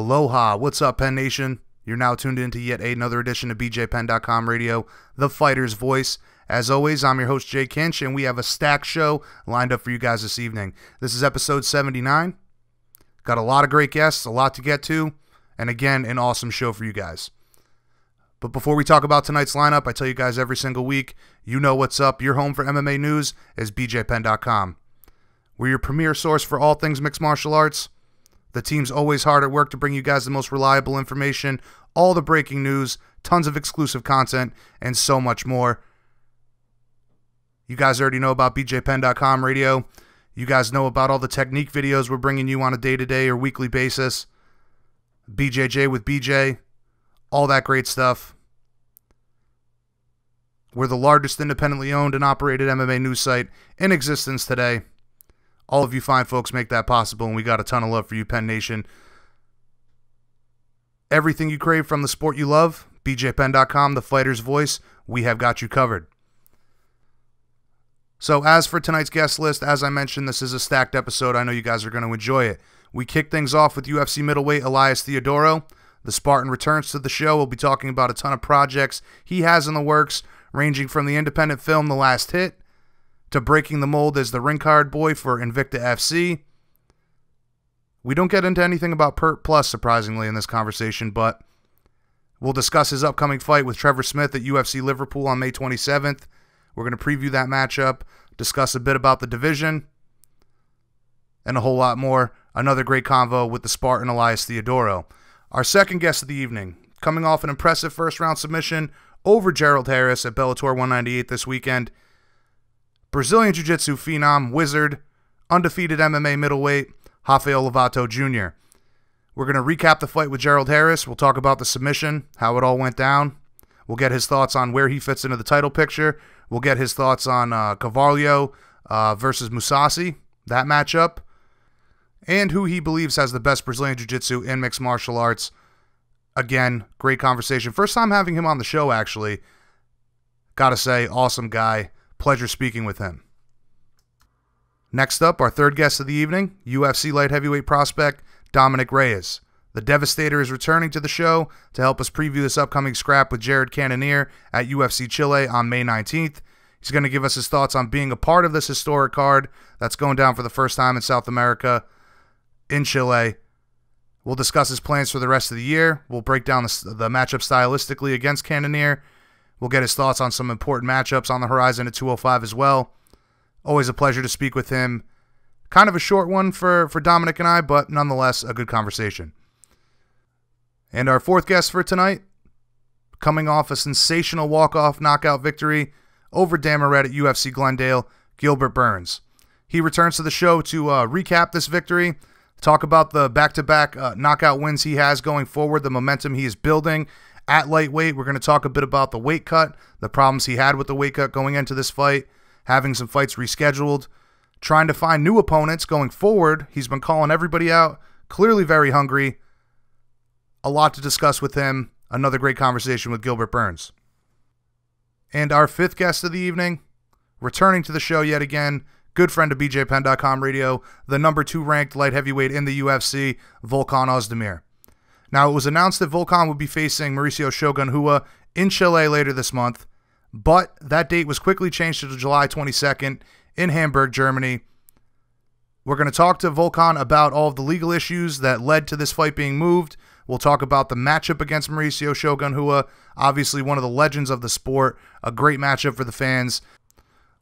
Aloha, what's up, Penn Nation? You're now tuned in to yet another edition of BJPenn.com Radio, the fighter's voice. As always, I'm your host, Jay Kinch, and we have a stacked show lined up for you guys this evening. This is episode 79. Got a lot of great guests, a lot to get to, and again, an awesome show for you guys. But before we talk about tonight's lineup, I tell you guys every single week, you know what's up. Your home for MMA news is BJPenn.com. We're your premier source for all things mixed martial arts. The team's always hard at work to bring you guys the most reliable information, all the breaking news, tons of exclusive content, and so much more. You guys already know about BJPenn.com Radio. You guys know about all the technique videos we're bringing you on a day-to-day or weekly basis. BJJ with BJ, all that great stuff. We're the largest independently owned and operated MMA news site in existence today. All of you fine folks make that possible, and we got a ton of love for you, Penn Nation. Everything you crave from the sport you love, BJPenn.com, the fighter's voice, we have got you covered. So as for tonight's guest list, as I mentioned, this is a stacked episode. I know you guys are going to enjoy it. We kick things off with UFC middleweight Elias Theodorou. The Spartan returns to the show. We'll be talking about a ton of projects he has in the works, ranging from the independent film The Last Hit, to breaking the mold as the ring card boy for Invicta FC. We don't get into anything about Pert Plus, surprisingly, in this conversation, but we'll discuss his upcoming fight with Trevor Smith at UFC Liverpool on May 27th. We're going to preview that matchup, discuss a bit about the division, and a whole lot more. Another great convo with the Spartan Elias Theodorou. Our second guest of the evening, coming off an impressive first-round submission over Gerald Harris at Bellator 198 this weekend, Brazilian Jiu-Jitsu phenom, wizard, undefeated MMA middleweight, Rafael Lovato Jr. We're going to recap the fight with Gerald Harris. We'll talk about the submission, how it all went down. We'll get his thoughts on where he fits into the title picture. We'll get his thoughts on Carvalho versus Mousassi, that matchup, and who he believes has the best Brazilian Jiu-Jitsu in mixed martial arts. Again, great conversation. First time having him on the show, actually. Gotta say, awesome guy. Pleasure speaking with him. Next up, our third guest of the evening, UFC light heavyweight prospect, Dominic Reyes. The Devastator is returning to the show to help us preview this upcoming scrap with Jared Cannonier at UFC Chile on May 19th. He's going to give us his thoughts on being a part of this historic card that's going down for the first time in South America, in Chile. We'll discuss his plans for the rest of the year. We'll break down the matchup stylistically against Cannonier. We'll get his thoughts on some important matchups on the horizon at 205 as well. Always a pleasure to speak with him. Kind of a short one for Dominic and I, but nonetheless a good conversation. And our fourth guest for tonight, coming off a sensational walk-off knockout victory over Damaret at UFC Glendale, Gilbert Burns. He returns to the show to recap this victory, talk about the back-to-back knockout wins he has going forward, the momentum he is building at lightweight. We're going to talk a bit about the weight cut, the problems he had with the weight cut going into this fight, having some fights rescheduled, trying to find new opponents going forward. He's been calling everybody out, clearly very hungry. A lot to discuss with him. Another great conversation with Gilbert Burns. And our fifth guest of the evening, returning to the show yet again, good friend of BJPenn.com Radio, the number 2 ranked light heavyweight in the UFC, Volkan Oezdemir. Now, it was announced that Volkan would be facing Maurício Rua in Chile later this month, but that date was quickly changed to July 22nd in Hamburg, Germany. We're going to talk to Volkan about all of the legal issues that led to this fight being moved. We'll talk about the matchup against Maurício Rua, obviously one of the legends of the sport, a great matchup for the fans.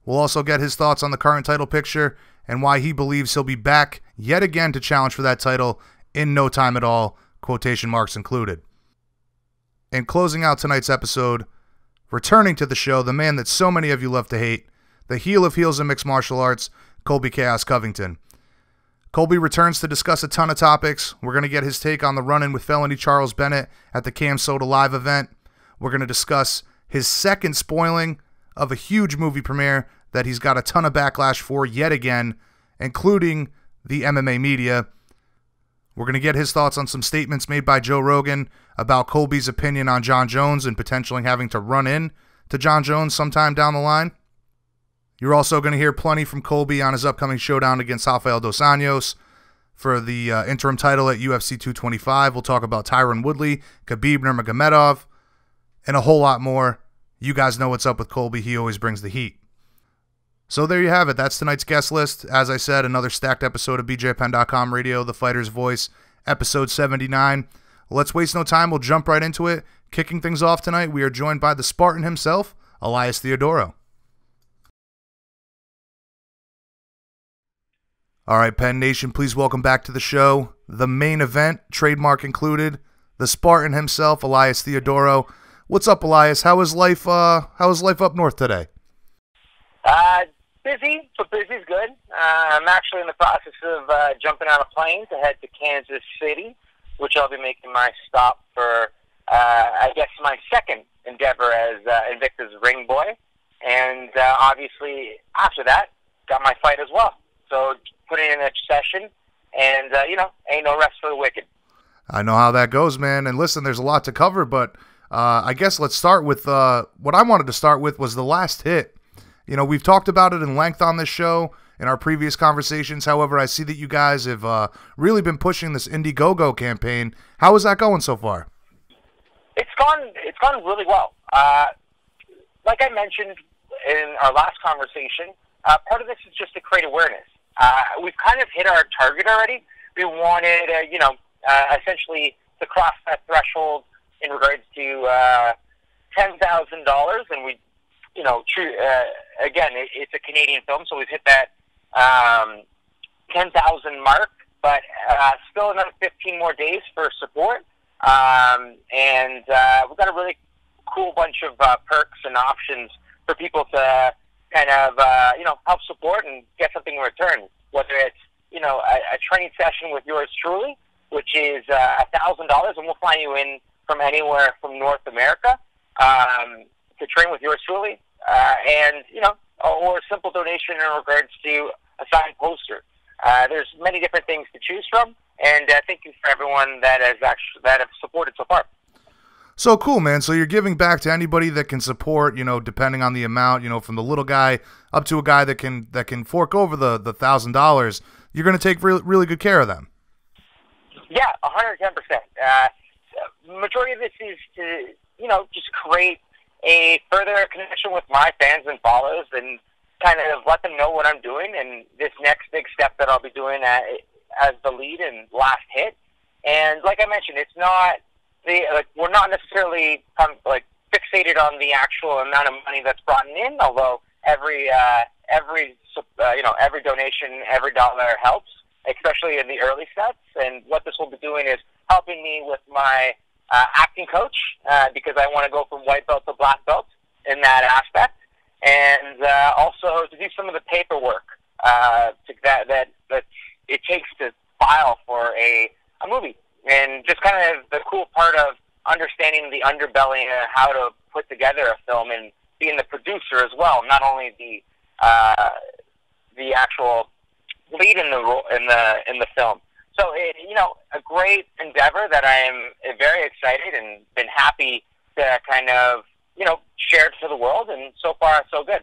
We'll also get his thoughts on the current title picture and why he believes he'll be back yet again to challenge for that title in no time at all, quotation marks included. And closing out tonight's episode, returning to the show, the man that so many of you love to hate, the heel of heels in mixed martial arts, Colby Chaos Covington. Colby returns to discuss a ton of topics. We're going to get his take on the run-in with felony Charles Bennett at the Cam Soda Live event. We're going to discuss his second spoiling of a huge movie premiere that he's got a ton of backlash for yet again, including the MMA media. We're going to get his thoughts on some statements made by Joe Rogan about Colby's opinion on John Jones and potentially having to run in to John Jones sometime down the line. You're also going to hear plenty from Colby on his upcoming showdown against Rafael dos Anjos, for the interim title at UFC 225. We'll talk about Tyron Woodley, Khabib Nurmagomedov, and a whole lot more. You guys know what's up with Colby. He always brings the heat. So there you have it. That's tonight's guest list. As I said, another stacked episode of BJPenn.com Radio, The Fighter's Voice, episode 79. Let's waste no time. We'll jump right into it. Kicking things off tonight, we are joined by the Spartan himself, Elias Theodorou. All right, Penn Nation, please welcome back to the show, the main event, trademark included, the Spartan himself, Elias Theodorou. What's up, Elias? How is life up north today? Busy, but busy's good. I'm actually in the process of jumping on a plane to head to Kansas City, which I'll be making my stop for, I guess, my second endeavor as Invicta's ring boy. And obviously, after that, got my fight as well. So putting in a session, and, ain't no rest for the wicked. I know how that goes, man. And listen, there's a lot to cover, but I guess let's start with what I wanted to start with was the last hit. You know, we've talked about it in length on this show in our previous conversations. However, I see that you guys have really been pushing this Indiegogo campaign. How is that going so far? It's gone really well. Like I mentioned in our last conversation, part of this is just to create awareness. We've kind of hit our target already. We wanted, essentially to cross that threshold in regards to $10,000, and we. Again, it's a Canadian film, so we've hit that 10,000 mark, but still another 15 more days for support. And we've got a really cool bunch of perks and options for people to kind of, help support and get something in return. Whether it's, a training session with yours truly, which is $1,000, and we'll fly you in from anywhere from North America. To train with yours truly, or a simple donation in regards to a signed poster. There's many different things to choose from, and thank you for everyone that have supported so far. So cool, man. So you're giving back to anybody that can support, depending on the amount, from the little guy up to a guy that can fork over the $1,000. You're going to take really good care of them. Yeah, 110%. Majority of this is to, just create a further connection with my fans and followers, and kind of let them know what I'm doing and this next big step that I'll be doing as the lead and last hit. And like I mentioned, it's not we're not necessarily fixated on the actual amount of money that's brought in, although every donation, every dollar helps, especially in the early steps. And what this will be doing is helping me with my acting coach, because I want to go from white belt to black belt in that aspect, and also to do some of the paperwork that it takes to file for a movie, and just kind of the cool part of understanding the underbelly and how to put together a film, and being the producer as well, not only the actual lead in the film. So, a great endeavor that I am very excited and been happy to kind of, share to the world, and so far, so good.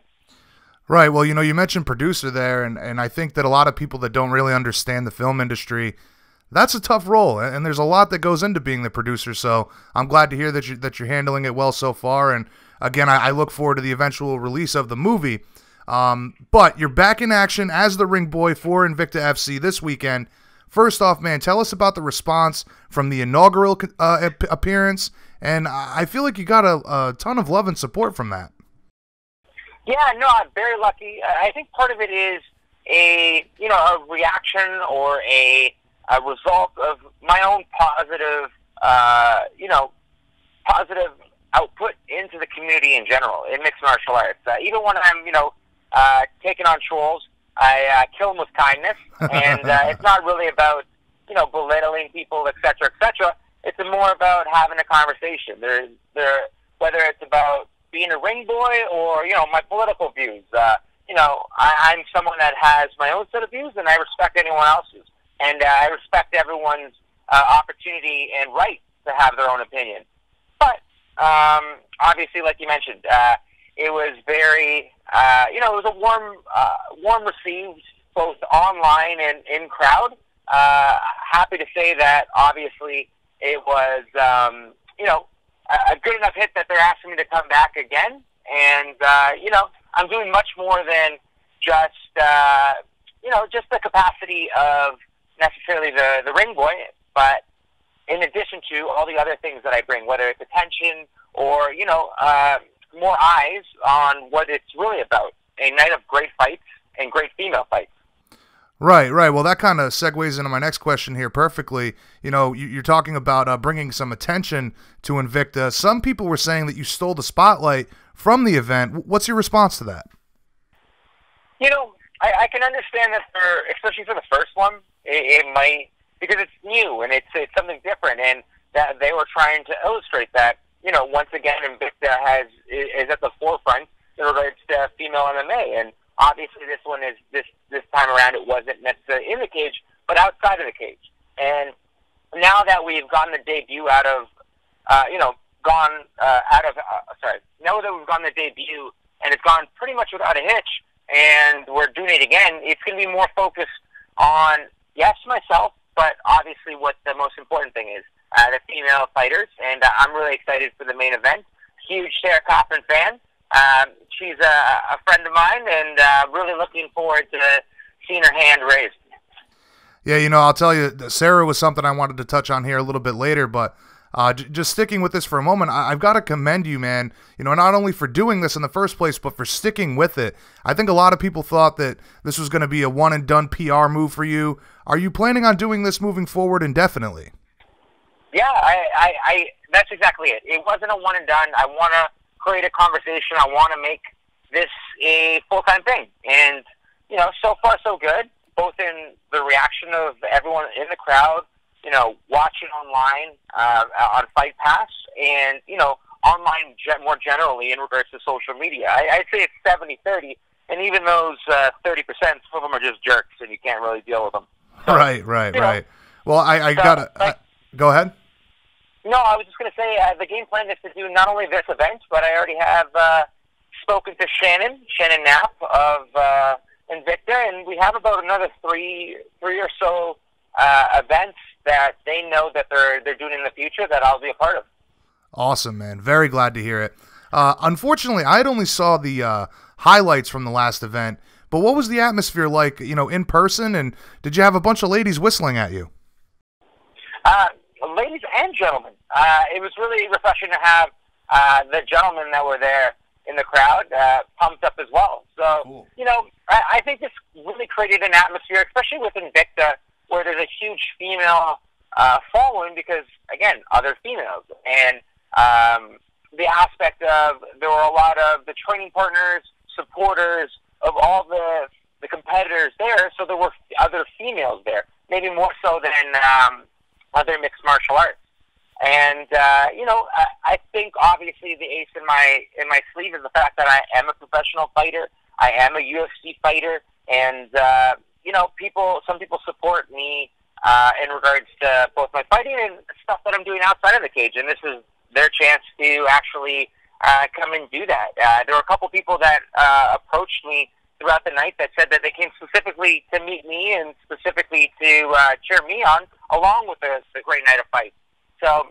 Right. Well, you mentioned producer there, and I think that a lot of people that don't really understand the film industry, that's a tough role, and there's a lot that goes into being the producer, so I'm glad to hear that you're handling it well so far, and again, I look forward to the eventual release of the movie. But you're back in action as the ring boy for Invicta FC this weekend. First off, man, tell us about the response from the inaugural appearance, and I feel like you got a ton of love and support from that. Yeah, no, I'm very lucky. I think part of it is a reaction or a result of my own positive output into the community in general in mixed martial arts. Even when I'm, taking on trolls, I kill them with kindness, and it's not really about, belittling people, et cetera, It's more about having a conversation. Whether it's about being a ring boy or, my political views. I'm someone that has my own set of views, and I respect anyone else's. And I respect everyone's opportunity and right to have their own opinion. But obviously, like you mentioned, it was very, it was a warm received both online and in crowd. happy to say that obviously it was, a good enough hit that they're asking me to come back again. And, I'm doing much more than just, just the capacity of necessarily the ring boy, but in addition to all the other things that I bring, whether it's attention or, more eyes on what it's really about, a night of great fights and great female fights. Right. Well, that kind of segues into my next question here perfectly. You're talking about bringing some attention to Invicta. Some people were saying that you stole the spotlight from the event. What's your response to that? I can understand that especially for the first one, it might, because it's new and it's something different, and that they were trying to illustrate that, once again, Invicta is at the forefront in regards to female MMA, and obviously this one is this time around it wasn't necessarily in the cage, but outside of the cage. And now that we've gotten the debut now that we've gotten the debut and it's gone pretty much without a hitch, and we're doing it again, it's going to be more focused on, yes, myself, but obviously what the most important thing is, the female fighters, and I'm really excited for the main event. Huge Sarah Kaufman fan. She's a friend of mine, and really looking forward to seeing her hand raised. Yeah, I'll tell you, Sarah was something I wanted to touch on here a little bit later, but just sticking with this for a moment, I've got to commend you, man, not only for doing this in the first place, but for sticking with it. I think a lot of people thought that this was going to be a one-and-done PR move for you. Are you planning on doing this moving forward indefinitely? Yeah, I that's exactly it. It wasn't a one-and-done. I want to create a conversation. I want to make this a full-time thing. And, so far so good, both in the reaction of everyone in the crowd, watching online on Fight Pass, and, online more generally in regards to social media. I'd say it's 70-30, and even those 30%, some of them are just jerks, and you can't really deal with them. So, right. Well, I gotta go ahead. No, I was just going to say the game plan is to do not only this event, but I already have spoken to Shannon Knapp of Invicta, and we have about another three or so events that they know that they're doing in the future that I'll be a part of. Awesome, man. Very glad to hear it. Unfortunately, I only saw the highlights from the last event, but what was the atmosphere like, in person, and did you have a bunch of ladies whistling at you? Ladies and gentlemen, it was really refreshing to have the gentlemen that were there in the crowd pumped up as well. So, cool. I think this really created an atmosphere, especially with Invicta, where there's a huge female following because, again, other females. And the aspect of there were a lot of the training partners, supporters of all the competitors there, so there were other females there, maybe more so than other mixed martial arts. And I think obviously the ace in my sleeve is the fact that I am a professional fighter. I am a UFC fighter, and some people support me in regards to both my fighting and stuff that I'm doing outside of the cage, and this is their chance to actually come and do that. There were a couple people that approached me throughout the night that said that they came specifically to meet me and specifically to cheer me on, along with the great night of fights. So,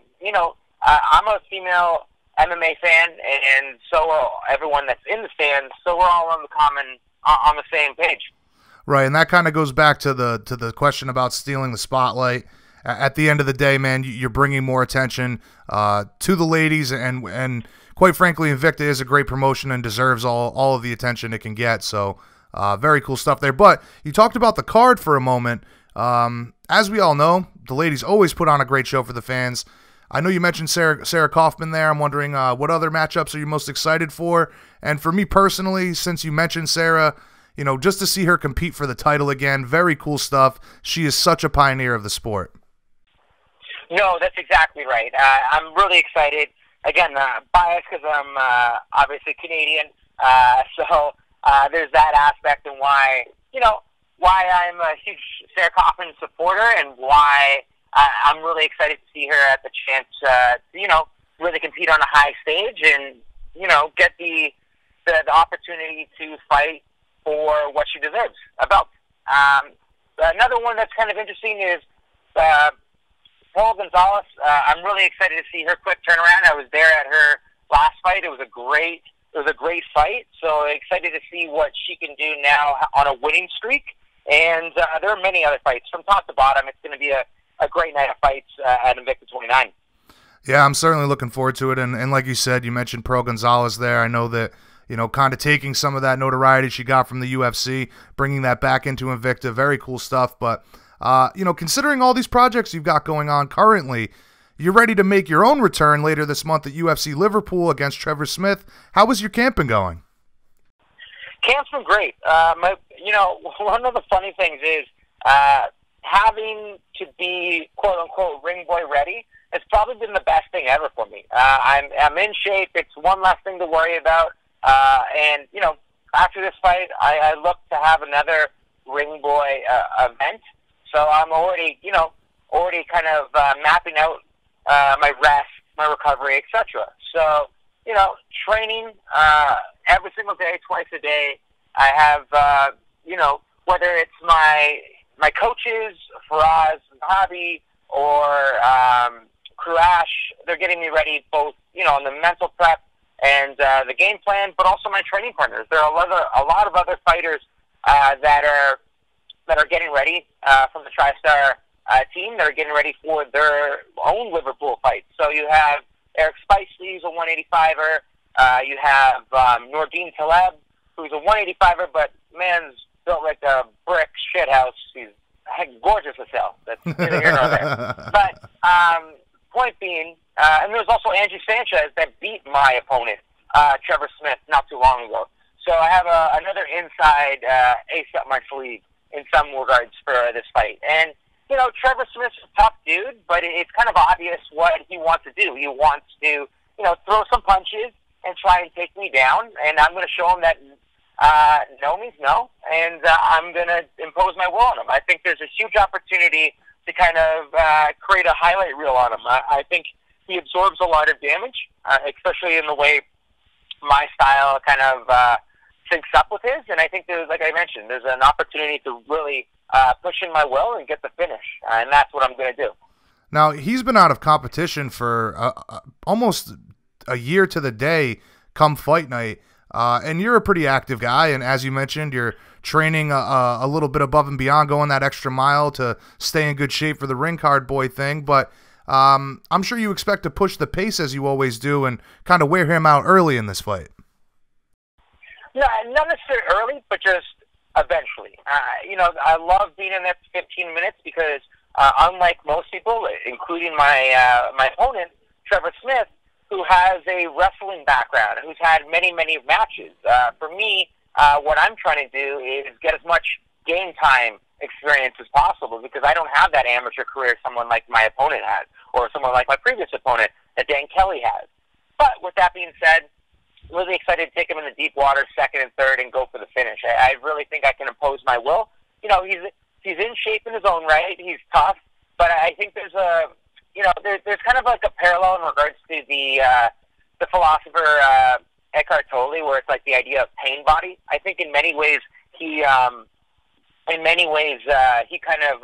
I'm a female MMA fan, and so are everyone that's in the stands, so we're all on the same page. Right, and that kind of goes back to the question about stealing the spotlight. At the end of the day, man, you're bringing more attention to the ladies, and quite frankly, Invicta is a great promotion and deserves all of the attention it can get. So, very cool stuff there. But you talked about the card for a moment. As we all know, the ladies always put on a great show for the fans. I know you mentioned Sarah Kaufman there. I'm wondering what other matchups are you most excited for? And for me personally, since you mentioned Sarah, just to see her compete for the title again, very cool stuff. She is such a pioneer of the sport. No, that's exactly right. I'm really excited. Again, biased because I'm obviously Canadian, so there's that aspect, and why I'm a huge Sarah Kaufman supporter, and why I'm really excited to see her at the chance to really compete on a high stage and get the opportunity to fight for what she deserves, a belt. Another one that's kind of interesting is Paul Gonzalez. I'm really excited to see her quick turnaround. I was there at her last fight. It was a great fight. So excited to see what she can do now on a winning streak. And there are many other fights from top to bottom. It's going to be a great night of fights at Invicta 29. Yeah, I'm certainly looking forward to it. And like you said, you mentioned Pearl Gonzalez there. I know that, you know, kind of taking some of that notoriety she got from the UFC, bringing that back into Invicta. Very cool stuff. But, you know, considering all these projects you've got going on currently, you're ready to make your own return later this month at UFC Liverpool against Trevor Smith. How was your camping going? Camp's been great. You know, one of the funny things is having to be, quote-unquote, ring boy ready has probably been the best thing ever for me. I'm in shape. It's one less thing to worry about. And, you know, after this fight, I look to have another ring boy event. So I'm already kind of mapping out my rest, my recovery, etc. So, you know, training every single day, twice a day. I have, you know, whether it's my coaches, Faraz and Hobby, or Kruash, they're getting me ready both, you know, on the mental prep and the game plan, but also my training partners. There are a lot of other fighters that are getting ready from the TriStar team that are getting ready for their own Liverpool fight. So you have Eric Spicely, who's a 185er. You have Nordine Taleb, who's a 185er, but man's built like a brick shithouse. He's gorgeous as hell. That's neither here nor there. But point being, and there's also Andrew Sanchez that beat my opponent, Trevor Smith, not too long ago. So I have another inside ace up my sleeve in some regards for this fight. And, you know, Trevor Smith's a tough dude, but it's kind of obvious what he wants to do. He wants to, you know, throw some punches and try and take me down. And I'm going to show him that no means no, and I'm going to impose my will on him. I think there's a huge opportunity to kind of create a highlight reel on him. I think he absorbs a lot of damage, especially in the way my style kind of syncs up with his. And I think there's, like I mentioned, there's an opportunity to really push in my will and get the finish, and that's what I'm going to do. Now, he's been out of competition for almost a year to the day come fight night. And you're a pretty active guy, and as you mentioned, you're training a little bit above and beyond, going that extra mile to stay in good shape for the ring card boy thing. But I'm sure you expect to push the pace as you always do and kind of wear him out early in this fight. No, not necessarily early, but just eventually. You know, I love being in there for 15 minutes because unlike most people, including my opponent, Trevor Smith, who has a wrestling background, who's had many, many matches. For me, what I'm trying to do is get as much game time experience as possible because I don't have that amateur career someone like my opponent has or someone like my previous opponent that Dan Kelly has. But with that being said, really excited to take him in the deep water, second and third, and go for the finish. I really think I can impose my will. You know, he's in shape in his own right. He's tough, but I think there's a there's kind of like a parallel in regards to the philosopher Eckhart Tolle, where it's like the idea of pain body. I think in many ways he kind of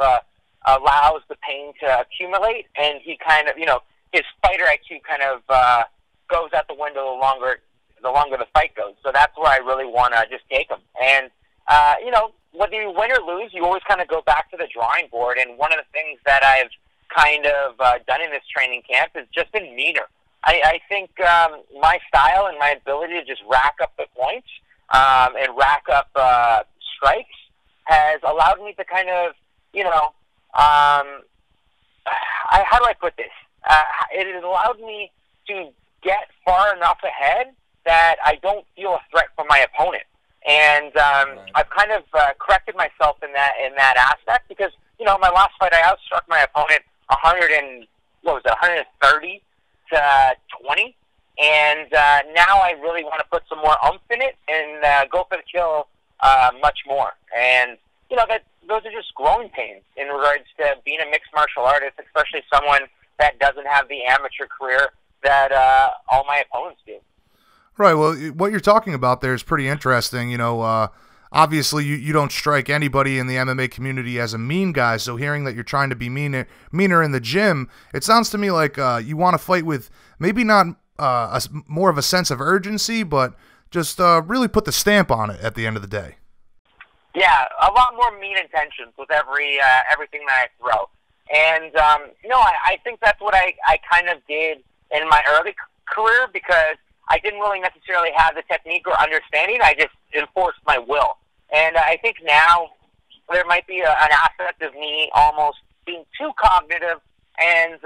allows the pain to accumulate, and he kind of, you know, his fighter IQ kind of goes out the window the longer the fight goes. So that's where I really want to just take him. And you know, whether you win or lose, you always kind of go back to the drawing board. And one of the things that I've kind of done in this training camp is just been meaner. I think my style and my ability to just rack up the points and rack up strikes has allowed me to kind of, you know, how do I put this? It has allowed me to get far enough ahead that I don't feel a threat from my opponent. And I've kind of corrected myself in that aspect because, you know, my last fight I outstruck my opponent 130 to 20, and now I really want to put some more oomph in it and go for the kill much more. And you know, that those are just growing pains in regards to being a mixed martial artist, especially someone that doesn't have the amateur career that all my opponents do. Right. Well, what you're talking about there is pretty interesting. You know, obviously you don't strike anybody in the MMA community as a mean guy, so hearing that you're trying to be meaner in the gym, it sounds to me like you want to fight with maybe not more of a sense of urgency, but just really put the stamp on it at the end of the day. Yeah, a lot more mean intentions with everything that I throw. And, I think that's what I kind of did in my early career, because I didn't really necessarily have the technique or understanding. I just enforced my will. And I think now there might be an aspect of me almost being too cognitive, and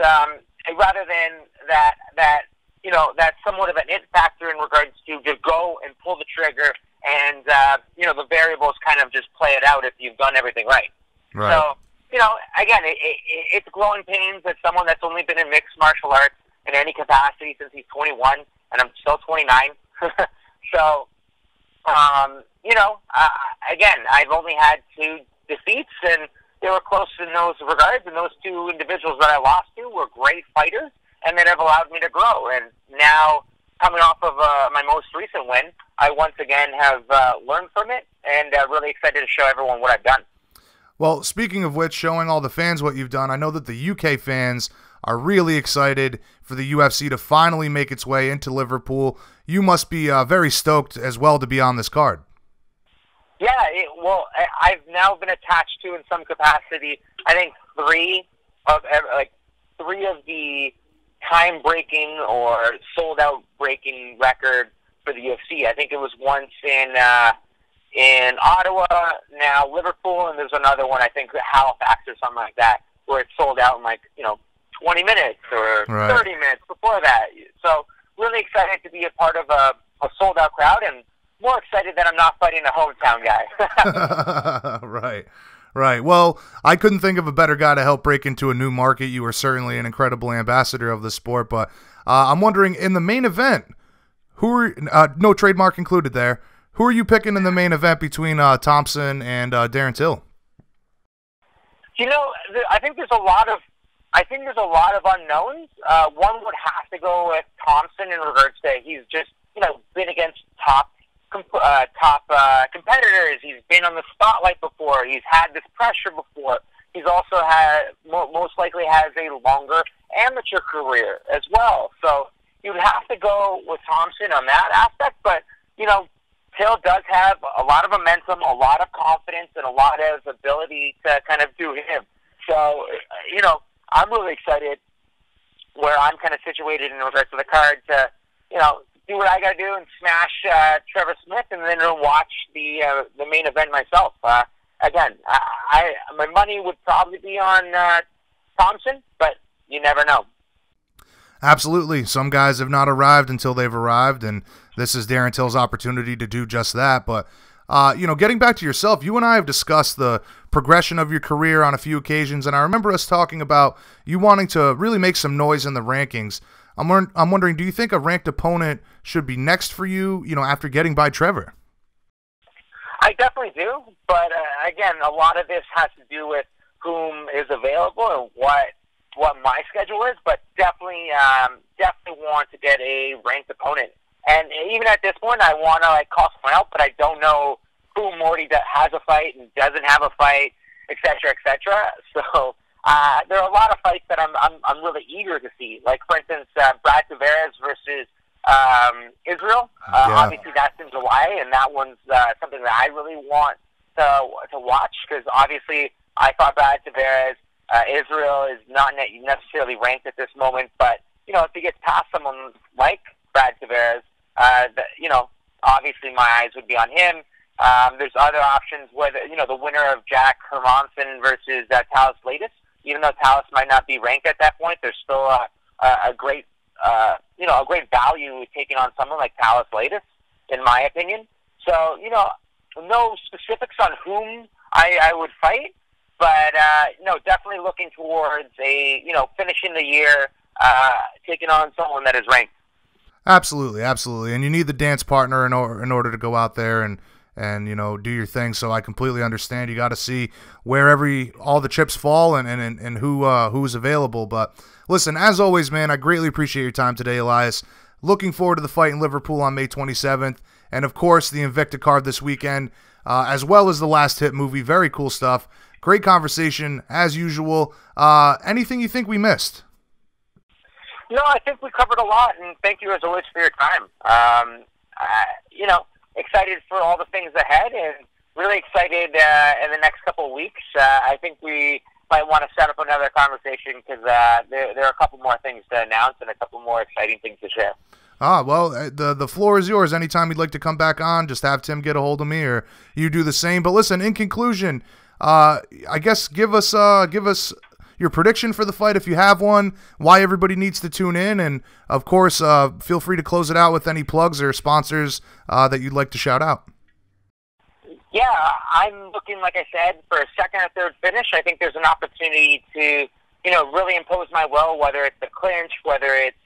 rather than that's somewhat of an it factor in regards to just go and pull the trigger, and the variables kind of just play it out if you've done everything right. Right. So, again, it's growing pains as someone that's only been in mixed martial arts in any capacity since he's 21, and I'm still 29. So, again, I've only had 2 defeats, and they were close in those regards, and those 2 individuals that I lost to were great fighters, and that have allowed me to grow. And now, coming off of my most recent win, I once again have learned from it, and really excited to show everyone what I've done. Well, speaking of which, showing all the fans what you've done, I know that the UK fans are really excited for the UFC to finally make its way into Liverpool. You must be very stoked as well to be on this card. Yeah, I've now been attached to, in some capacity, I think 3 of the time-breaking or sold-out breaking record for the UFC. I think it was once in Ottawa, now Liverpool, and there's another one, I think Halifax or something like that, where it's sold out in 20 minutes or 30 minutes before that. So really excited to be a part of a sold-out crowd, and more excited that I'm not fighting a hometown guy. Right. Well, I couldn't think of a better guy to help break into a new market. You are certainly an incredible ambassador of the sport, but I'm wondering, in the main event, no trademark included there, who are you picking in the main event between Thompson and Darren Till? I think there's a lot of unknowns. One would have to go with Thompson in regards to he's just been against top competitors. He's been on the spotlight before. He's had this pressure before. He's also most likely has a longer amateur career as well. So you'd have to go with Thompson on that aspect. But Till does have a lot of momentum, a lot of confidence, and a lot of ability to kind of do him. So I'm really excited where I'm kind of situated in regards to the card to do what I got to do and smash Trevor Smith, and then watch the main event myself. Again, my money would probably be on Thompson, but you never know. Absolutely. Some guys have not arrived until they've arrived, and this is Darren Till's opportunity to do just that. But, getting back to yourself, you and I have discussed the progression of your career on a few occasions, and I remember us talking about you wanting to really make some noise in the rankings. I'm wondering, do you think a ranked opponent should be next for you, after getting by Trevor? I definitely do, but again, a lot of this has to do with whom is available and what my schedule is, but definitely want to get a ranked opponent. And even at this point, I want to call someone out, but I don't know who already has a fight and doesn't have a fight, et cetera, et cetera. So there are a lot of fights that I'm really eager to see. Like, for instance, Brad Tavares versus Israel. Obviously, that's in July, and that one's something that I really want to watch, because obviously I thought Brad Tavares, Israel is not necessarily ranked at this moment, but if he gets past someone like Brad Tavares, obviously my eyes would be on him. There's other options where the winner of Jack Hermanson versus Talis Latis. Even though Talis might not be ranked at that point, there's still a great value taking on someone like Talis Latis, in my opinion. So no specifics on whom I would fight, but definitely looking towards finishing the year taking on someone that is ranked. Absolutely, and you need the dance partner in order to go out there and do your thing. So I completely understand. You got to see where all the chips fall and who's available. But listen, as always, man, I greatly appreciate your time today, Elias. Looking forward to the fight in Liverpool on May 27th. And, of course, the Invicta card this weekend, as well as the Last Hit movie. Very cool stuff. Great conversation, as usual. Anything you think we missed? No, I think we covered a lot, and thank you as always for your time. Excited for all the things ahead, and really excited in the next couple of weeks. I think we might want to set up another conversation because there are a couple more things to announce and a couple more exciting things to share. Well, the floor is yours. Anytime you'd like to come back on, just have Tim get a hold of me, or you do the same. But listen, in conclusion, I guess give us your prediction for the fight if you have one, why everybody needs to tune in, and of course, feel free to close it out with any plugs or sponsors that you'd like to shout out. Yeah, I'm looking, like I said, for a second or third finish. I think there's an opportunity to, really impose my will, whether it's a clinch, whether it's,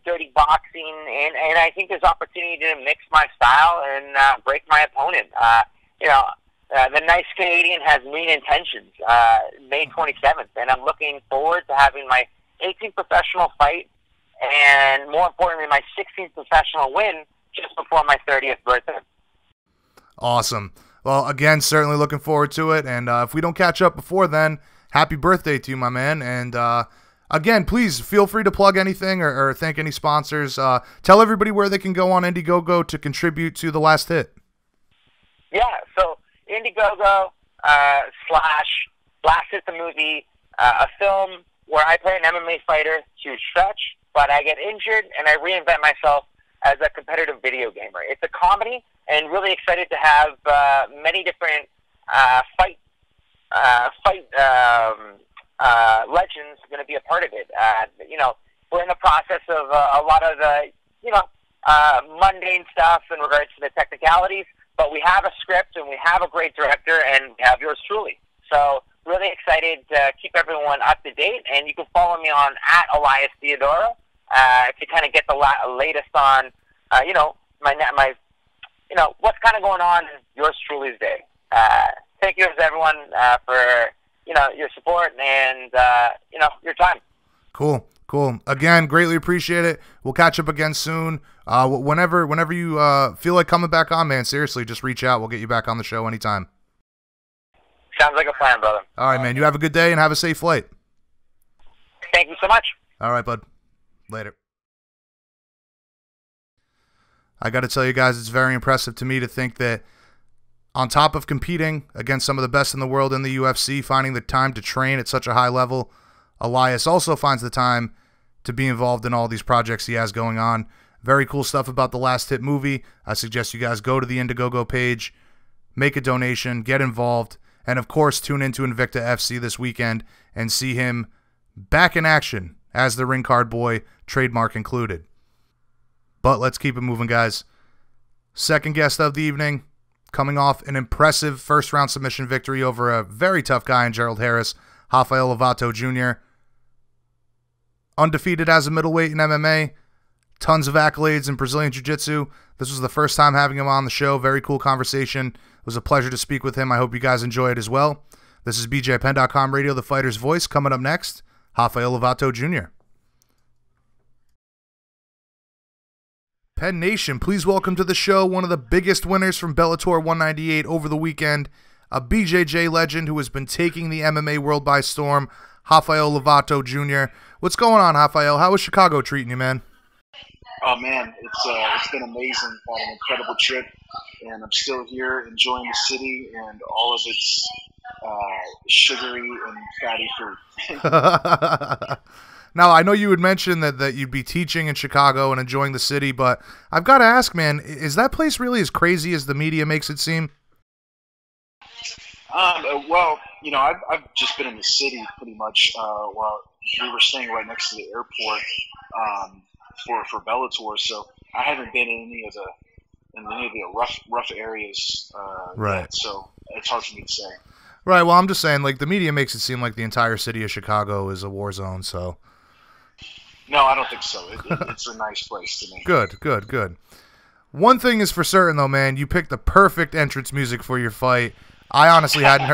dirty boxing, and I think there's opportunity to mix my style and break my opponent. The nice Canadian has mean intentions, May 27th, and I'm looking forward to having my 18th professional fight and, more importantly, my 16th professional win just before my 30th birthday. Awesome. Well, again, certainly looking forward to it, and if we don't catch up before then, happy birthday to you, my man, and again, please feel free to plug anything or thank any sponsors. Tell everybody where they can go on Indiegogo to contribute to the Last Hit. Yeah, so Indiegogo / Last Hit the movie, a film where I play an MMA fighter to stretch, but I get injured and I reinvent myself as a competitive video gamer. It's a comedy, and really excited to have many different fight legends going to be a part of it. We're in the process of a lot of the mundane stuff in regards to the technicalities. But we have a script, and we have a great director, and we have yours truly. So really excited to keep everyone up to date. And you can follow me on @Elias Theodorou to kind of get the latest on, what's kind of going on in yours truly's day. Thank you, everyone, for your support and your time. Cool. Again, greatly appreciate it. We'll catch up again soon. Whenever you feel like coming back on, man, seriously, just reach out. We'll get you back on the show anytime. Sounds like a plan, brother. All right, man. You have a good day and have a safe flight. Thank you so much. All right, bud. Later. I got to tell you guys, it's very impressive to me to think that on top of competing against some of the best in the world in the UFC, finding the time to train at such a high level, Elias also finds the time to be involved in all these projects he has going on. Very cool stuff about the Last Hit movie. I suggest you guys go to the Indiegogo page, make a donation, get involved, and of course tune into Invicta FC this weekend and see him back in action as the ring card boy, trademark included. But let's keep it moving, guys. Second guest of the evening, coming off an impressive first-round submission victory over a very tough guy in Gerald Harris, Rafael Lovato Jr. Undefeated as a middleweight in MMA, tons of accolades in Brazilian Jiu-Jitsu. This was the first time having him on the show. Very cool conversation. It was a pleasure to speak with him. I hope you guys enjoy it as well. This is BJPenn.com Radio, the fighter's voice. Coming up next, Rafael Lovato Jr. Penn Nation, please welcome to the show one of the biggest winners from Bellator 198 over the weekend, a BJJ legend who has been taking the MMA world by storm, Rafael Lovato Jr. What's going on, Rafael? How is Chicago treating you, man? Oh, man, it's been amazing. Had an incredible trip, and I'm still here enjoying the city and all of its sugary and fatty food. Now, I know you had mentioned that you'd be teaching in Chicago and enjoying the city, but I've got to ask, man, is that place really as crazy as the media makes it seem? Well, I've just been in the city pretty much. While we were staying right next to the airport for Bellator, so I haven't been in any of the rough areas. Right. Yet, so it's hard for me to say. Right. Well, I'm just saying, like, the media makes it seem like the entire city of Chicago is a war zone. So. No, I don't think so. It's a nice place to me. Good. One thing is for certain, though, man. You picked the perfect entrance music for your fight. I honestly hadn't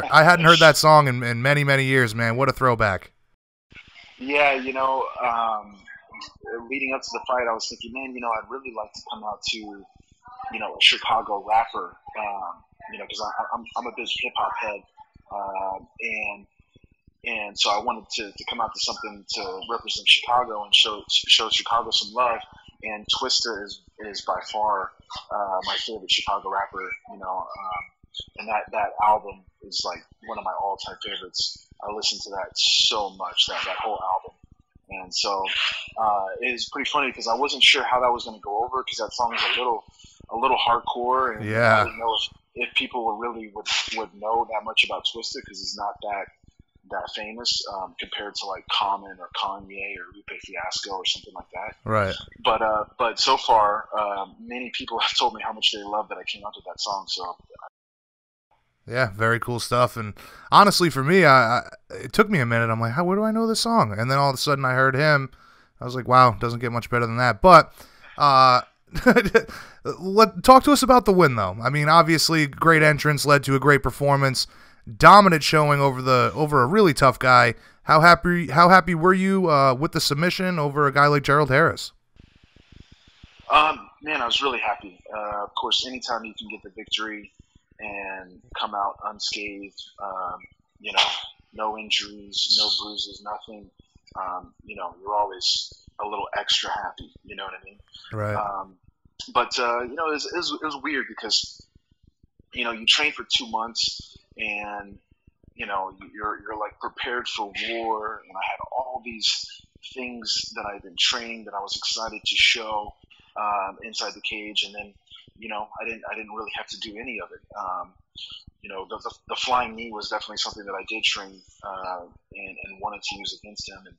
heard that song in many years, man. What a throwback. Yeah, leading up to the fight, I was thinking, man, I'd really like to come out to, a Chicago rapper, because I'm a big hip hop head, and so I wanted to come out to something to represent Chicago and show Chicago some love. And Twista is by far my favorite Chicago rapper, and that album is like one of my all-time favorites. I listen to that so much, that whole album. And so it is pretty funny because I wasn't sure how that was going to go over because that song is a little hardcore, and yeah. I didn't know if people really would know that much about Twista because he's not that famous compared to like Common or Kanye or Lupe Fiasco or something like that. Right. But so far, many people have told me how much they love that I came out with that song. So. Yeah, very cool stuff. And honestly, for me, it took me a minute. I'm like, where do I know this song? And then all of a sudden I heard him. I was like, wow, doesn't get much better than that. But talk to us about the win, though. I mean, obviously, great entrance led to a great performance. Dominant showing over a really tough guy. How happy were you with the submission over a guy like Gerald Harris? Man, I was really happy. Of course, anytime you can get the victory and come out unscathed, no injuries, no bruises, nothing, you're always a little extra happy. You know what I mean? Right. But it was weird because you train for 2 months and you're like prepared for war, and I had all these things that I've been training that I was excited to show inside the cage, and then I didn't really have to do any of it. The flying knee was definitely something that I did train and wanted to use against him, and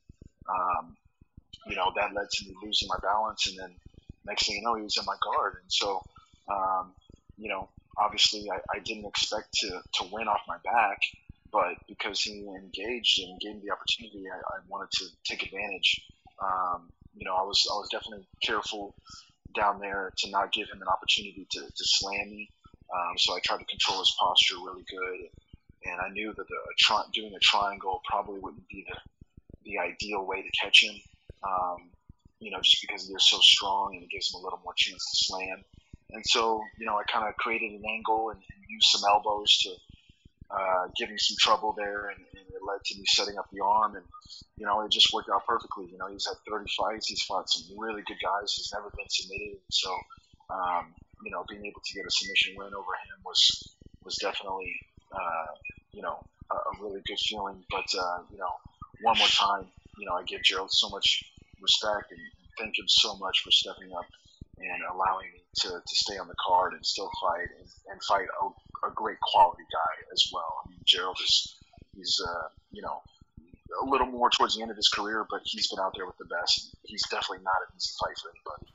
that led to me losing my balance, and then next thing you know, he was in my guard, and so obviously I didn't expect to win off my back, but because he engaged and gave me the opportunity, I wanted to take advantage. I was definitely careful down there to not give him an opportunity to slam me. So I tried to control his posture really good, and I knew that doing a triangle probably wouldn't be the ideal way to catch him. Just because he was so strong and it gives him a little more chance to slam. And so, I kind of created an angle and used some elbows to give him some trouble there, and it led to me setting up the arm, and it just worked out perfectly. He's had 30 fights, he's fought some really good guys, he's never been submitted, so being able to get a submission win over him was definitely a really good feeling. But one more time, I give Gerald so much respect and thank him so much for stepping up and allowing me to stay on the card and still fight and fight a great quality guy as well. I mean, Gerald he's a little more towards the end of his career, but he's been out there with the best. He's definitely not an easy fight for anybody.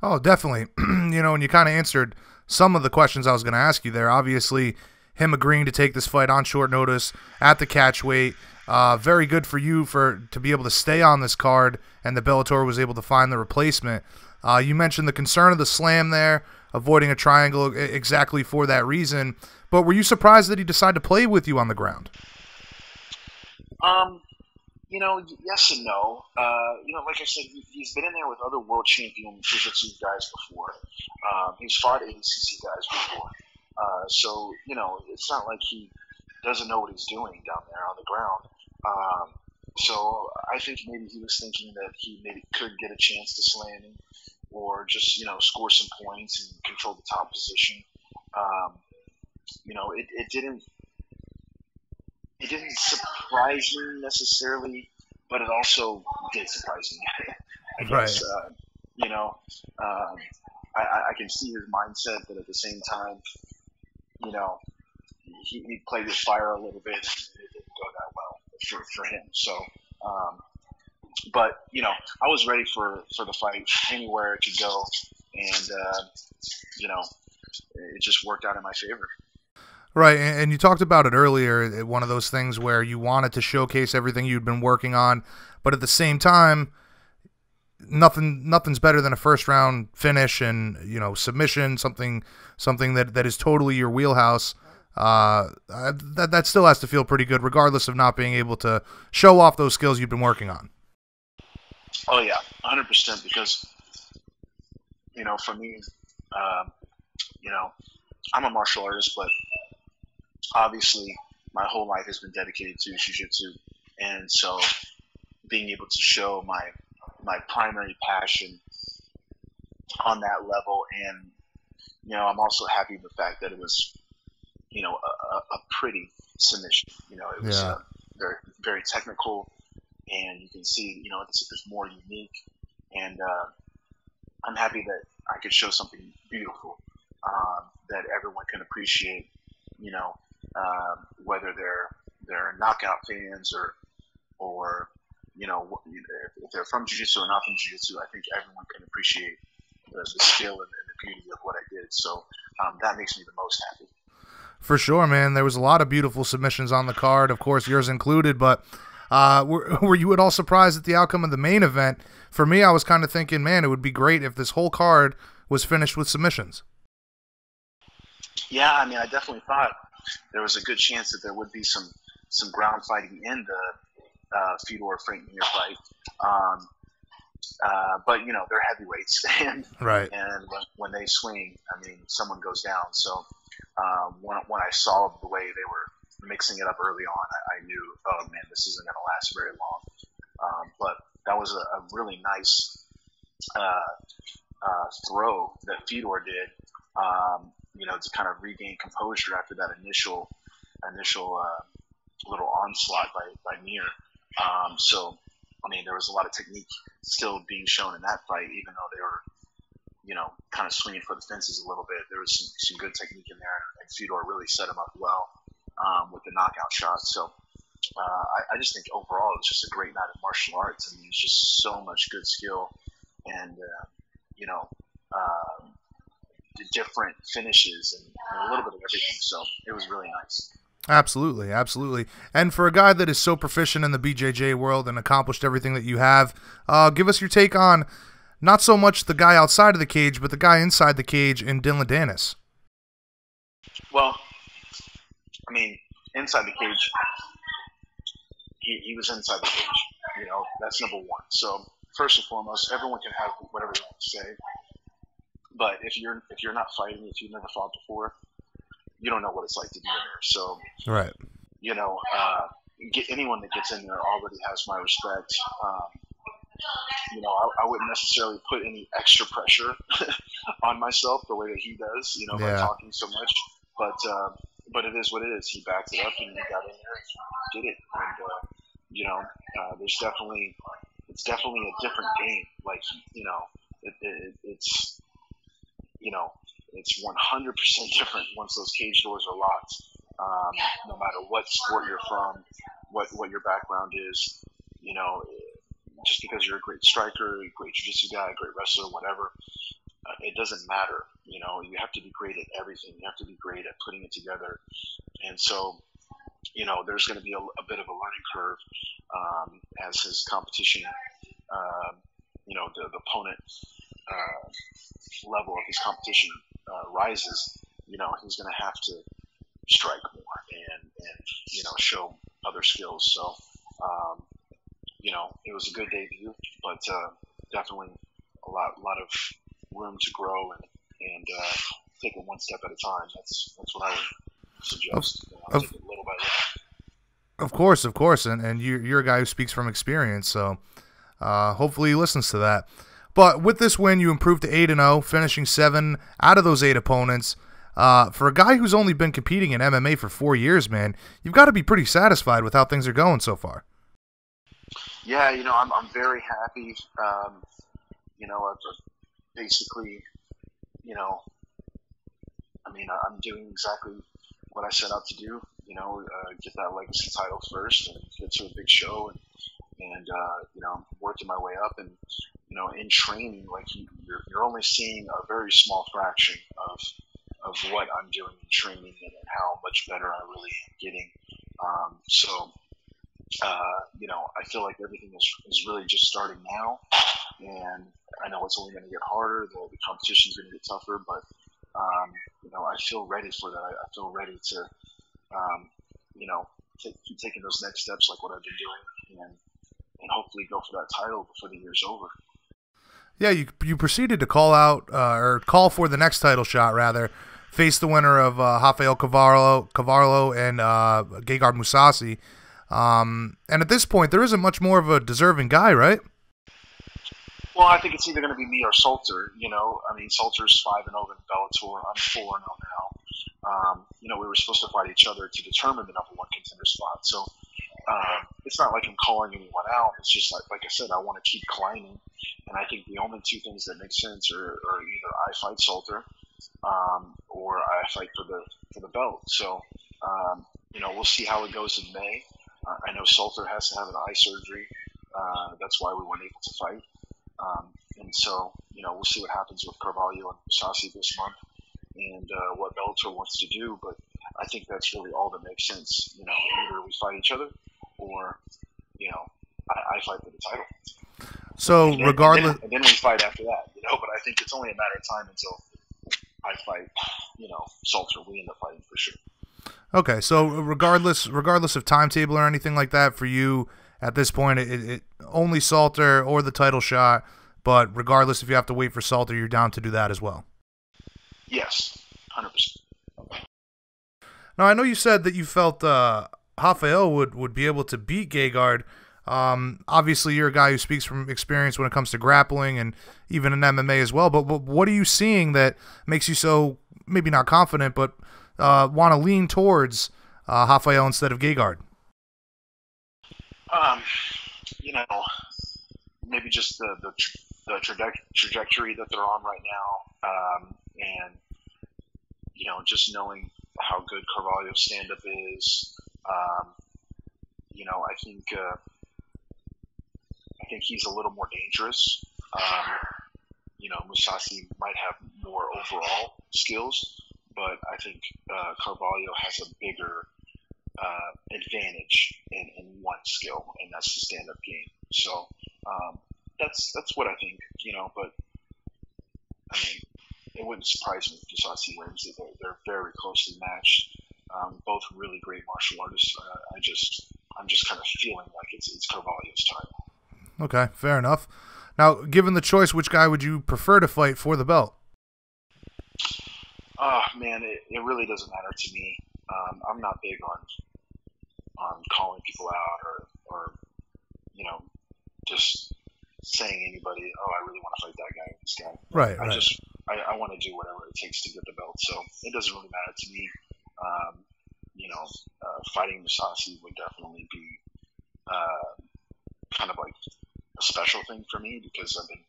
Oh, definitely. And you kind of answered some of the questions I was going to ask you there. Obviously, him agreeing to take this fight on short notice at the catch weight, very good for you to be able to stay on this card, and the Bellator was able to find the replacement. You mentioned the concern of the slam there, avoiding a triangle exactly for that reason. But were you surprised that he decided to play with you on the ground? Yes and no. Like I said, he's been in there with other world champion jiu-jitsu guys before. He's fought ADCC guys before. So, it's not like he doesn't know what he's doing down there on the ground. So I think maybe he was thinking that he maybe could get a chance to slam him or just, score some points and control the top position. It didn't surprise me necessarily, but it also did surprise me. I guess, right. I can see his mindset, but at the same time, he played with fire a little bit, and it didn't go that well for him. So, but I was ready for the fight anywhere it could go, and it just worked out in my favor. Right, and you talked about it earlier, one of those things where you wanted to showcase everything you'd been working on, but at the same time, nothing's better than a first-round finish and, submission, something that is totally your wheelhouse. That still has to feel pretty good, regardless of not being able to show off those skills you've been working on. Oh yeah, 100%. Because for me, you know, I'm a martial artist, but obviously my whole life has been dedicated to jiu-jitsu, and so being able to show my primary passion on that level, and I'm also happy with the fact that it was a pretty submission. It was Yeah. very very technical, and you can see it's more unique, and I'm happy that I could show something beautiful that everyone can appreciate. You know, whether they're knockout fans or if they're from jiu-jitsu or not from jiu-jitsu, I think everyone can appreciate the skill and the beauty of what I did. So that makes me the most happy. For sure, man. There was a lot of beautiful submissions on the card, of course, yours included. But were you at all surprised at the outcome of the main event? For me, I was kind of thinking, man, it would be great if this whole card was finished with submissions. Yeah, I mean, I definitely thought there was a good chance that there would be some ground fighting in the Fedor Frank Mir fight. But they're heavyweights, and Right. and when they swing, I mean, someone goes down. So when I saw the way they were mixing it up early on, I knew, oh man, this isn't going to last very long. But that was a really nice throw that Fedor did, to kind of regain composure after that initial little onslaught by Mir. So, I mean, there was a lot of technique still being shown in that fight, even though they were, kind of swinging for the fences a little bit. There was some good technique in there, and Fedor really set him up well with the knockout shots. So I just think overall it was just a great night of martial arts. I mean, it's just so much good skill and, the different finishes and a little bit of everything. So it was really nice. Absolutely, absolutely. And for a guy that is so proficient in the BJJ world and accomplished everything that you have, give us your take on not so much the guy outside of the cage, but the guy inside the cage in Dylan Dennis. Well, I mean, inside the cage, he was inside the cage. That's number one. So first and foremost, everyone can have whatever they want to say. But if you're not fighting, if you've never fought before, you don't know what it's like to be in there. So, right. Anyone that gets in there already has my respect. I wouldn't necessarily put any extra pressure on myself the way that he does, by talking so much. But it is what it is. He backed it up and he got in there and he did it. And it's definitely a different game. Like it's 100% different once those cage doors are locked. No matter what sport you're from, what your background is, just because you're a great striker, a great jiu-jitsu guy, a great wrestler, whatever, it doesn't matter. You have to be great at everything. You have to be great at putting it together. And so, there's going to be a bit of a learning curve as his competition, the opponent level of his competition rises. He's going to have to strike more and show other skills. So, it was a good debut, but definitely a lot of room to grow and take it one step at a time. That's what I would suggest. Take it little by little. Of course, and you're a guy who speaks from experience, so hopefully he listens to that. But with this win, you improved to 8-0, finishing 7 out of those 8 opponents. For a guy who's only been competing in MMA for 4 years, man, you've got to be pretty satisfied with how things are going so far. Yeah, I'm very happy. Basically, I'm doing exactly what I set out to do. Get that legacy title first and get to a big show, and I'm working my way up. And in training, like you're only seeing a very small fraction of what I'm doing in training and how much better I really am getting. I feel like everything is really just starting now, and I know it's only going to get harder. The competition's going to get tougher, but I feel ready for that. I feel ready to, keep taking those next steps, like what I've been doing, hopefully go for that title before the year's over. Yeah, you proceeded to call out or call for the next title shot, rather. Face the winner of Rafael Carvalho and Gegard Mousassi. And at this point, there isn't much more of a deserving guy, right? Well, I think it's either going to be me or Salter. I mean, Salter's 5-0 in Bellator. I'm 4-0 now. We were supposed to fight each other to determine the number one contender spot. So it's not like I'm calling anyone out. It's just like I said, I want to keep climbing. And I think the only two things that make sense are either I fight Salter or I fight for the belt. So, we'll see how it goes in May. I know Salter has to have an eye surgery. That's why we weren't able to fight. And so, we'll see what happens with Carvalho and Mousassi this month and what Bellator wants to do. But I think that's really all that makes sense. Either we fight each other or, I fight for the title. So regardless, and then we fight after that, But I think it's only a matter of time until I fight, Salter. We end up fighting for sure. Okay, so regardless of timetable or anything like that for you at this point, it only Salter or the title shot. But regardless if you have to wait for Salter, you're down to do that as well. Yes, 100%. Now I know you said that you felt Rafael would be able to beat Gegard. Obviously, you're a guy who speaks from experience when it comes to grappling and even in MMA as well. But what are you seeing that makes you so, maybe not confident, but want to lean towards Rafael instead of Gegard? Maybe just the trajectory that they're on right now, and just knowing how good Carvalho's stand-up is. I think he's a little more dangerous. Mousassi might have more overall skills, but I think Carvalho has a bigger advantage in one skill, and that's the stand-up game. So that's what I think. But I mean, it wouldn't surprise me if Mousassi wins. They're very closely matched. Both really great martial artists. I'm just kind of feeling like it's Carvalho's time. Okay, fair enough. Now, given the choice, which guy would you prefer to fight for the belt? Man, it really doesn't matter to me. I'm not big on calling people out or just saying anybody, I really want to fight that guy or this guy. Right. I want to do whatever it takes to get the belt. So it doesn't really matter to me. Fighting Mousassi would definitely be kind of like a special thing for me because I've been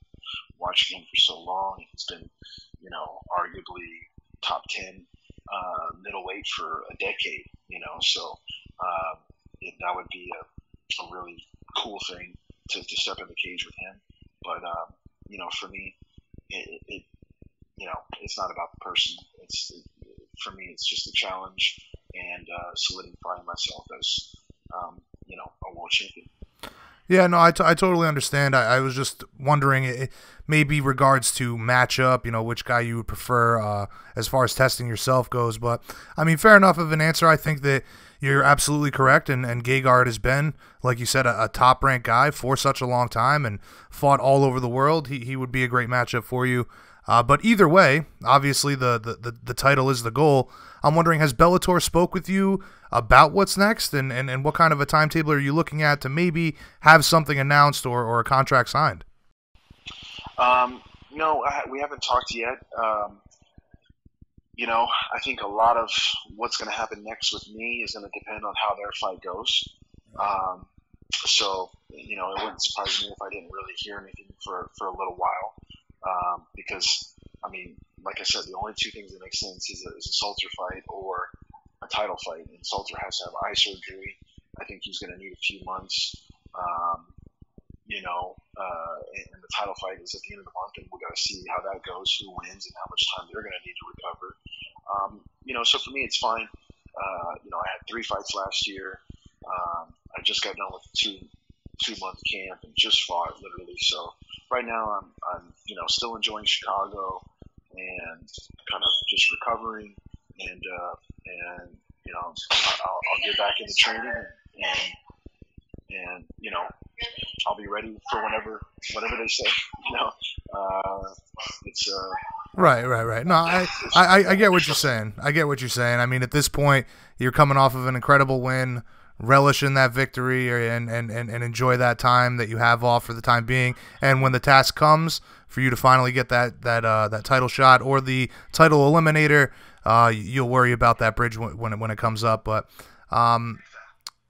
watching him for so long. He's been, arguably top 10 middleweight for a decade, so that would be a really cool thing to step in the cage with him. But, for me, it's not about the person. For me, it's just a challenge and solidifying myself as, a world champion. Yeah, no, I totally understand. I was just wondering, maybe regards to matchup, which guy you would prefer as far as testing yourself goes. But, I mean, fair enough of an answer. I think that you're absolutely correct. And Gegard has been, like you said, a top-ranked guy for such a long time and fought all over the world. He would be a great matchup for you. But either way, obviously the title is the goal. I'm wondering, has Bellator spoke with you about what's next and what kind of a timetable are you looking at to maybe have something announced or a contract signed? No, we haven't talked yet. I think a lot of what's going to happen next with me is going to depend on how their fight goes. So, it wouldn't surprise me if I didn't really hear anything for a little while. Because, I mean, like I said, the only two things that make sense is a Salter fight or a title fight. And Salter has to have eye surgery. I think he's going to need a few months. And the title fight is at the end of the month, and we've got to see how that goes, who wins, and how much time they're going to need to recover. So for me, it's fine. I had 3 fights last year. I just got done with a two-month camp and just fought, literally. So right now, I'm still enjoying Chicago and kind of just recovering, and I'll get back into training and I'll be ready for whatever they say. You know, it's Right. No, I get what you're saying. I mean, at this point, you're coming off of an incredible win. Relish in that victory and enjoy that time that you have off for the time being. And when the task comes for you to finally get that title shot or the title eliminator, you'll worry about that bridge when it comes up. But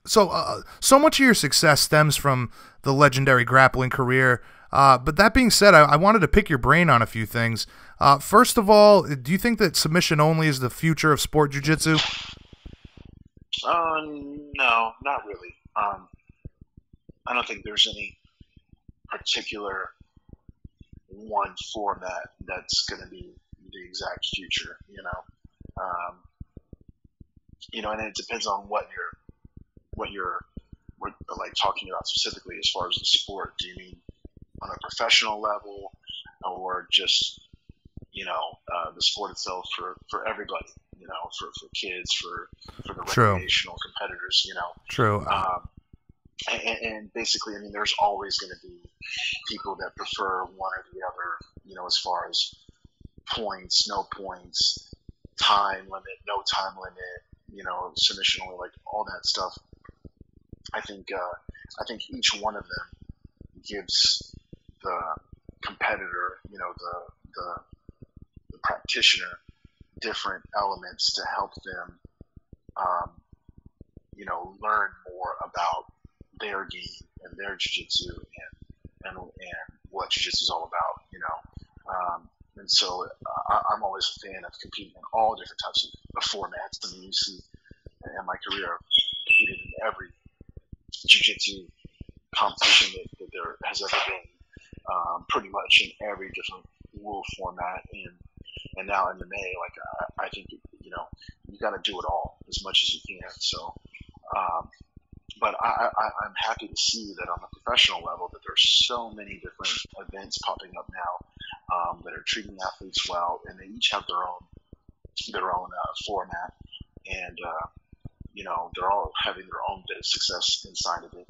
so much of your success stems from the legendary grappling career. But that being said, I wanted to pick your brain on a few things. First of all, do you think that submission only is the future of sport jiu-jitsu? No, not really. I don't think there's any particular one format that's going to be the exact future. And it depends on what you're like talking about specifically as far as the sport. Do you mean on a professional level, or just the sport itself for everybody? For kids, for the recreational competitors, True. And basically, I mean, there's always going to be people that prefer one or the other, as far as points, no points, time limit, no time limit, submission only, like all that stuff. I think each one of them gives the competitor, the practitioner, different elements to help them, learn more about their game and their jiu-jitsu and what jiu-jitsu is all about, and so I'm always a fan of competing in all different types of formats. I mean, you see in my career, I've competed in every jiu-jitsu competition that there has ever been, pretty much in every different rule format, and now MMA. Like I think you got to do it all as much as you can. So, but I'm happy to see that on the professional level that there's so many different events popping up now that are treating athletes well, and they each have their own format, and they're all having their own bit of success inside of it.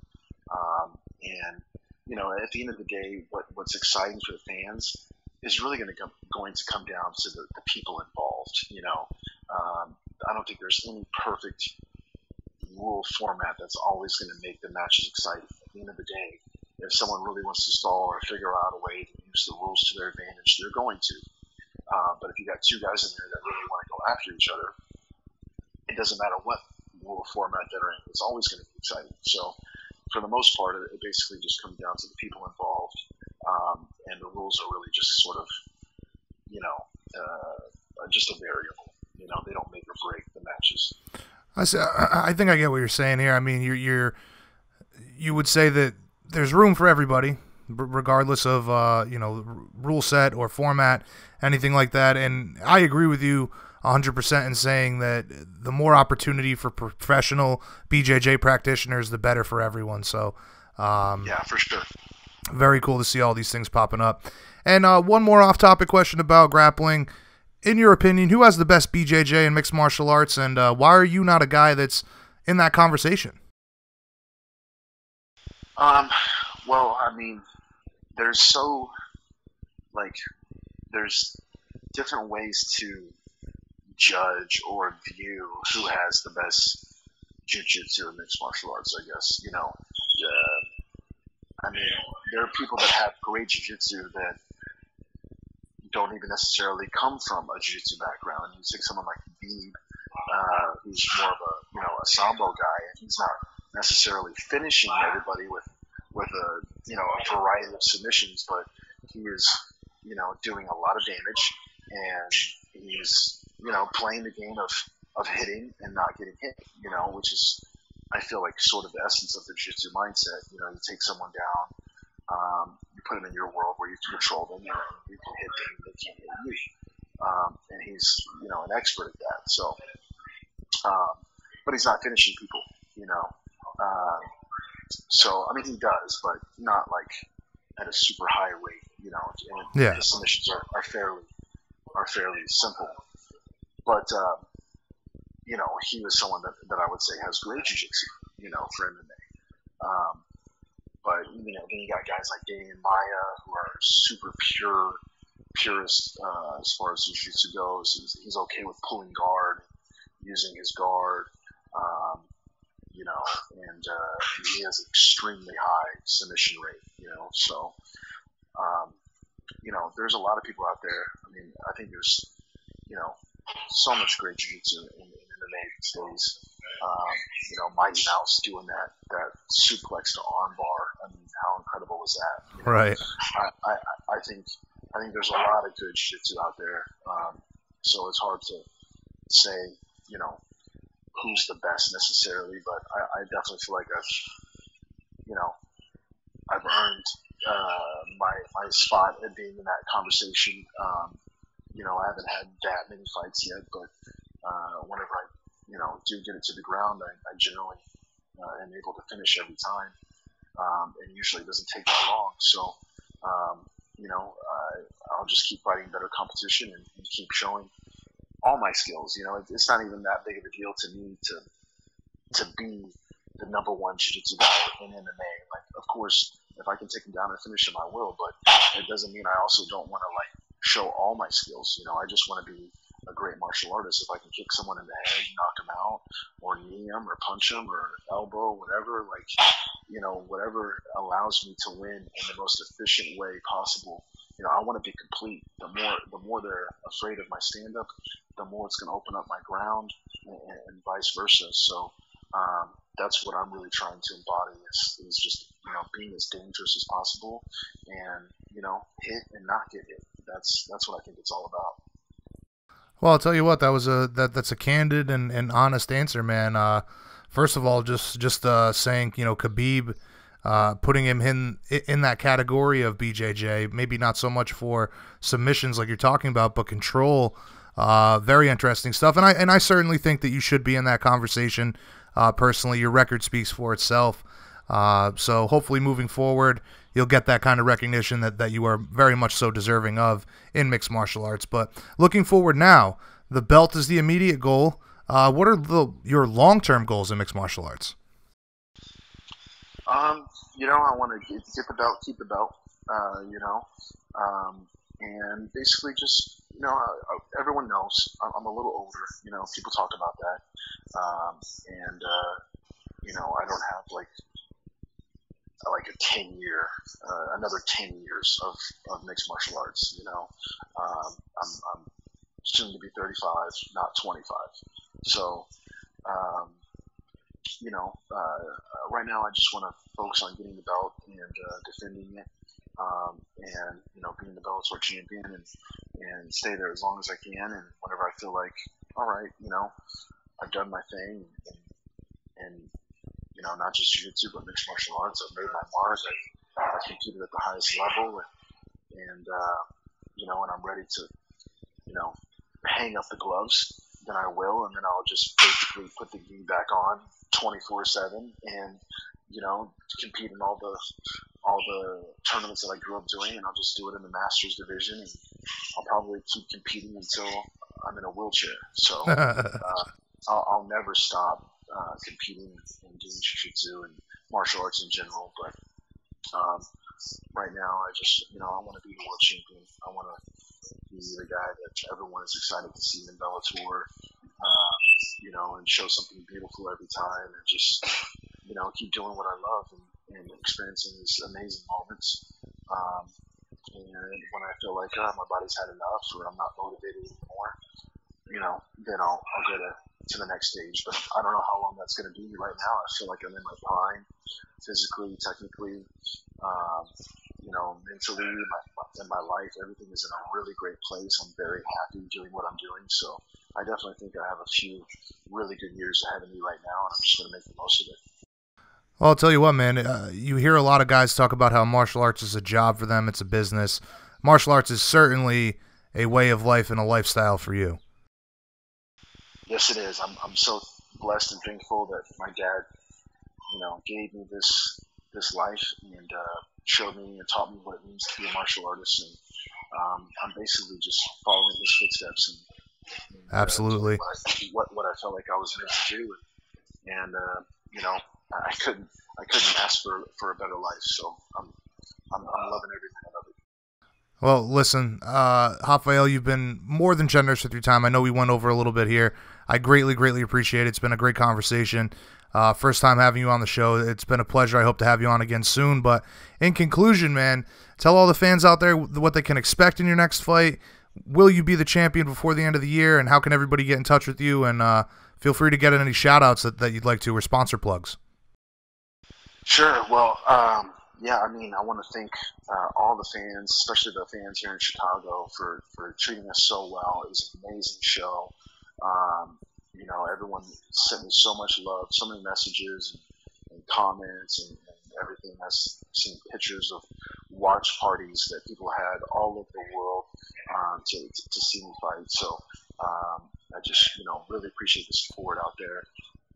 And at the end of the day, what's exciting for the fans is really going to come down to the people involved. I don't think there's any perfect rule format that's always going to make the matches exciting. At the end of the day, if someone really wants to stall or figure out a way to use the rules to their advantage, they're going to. But if you got two guys in there that really want to go after each other, it doesn't matter what rule format they're in. It's always going to be exciting. So for the most part, it basically just comes down to the people involved, and the rules are really just sort of, just a variable. They don't make or break the matches. I think I get what you're saying here. I mean, you would say that there's room for everybody, regardless of rule set or format, anything like that. And I agree with you 100% in saying that the more opportunity for professional BJJ practitioners, the better for everyone. So, yeah, for sure. Very cool to see all these things popping up. And one more off-topic question about grappling. In your opinion, who has the best BJJ and mixed martial arts, and why are you not a guy that's in that conversation? Well, I mean, there's different ways to judge or view who has the best jiu-jitsu and mixed martial arts, I guess. I mean, there are people that have great jiu-jitsu that don't even necessarily come from a jiu-jitsu background. You take someone like Beeb, who's more of a sambo guy, and he's not necessarily finishing everybody with a variety of submissions, but he is doing a lot of damage, and he's playing the game of hitting and not getting hit, which is, I feel like, sort of the essence of the jiu-jitsu mindset. You take someone down, you put them in your world where you can control them, and you can hit them, and they can't hit you. And he's, an expert at that. So, but he's not finishing people, so, I mean, he does, but not like at a super high rate, and yeah. His submissions are fairly simple. But, he was someone that I would say has great jiu-jitsu, for MMA. But then you got guys like Damian Maya who are super purist as far as jiu-jitsu goes. He's okay with pulling guard, using his guard, and he has an extremely high submission rate. So there's a lot of people out there. I mean, I think there's so much great jiu-jitsu in MMA these days. Mighty Mouse doing that suplex to armbar. I mean, how incredible was that? Right. I think there's a lot of good jiu-jitsu out there. So it's hard to say, who's the best necessarily, but I definitely feel like I've earned my spot at being in that conversation. I haven't had that many fights yet, but whenever I do get it to the ground, I generally am able to finish every time, and usually it doesn't take that long. So I'll just keep fighting better competition and keep showing all my skills. It's not even that big of a deal to me to be the number one jiu-jitsu guy in MMA. Like, of course, if I can take him down and finish him, I will. But it doesn't mean I also don't want to show all my skills. I just want to be a great martial artist. If I can kick someone in the head, knock him out, or knee him, or punch him, or elbow, whatever, whatever allows me to win in the most efficient way possible. I want to be complete. The more they're afraid of my stand-up, the more it's going to open up my ground, and vice versa. So that's what I'm really trying to embody is just being as dangerous as possible, and hit and not get hit. That's what I think it's all about. Well, I'll tell you what, that's a candid and honest answer, man. First of all, just saying, Khabib, putting him in that category of BJJ, maybe not so much for submissions like you're talking about, but control. Very interesting stuff, and I certainly think that you should be in that conversation. Personally, your record speaks for itself. So hopefully moving forward, you'll get that kind of recognition that you are very much so deserving of in mixed martial arts. But looking forward now, the belt is the immediate goal. What are your long-term goals in mixed martial arts? I want to get the belt, keep the belt, and basically just, everyone knows I'm a little older. People talk about that, and I don't have like a 10-year, another 10 years of mixed martial arts. I'm soon to be 35, not 25. So, right now I just want to focus on getting the belt and defending it, and being the Bellator champion and stay there as long as I can. And whenever I feel like, all right, I've done my thing, and not just jiu-jitsu but mixed martial arts, I've made my mark. I competed at the highest level, and I'm ready to hang up the gloves. Then I will, and then I'll just basically put the gi back on 24/7 and compete in all the tournaments that I grew up doing, and I'll just do it in the Masters division, and I'll probably keep competing until I'm in a wheelchair. So I'll never stop competing and doing jiu-jitsu and martial arts in general. But right now, I just I want to be the world champion. I want to be the guy that everyone is excited to see in Bellator, and show something beautiful every time, and just keep doing what I love and experiencing these amazing moments. And when I feel like my body's had enough, or I'm not motivated anymore, then I'll go to the next stage. But I don't know how long that's going to be. Right now, I feel like I'm in my prime, physically, technically, mentally, in my life. Everything is in a really great place. I'm very happy doing what I'm doing. So I definitely think I have a few really good years ahead of me right now, and I'm just going to make the most of it. Well, I'll tell you what, man, you hear a lot of guys talk about how martial arts is a job for them. It's a business. Martial arts is certainly a way of life and a lifestyle for you. Yes, it is. I'm so blessed and thankful that my dad, gave me this life and showed me and taught me what it means to be a martial artist. And I'm basically just following his footsteps and absolutely what I felt like I was meant to do. And you know, I couldn't ask for a better life. So I'm loving every minute of it. Well, listen, Rafael, you've been more than generous with your time. I know we went over a little bit here. I greatly, greatly appreciate it. It's been a great conversation. First time having you on the show. It's been a pleasure. I hope to have you on again soon. But in conclusion, man, tell all the fans out there what they can expect in your next fight. Will you be the champion before the end of the year? And how can everybody get in touch with you? And feel free to get any shout-outs that you'd like to, or sponsor plugs. Sure. Well, yeah, I mean, I want to thank all the fans, especially the fans here in Chicago, for treating us so well. It was an amazing show. You know, everyone sent me so much love, so many messages and comments and everything. I've seen pictures of watch parties that people had all over the world to see me fight. So I just, you know, really appreciate the support out there.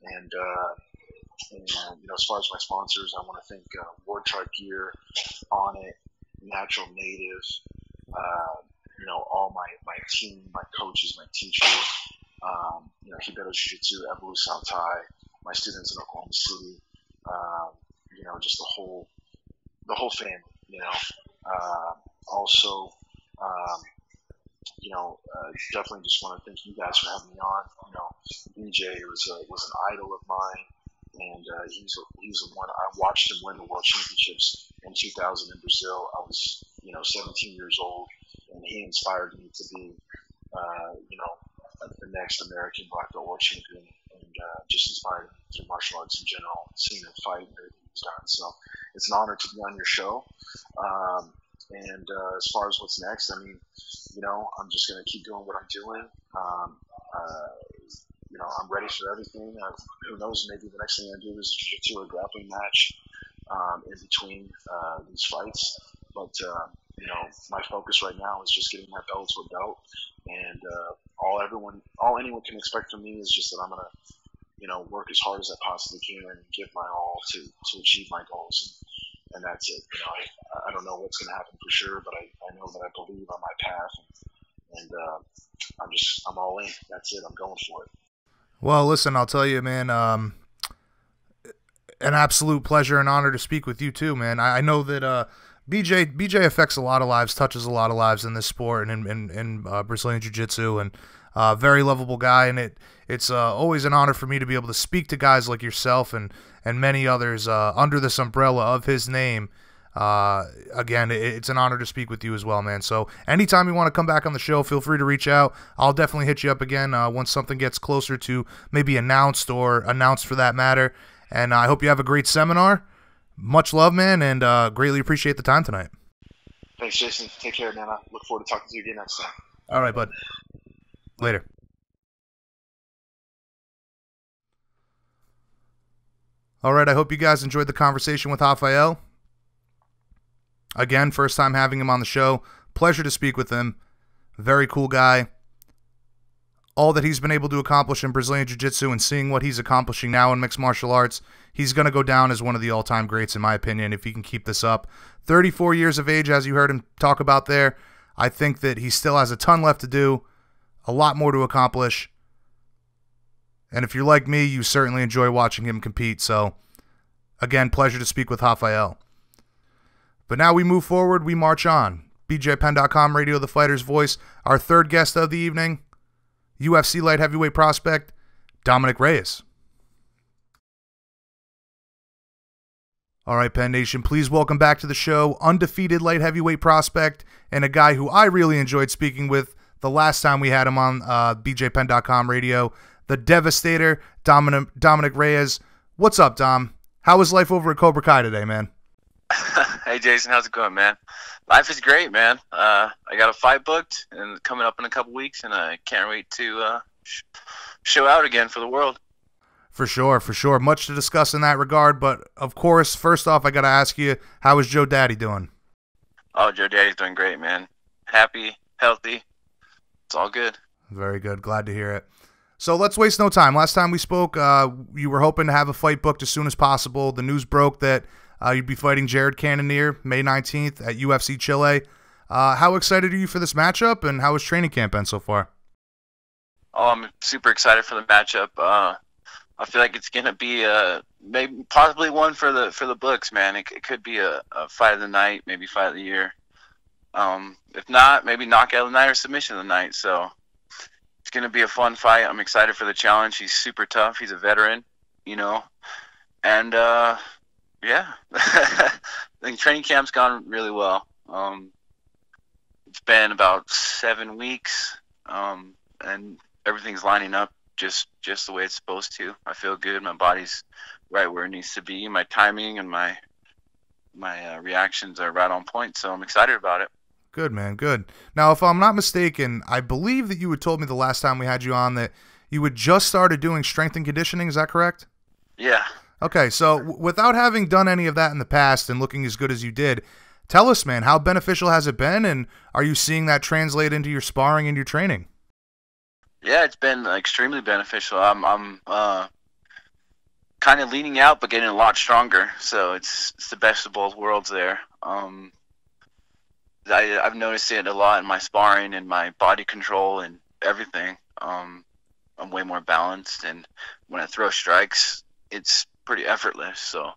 And you know, as far as my sponsors, I want to thank Ward Chart Gear, On It, Natural Native, you know, all my team, my coaches, my teachers, you know, Hibero Jiu-Jitsu, Evolution Santai, my students in Oklahoma City, you know, just the whole family, you know. Also, you know, definitely just want to thank you guys for having me on. You know, BJ was an idol of mine. And he's the one. I watched him win the World Championships in 2000 in Brazil. I was, you know, 17 years old, and he inspired me to be, you know, the next American black belt world champion, and just inspired me through martial arts in general, seeing him fight and everything he's done. So it's an honor to be on your show. And as far as what's next, I mean, you know, I'm just going to keep doing what I'm doing. You know, I'm ready for everything. Who knows, maybe the next thing I do is a jiu-jitsu or a grappling match in between these fights. But, you know, my focus right now is just getting my Bellator belt. And all anyone can expect from me is just that I'm going to, you know, work as hard as I possibly can and give my all to achieve my goals. And that's it. You know, I don't know what's going to happen for sure, but I know that I believe on my path. And I'm all in. That's it. I'm going for it. Well, listen, I'll tell you, man, an absolute pleasure and honor to speak with you too, man. I know that BJ affects a lot of lives, touches a lot of lives in this sport and in Brazilian Jiu-Jitsu, and very lovable guy. And it's always an honor for me to be able to speak to guys like yourself and many others under this umbrella of his name. Again, it's an honor to speak with you as well, man. So anytime you want to come back on the show, feel free to reach out. I'll definitely hit you up again once something gets closer to maybe announced for that matter. And I hope you have a great seminar. Much love, man, and greatly appreciate the time tonight. Thanks, Jason. Take care, man. I look forward to talking to you again next time. All right, bud. Later. All right, I hope you guys enjoyed the conversation with Rafael. Again, first time having him on the show. Pleasure to speak with him. Very cool guy. All that he's been able to accomplish in Brazilian Jiu-Jitsu and seeing what he's accomplishing now in mixed martial arts, he's going to go down as one of the all-time greats, in my opinion, if he can keep this up. 34 years of age, as you heard him talk about there. I think that he still has a ton left to do, a lot more to accomplish. And if you're like me, you certainly enjoy watching him compete. So, again, pleasure to speak with Rafael. But now we move forward, we march on. BJPenn.com, Radio the Fighter's Voice. Our third guest of the evening, UFC light heavyweight prospect, Dominic Reyes. All right, Penn Nation, please welcome back to the show, undefeated light heavyweight prospect, and a guy who I really enjoyed speaking with the last time we had him on BJPenn.com Radio, the Devastator, Dominic Reyes. What's up, Dom? How was life over at Cobra Kai today, man? Hey, Jason, how's it going, man? Life is great, man. I got a fight booked and coming up in a couple weeks, and I can't wait to show out again for the world. For sure, for sure. Much to discuss in that regard, but of course, first off, I got to ask you, how is Joe Daddy doing? Oh, Joe Daddy's doing great, man. Happy, healthy. It's all good. Very good. Glad to hear it. So let's waste no time. Last time we spoke, you were hoping to have a fight booked as soon as possible. The news broke that you'd be fighting Jared Cannonier May 19th at UFC Chile. How excited are you for this matchup, and how has training camp been so far? Oh, I'm super excited for the matchup. I feel like it's gonna be maybe possibly one for the books, man. It could be a fight of the night, maybe fight of the year. If not, maybe knockout of the night or submission of the night. So it's gonna be a fun fight. I'm excited for the challenge. He's super tough. He's a veteran, you know, and yeah, I think training camp's gone really well. It's been about 7 weeks, and everything's lining up just the way it's supposed to. I feel good. My body's right where it needs to be. My timing and my reactions are right on point, so I'm excited about it. Good, man, good. Now, if I'm not mistaken, I believe that you had told me the last time we had you on that you had just started doing strength and conditioning. Is that correct? Yeah. Okay, so without having done any of that in the past and looking as good as you did, tell us, man, how beneficial has it been, and are you seeing that translate into your sparring and your training? Yeah, it's been extremely beneficial. I'm kind of leaning out, but getting a lot stronger. So it's the best of both worlds there. I've noticed it a lot in my sparring and my body control and everything. I'm way more balanced, and when I throw strikes, it's pretty effortless. So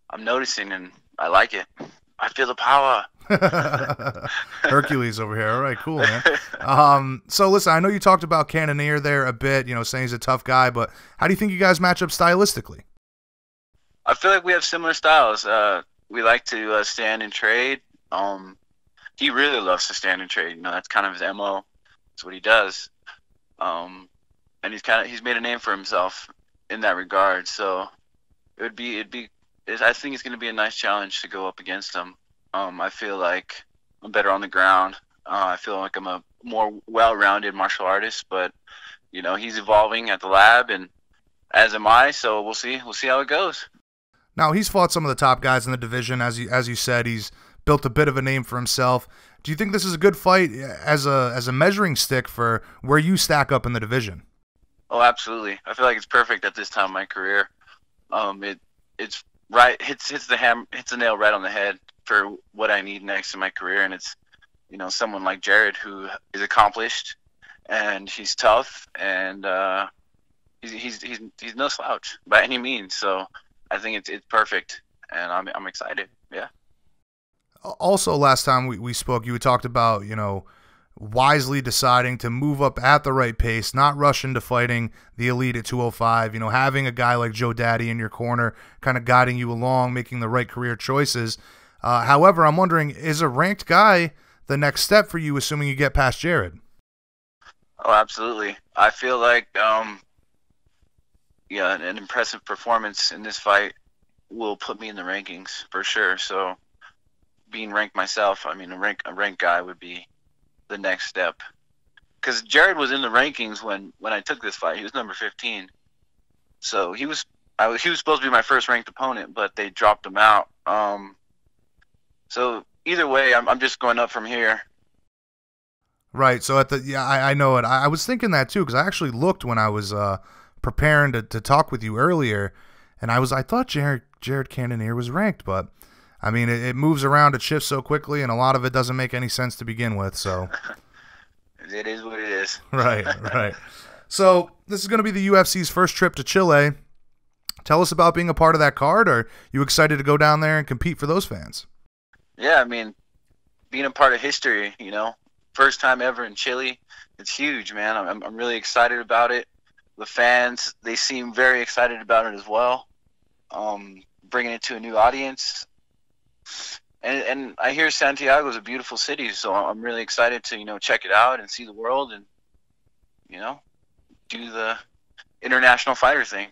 I'm noticing, and I like it. I feel the power. Hercules over here. All right, cool, man. So listen, I know you talked about Cannonier there a bit, you know, saying he's a tough guy, but how do you think you guys match up stylistically? I feel like we have similar styles. We like to stand and trade. He really loves to stand and trade. You know, that's kind of his MO. That's what he does. And he's made a name for himself in that regard. So I think it's going to be a nice challenge to go up against him. I feel like I'm better on the ground. I feel like I'm a more well-rounded martial artist, but you know, he's evolving at the lab, and as am I. So we'll see how it goes. Now, he's fought some of the top guys in the division, as you said. He's built a bit of a name for himself. Do you think this is a good fight as a measuring stick for where you stack up in the division? Oh, absolutely. I feel like it's perfect at this time of my career. It's right, hits the nail right on the head for what I need next in my career, and it's, you know, someone like Gerald who is accomplished and he's tough, and he's no slouch by any means. So I think it's perfect, and I'm excited. Yeah. Also, last time we spoke, you had talked about, you know, wisely deciding to move up at the right pace, not rush into fighting the elite at 205, you know, having a guy like Joe Daddy in your corner kind of guiding you along, making the right career choices. However, I'm wondering, is a ranked guy the next step for you, assuming you get past Gerald? Oh, absolutely. I feel like, yeah, an impressive performance in this fight will put me in the rankings for sure. So being ranked myself, I mean, a ranked guy would be the next step. Because Gerald was in the rankings when I took this fight. He was number 15. So he was supposed to be my first ranked opponent, but they dropped him out. So either way, I'm just going up from here. Right. So I know it. I was thinking that too, because I actually looked when I was preparing to talk with you earlier, and I thought Gerald Cannonier was ranked, but I mean it moves around, it shifts so quickly, and a lot of it doesn't make any sense to begin with. So it is what it is. Right. So this is going to be the UFC's first trip to Chile. Tell us about being a part of that card. Are you excited to go down there and compete for those fans? Yeah, I mean, being a part of history, you know, first time ever in Chile, it's huge, man. I'm really excited about it. The fans, they seem very excited about it as well. Bringing it to a new audience. And I hear Santiago is a beautiful city, so I'm really excited to, you know, check it out and see the world and, you know, do the international fighter thing.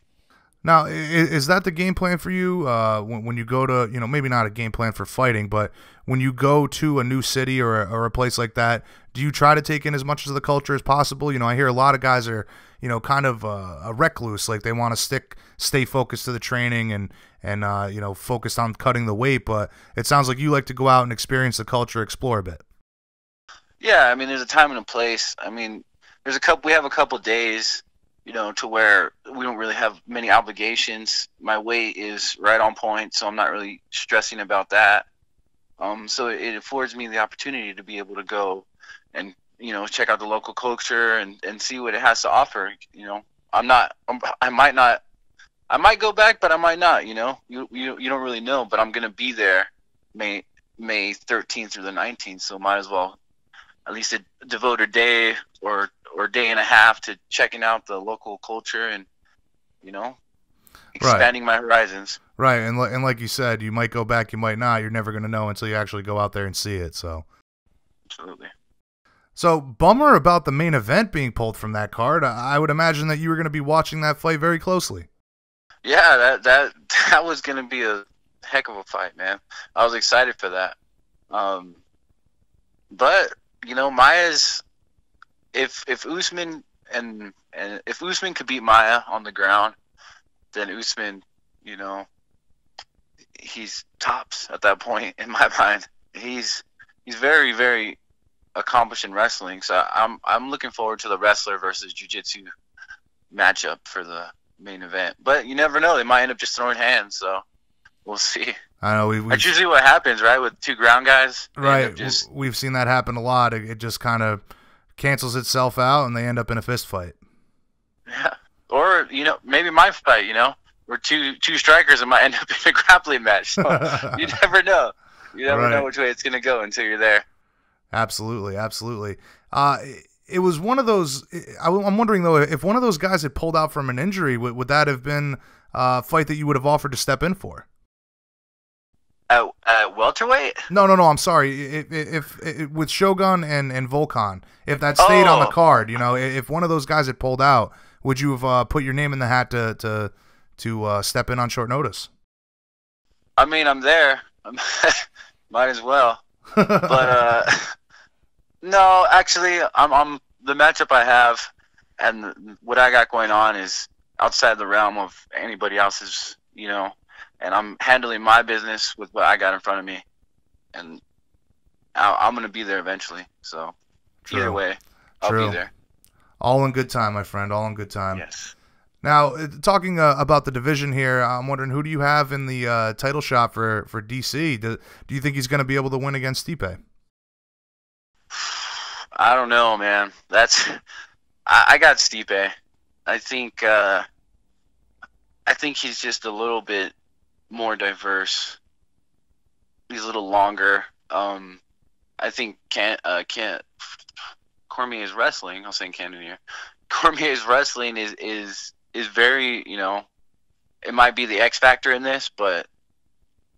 Now, is that the game plan for you when you go to, you know, maybe not a game plan for fighting, but when you go to a new city or a place like that, do you try to take in as much of the culture as possible? You know, I hear a lot of guys are, you know, kind of a recluse, like they want to stay focused to the training and you know, focused on cutting the weight, but it sounds like you like to go out and experience the culture, explore a bit. Yeah, I mean, there's a time and a place. I mean, we have a couple days, you know, to where we don't really have many obligations. My weight is right on point, so I'm not really stressing about that. So it affords me the opportunity to be able to go and, you know, check out the local culture and see what it has to offer. You know, I might not I might go back, but I might not. You know, you don't really know. But I'm gonna be there May 13th through the 19th, so might as well at least devote a day or day and a half to checking out the local culture and, you know, expanding my horizons. Right, and like you said, you might go back, you might not. You're never going to know until you actually go out there and see it. So, absolutely. So, bummer about the main event being pulled from that card. I would imagine that you were going to be watching that fight very closely. Yeah, that was going to be a heck of a fight, man. I was excited for that. But you know, Maia's if Usman and if Usman could beat Maia on the ground, then Usman, you know, he's tops at that point in my mind. He's very, very accomplished in wrestling. So I'm looking forward to the wrestler versus jiu-jitsu matchup for the main event. But you never know; they might end up just throwing hands. So we'll see. I know that's usually what happens, right? With two ground guys, right? We've seen that happen a lot. It just kind of cancels itself out, and they end up in a fist fight. Yeah, or you know, maybe my fight. You know, we're two strikers, and might end up in a grappling match. So you never know. You never know which way it's going to go until you're there. Absolutely, absolutely. It was one of those. I'm wondering though, if one of those guys had pulled out from an injury, would that have been a fight that you would have offered to step in for? At welterweight? No. I'm sorry. If with Shogun and Volkan, if that stayed on the card, you know, if one of those guys had pulled out, would you have put your name in the hat to step in on short notice? I mean, I'm there. Might as well. But no, actually, I'm the matchup I have and what I got going on is outside the realm of anybody else's, you know. And I'm handling my business with what I got in front of me, and I'm going to be there eventually. So either way, I'll be there. All in good time, my friend. All in good time. Yes. Now, talking about the division here, I'm wondering, who do you have in the title shot for DC? Do you think he's going to be able to win against Stipe? I don't know, man. I got Stipe. I think he's just a little bit more diverse. He's a little longer. I think Cormier's wrestling. I'm saying Cannonier. Cormier's wrestling is very, you know, it might be the X factor in this, but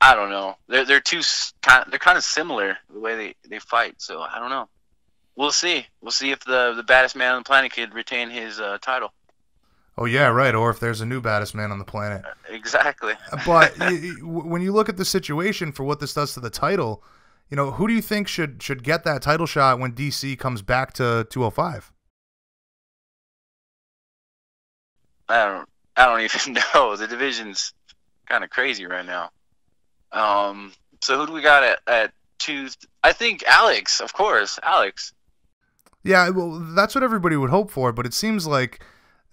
I don't know. They're kind of similar the way they fight. So I don't know. We'll see. We'll see if the baddest man on the planet could retain his title. Oh, yeah, right, or if there's a new baddest man on the planet. Exactly. But when you look at the situation for what this does to the title, you know, who do you think should get that title shot when DC comes back to 205? I don't even know. The division's kind of crazy right now. So who do we got at 2? I think Alex, of course, Alex. Yeah, well, that's what everybody would hope for, but it seems like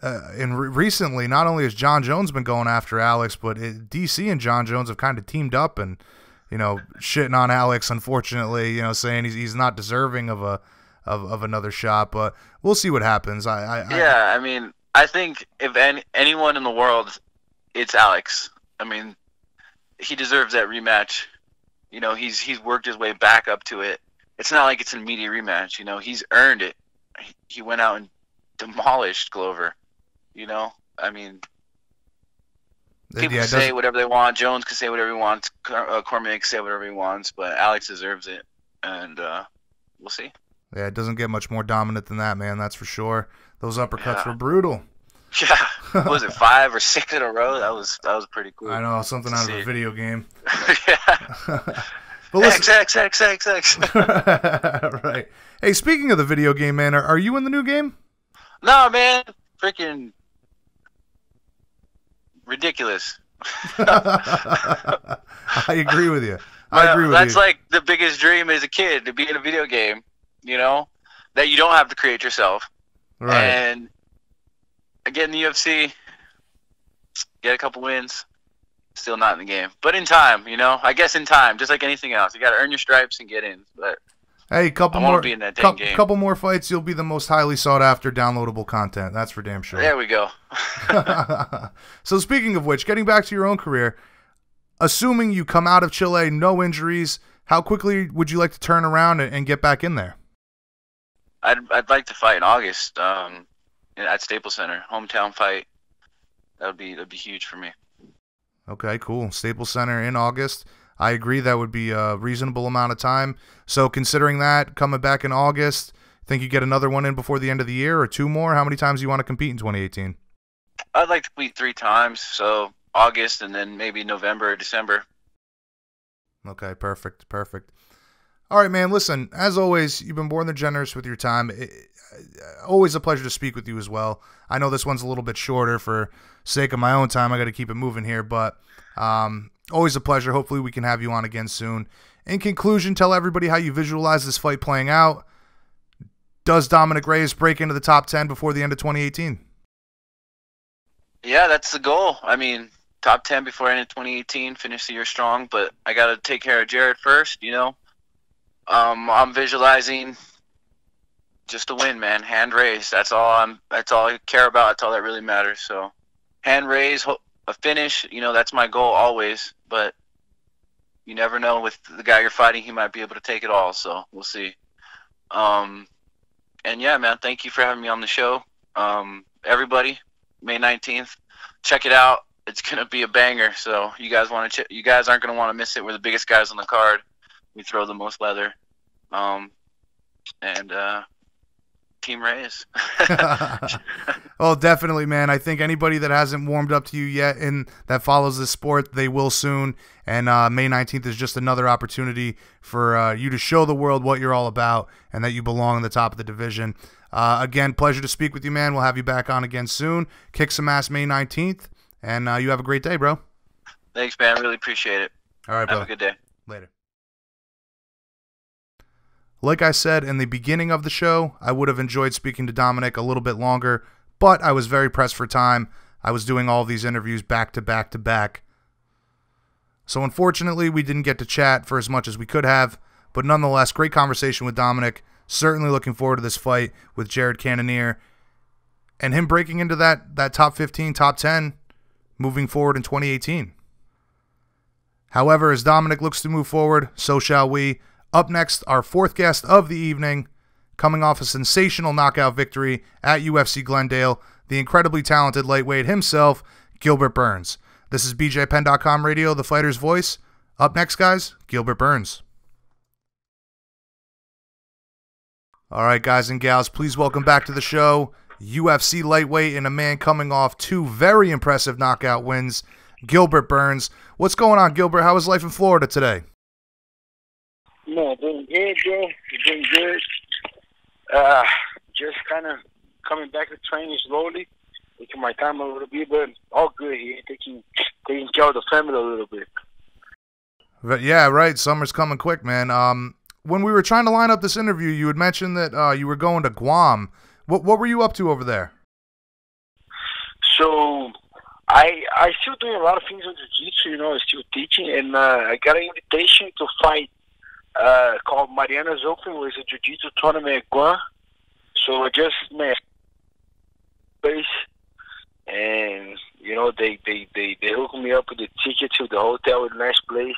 recently, not only has John Jones been going after Alex, but DC and John Jones have kind of teamed up and, you know, shitting on Alex, unfortunately, you know, saying he's not deserving of another shot, but we'll see what happens. I mean, I think if anyone in the world, it's Alex. I mean, he deserves that rematch. You know, he's worked his way back up to it. It's not like it's an immediate rematch. You know, he's earned it. He went out and demolished Glover. You know, I mean, people can say whatever they want. Jones can say whatever he wants. Cormier can say whatever he wants, but Alex deserves it, and we'll see. Yeah, it doesn't get much more dominant than that, man. That's for sure. Those uppercuts were brutal. Yeah, what was it 5 or 6 in a row? That was pretty cool. I know, something out of a video game. Yeah. But listen, X. Right. Hey, speaking of the video game, man, are you in the new game? No, man. Freaking ridiculous. I agree with you. I agree with you. That's like the biggest dream as a kid, to be in a video game, you know, that you don't have to create yourself. Right. And I get in the UFC, get a couple wins, still not in the game. But in time, you know, I guess in time, just like anything else, you got to earn your stripes and get in. But Hey, I want to be in that dang game. Couple more fights, you'll be the most highly sought after downloadable content. That's for damn sure. There we go. So speaking of which, getting back to your own career, assuming you come out of Chile, no injuries, how quickly would you like to turn around and get back in there? I'd like to fight in August at Staples Center, hometown fight. That'd be huge for me. Okay, cool. Staples Center in August. I agree that would be a reasonable amount of time. So considering that, coming back in August, think you get another one in before the end of the year or two more? How many times do you want to compete in 2018? I'd like to compete 3 times, so August and then maybe November or December. Okay, perfect. All right, man, listen, as always, you've been more than generous with your time. Always a pleasure to speak with you as well. I know this one's a little bit shorter for sake of my own time. I got to keep it moving here, but always a pleasure. Hopefully we can have you on again soon. In conclusion, tell everybody how you visualize this fight playing out. Does Dominic Reyes break into the top 10 before the end of 2018? Yeah, that's the goal. I mean, top 10 before end of 2018, finish the year strong, but I got to take care of Jared first, you know. I'm visualizing just a win, man. Hand raised. That's all I care about. That's all that really matters. So, hand raised, a finish. You know, that's my goal always. But you never know with the guy you're fighting. He might be able to take it all. So we'll see. And yeah, man. Thank you for having me on the show. Everybody, May 19th, check it out. It's gonna be a banger. So you guys aren't gonna want to miss it. We're the biggest guys on the card. We throw the most leather. Team Reyes. Well, definitely, man. I think anybody that hasn't warmed up to you yet and that follows this sport, they will soon. And May 19th is just another opportunity for you to show the world what you're all about and that you belong in the top of the division. Again, pleasure to speak with you, man. We'll have you back on again soon. Kick some ass May 19th. And you have a great day, bro. Thanks, man. Really appreciate it. All right, bro. Have a good day. Later. Like I said in the beginning of the show, I would have enjoyed speaking to Dominic a little bit longer, but I was very pressed for time. I was doing all of these interviews back to back to back. So unfortunately, we didn't get to chat for as much as we could have, but nonetheless, great conversation with Dominic. Certainly looking forward to this fight with Jared Cannonier and him breaking into that top 15, top 10 moving forward in 2018. However, as Dominic looks to move forward, so shall we. Up next, our fourth guest of the evening, coming off a sensational knockout victory at UFC Glendale, the incredibly talented lightweight himself, Gilbert Burns. This is BJPenn.com Radio, the fighter's voice. Up next, guys, Gilbert Burns. All right, guys and gals, please welcome back to the show, UFC lightweight and a man coming off 2 very impressive knockout wins, Gilbert Burns. What's going on, Gilbert? How is life in Florida today? No, doing good, bro. Doing good. Just kind of coming back to training slowly, taking my time a little bit, but all good here. Taking care of the family a little bit. But yeah, right. Summer's coming quick, man. When we were trying to line up this interview, you had mentioned that you were going to Guam. What were you up to over there? So I still doing a lot of things on jiu-jitsu, you know, still teaching, and I got an invitation to fight called Mariana's Open, which is a jiu-jitsu tournament at Guam. So I just met place, and you know they hooked me up with the ticket to the hotel with a nice place.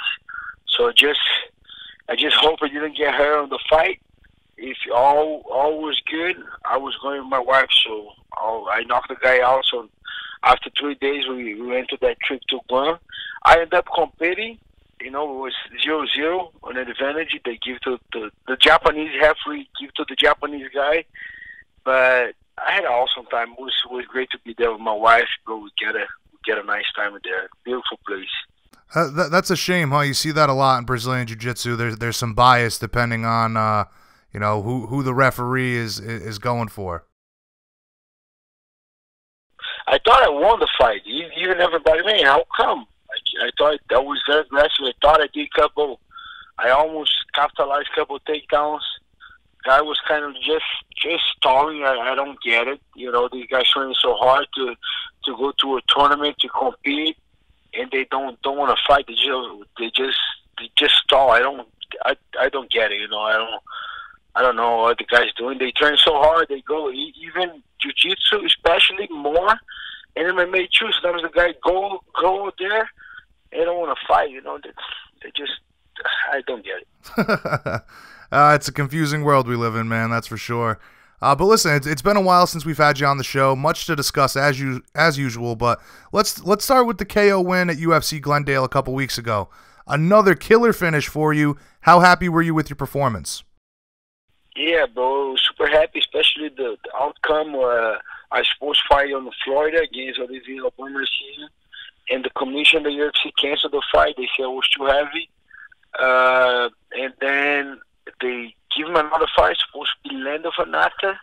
So I just hope I didn't get hurt on the fight. If all was good, I was going with my wife, so I knocked the guy out. So after 3 days, we went to that trip to Guam. I ended up competing. You know, it was 0-0 on an advantage. They give to the Japanese referee, give to the Japanese guy. But I had an awesome time. It was great to be there with my wife. But we get a nice time there. Beautiful place. That's a shame, huh? You see that a lot in Brazilian Jiu-Jitsu. There's some bias depending on you know who the referee is going for. I thought I won the fight. Even everybody, man, how come? I thought that was very aggressive. I thought I did I almost capitalized a couple of takedowns. Guy was kind of just stalling. I don't get it. You know, these guys training so hard to go to a tournament to compete, and they don't want to fight. They just stall. I don't get it. You know, I don't know what the guys doing. They train so hard. They go even jiu-jitsu, especially more. And MMA too. Sometimes the guy go there. They don't want to fight. You know, they just. I don't get it. It's a confusing world we live in, man. That's for sure. But listen, it's been a while since we've had you on the show. Much to discuss as usual. But let's start with the KO win at UFC Glendale a couple weeks ago. Another killer finish for you. How happy were you with your performance? Yeah, bro, super happy, especially the outcome. I was supposed to fight on Florida against Oezdemir here, and the commission, the UFC, canceled the fight. They said it was too heavy, and then they give him another fight. Supposed to be Lando Fanata.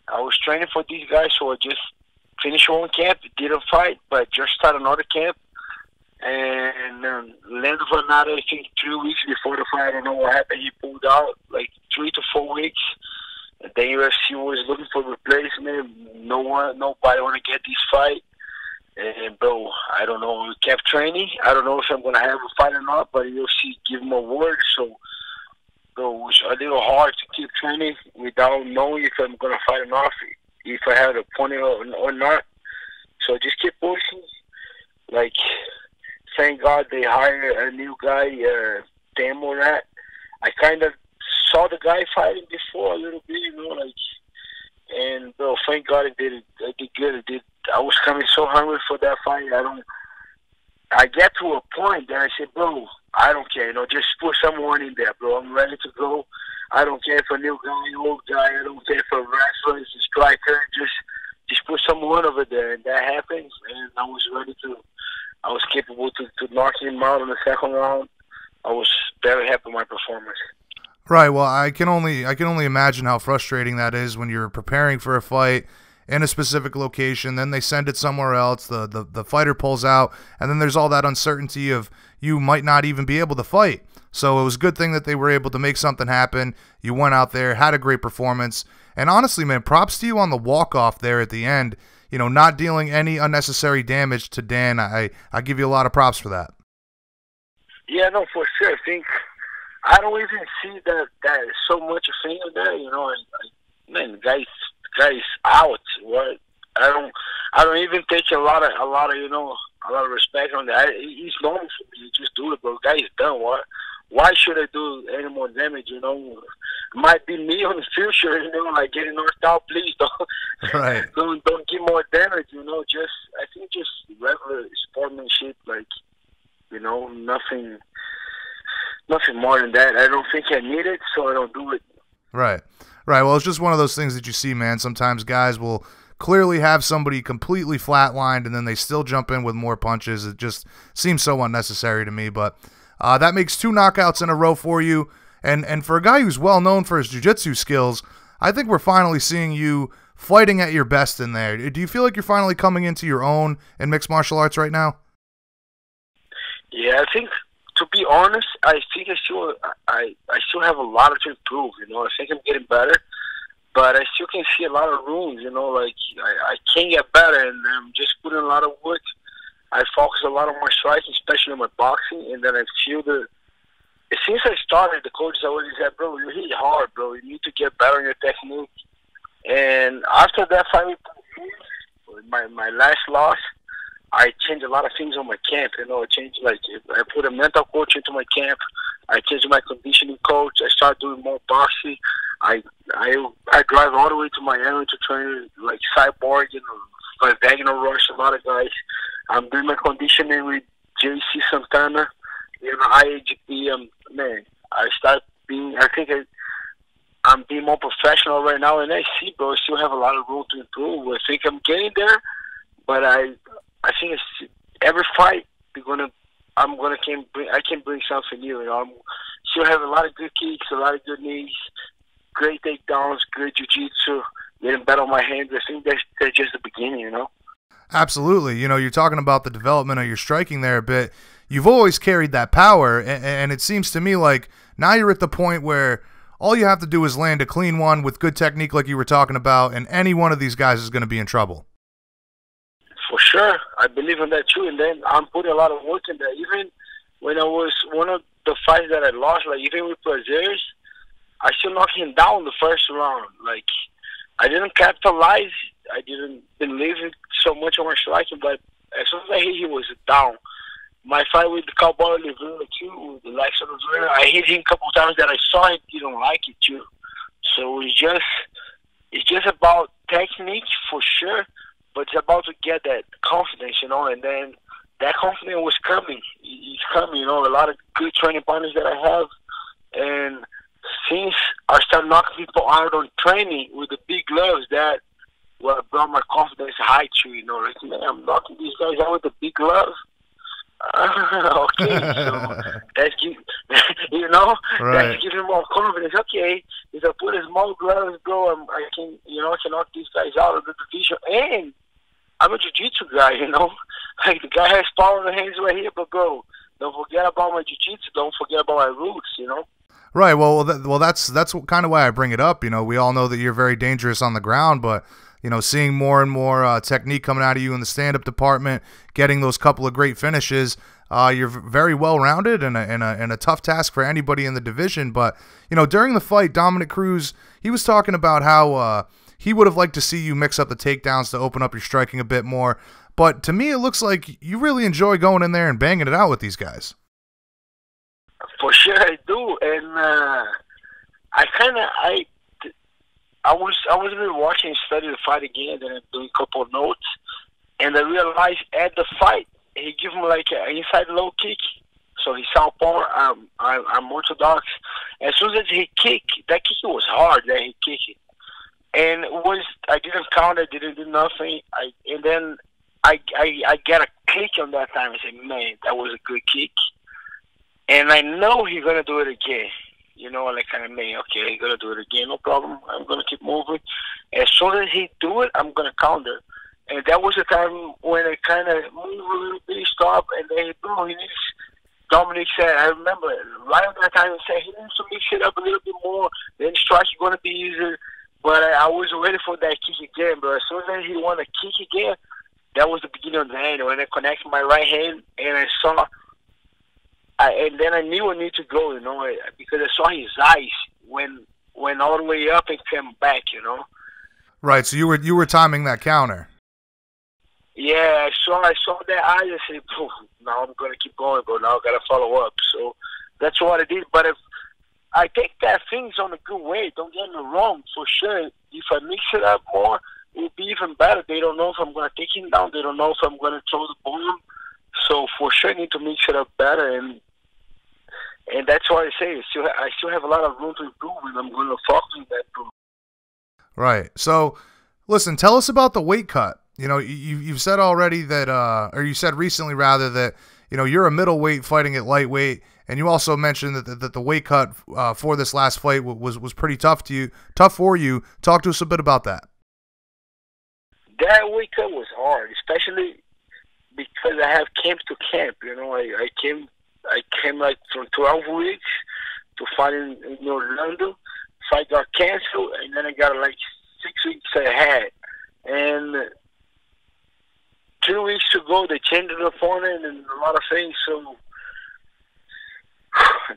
I was training for these guys, so I just finished one camp, didn't fight, but just started another camp. And Lando Fanata, I think 3 weeks before the fight, I don't know what happened, he pulled out like 3 to 4 weeks. And then UFC was looking for replacement. Nobody want to get this fight. And bro, I don't know. We kept training. I don't know if I'm gonna have a fight or not, but UFC give him a word. So bro, it was a little hard to keep training without knowing if I'm gonna fight or not, if I had a opponent or not. So I just keep pushing. Like, thank God they hired a new guy, Demo Rat. I kind of saw the guy fighting before a little bit, you know, like, and bro, thank God I did good. I was coming so hungry for that fight. I get to a point that I said, bro, I don't care, you know, just put someone in there, bro. I'm ready to go. I don't care if a new guy, old guy. I don't care if a wrestler, a striker. Just put someone over there, and that happened. And I was ready to. I was capable to knock him out in the second round. I was very happy with my performance. Right. Well, I can only imagine how frustrating that is when you're preparing for a fight in a specific location, then they send it somewhere else, the fighter pulls out, and then there's all that uncertainty of you might not even be able to fight. So it was a good thing that they were able to make something happen. You went out there, had a great performance, and honestly, man, props to you on the walk-off there at the end, you know, not dealing any unnecessary damage to Dan. I give you a lot of props for that. Yeah, no, for sure. I think I don't even see that so much a thing of that, you know. Man, guys out. What? I don't even take a lot of you know, a lot of respect on that. It's normal for me to just do it, bro. Guy is done. What? Why should I do any more damage? You know, it might be me in the future. You know, like getting knocked out. Please don't. Right. don't give more damage. You know, I think just regular sportsmanship. Like, you know, nothing more than that. I don't think I need it, so I don't do it. Right. Right. Well, it's just one of those things that you see, man. Sometimes guys will clearly have somebody completely flatlined, and then they still jump in with more punches. It just seems so unnecessary to me. But that makes 2 knockouts in a row for you. And for a guy who's well known for his jiu-jitsu skills, I think we're finally seeing you fighting at your best in there. Do you feel like you're finally coming into your own in mixed martial arts right now? Yeah, I think, to be honest, I think I still have a lot to improve. You know, I think I'm getting better, but I still can see a lot of rooms. You know, like I can get better, and I'm just putting a lot of work. I focus a lot on my striking, especially on my boxing, and then I feel since I started, the coaches always said, "Bro, you hit hard, bro. You need to get better on your technique." And after that fight, my last loss, I changed a lot of things on my camp. You know, I put a mental coach into my camp. I changed my conditioning coach. I started doing more boxing. I drive all the way to Miami to train like Cyborg, you know, like Wagner Rush, a lot of guys. I'm doing my conditioning with JC Santana, you know, IAGP. Man, I'm being more professional right now, and I see, bro, I still have a lot of room to improve. I think I'm getting there, but I think every fight I can bring something new. You know, still have a lot of good kicks, a lot of good knees, great takedowns, good jiu-jitsu, getting better on my hands. I think that's just the beginning, you know. Absolutely. You know, you're talking about the development of your striking there a bit. You've always carried that power, and it seems to me like now you're at the point where all you have to do is land a clean one with good technique like you were talking about, and any one of these guys is going to be in trouble. For sure. I believe in that too, and then I'm putting a lot of work in that. Even when I was one of the fights that I lost, like even with Brazilians, I still knocked him down the first round. Like, I didn't capitalize. I didn't believe it so much on my striking, but as soon as I hit, he was down. My fight with the Carvalho too, with the Elias Theodorou, I hit him a couple of times that I saw he didn't like it too. So it's just about technique for sure, but it's about to get that confidence, you know, and then that confidence was coming. It's coming, you know, a lot of good training partners that I have, and since I started knocking people out on training with the big gloves, that brought my confidence high too, you know, like, man, I'm knocking these guys out with the big gloves. Okay, so that's you know, right. That's giving more confidence. Okay, if I put a small gloves, bro, I can knock these guys out of the division. And I'm a jiu-jitsu guy, you know, like the guy has power in the hands right here, but bro, don't forget about my jiu-jitsu. Don't forget about my roots, you know. Right. Well, that's kind of why I bring it up. You know, we all know that you're very dangerous on the ground, but you know, seeing more and more technique coming out of you in the stand-up department, getting those couple of great finishes, you're very well-rounded and a tough task for anybody in the division. But, you know, during the fight, Dominick Cruz, he was talking about how he would have liked to see you mix up the takedowns to open up your striking a bit more. But to me, it looks like you really enjoy going in there and banging it out with these guys. For sure I do. And I was really watching and studying the fight again, and doing a couple of notes, and I realized at the fight he gave him like an inside low kick. So he southpaw. I'm orthodox. As soon as he kicked, that kick was hard. That he kicked it, and I didn't count. I didn't do nothing. And then I get a click on that time. I said, man, that was a good kick, and I know he's gonna do it again. You know, like, kind of, man, okay, he's going to do it again, no problem. I'm going to keep moving. As soon as he do it, I'm going to counter. And that was the time when I kind of moved a little bit, stop, and then, bro, Dominic said, I remember, right at that time, he said he needs to mix it up a little bit more, then strike is going to be easier. But I was ready for that kick again, bro. As soon as he wanted to kick again, that was the beginning of the end. When I connected my right hand, and I saw... and then I knew I need to go, you know, because I saw his eyes when all the way up and came back, you know. Right. So you were timing that counter. Yeah, I saw that eye and said, now I'm gonna keep going, but now I gotta follow up. So that's what I did. But if I take that things on a good way, don't get me wrong, for sure. If I mix it up more, it will be even better. They don't know if I'm gonna take him down. They don't know if I'm gonna throw the bomb. So for sure, I need to mix it up better, and that's why I say I still have a lot of room to improve, and I'm going to focus on that too. Right. So, listen, tell us about the weight cut. You know, you've said already that, or you said recently rather that, you know, you're a middleweight fighting at lightweight, and you also mentioned that the weight cut for this last fight was pretty tough for you. Talk to us a bit about that. That weight cut was hard, especially because I have camp to camp. You know, I came like from 12 weeks to fight in Orlando. Fight got canceled, and then I got like 6 weeks ahead. And 2 weeks to go, they changed the opponent and a lot of things. So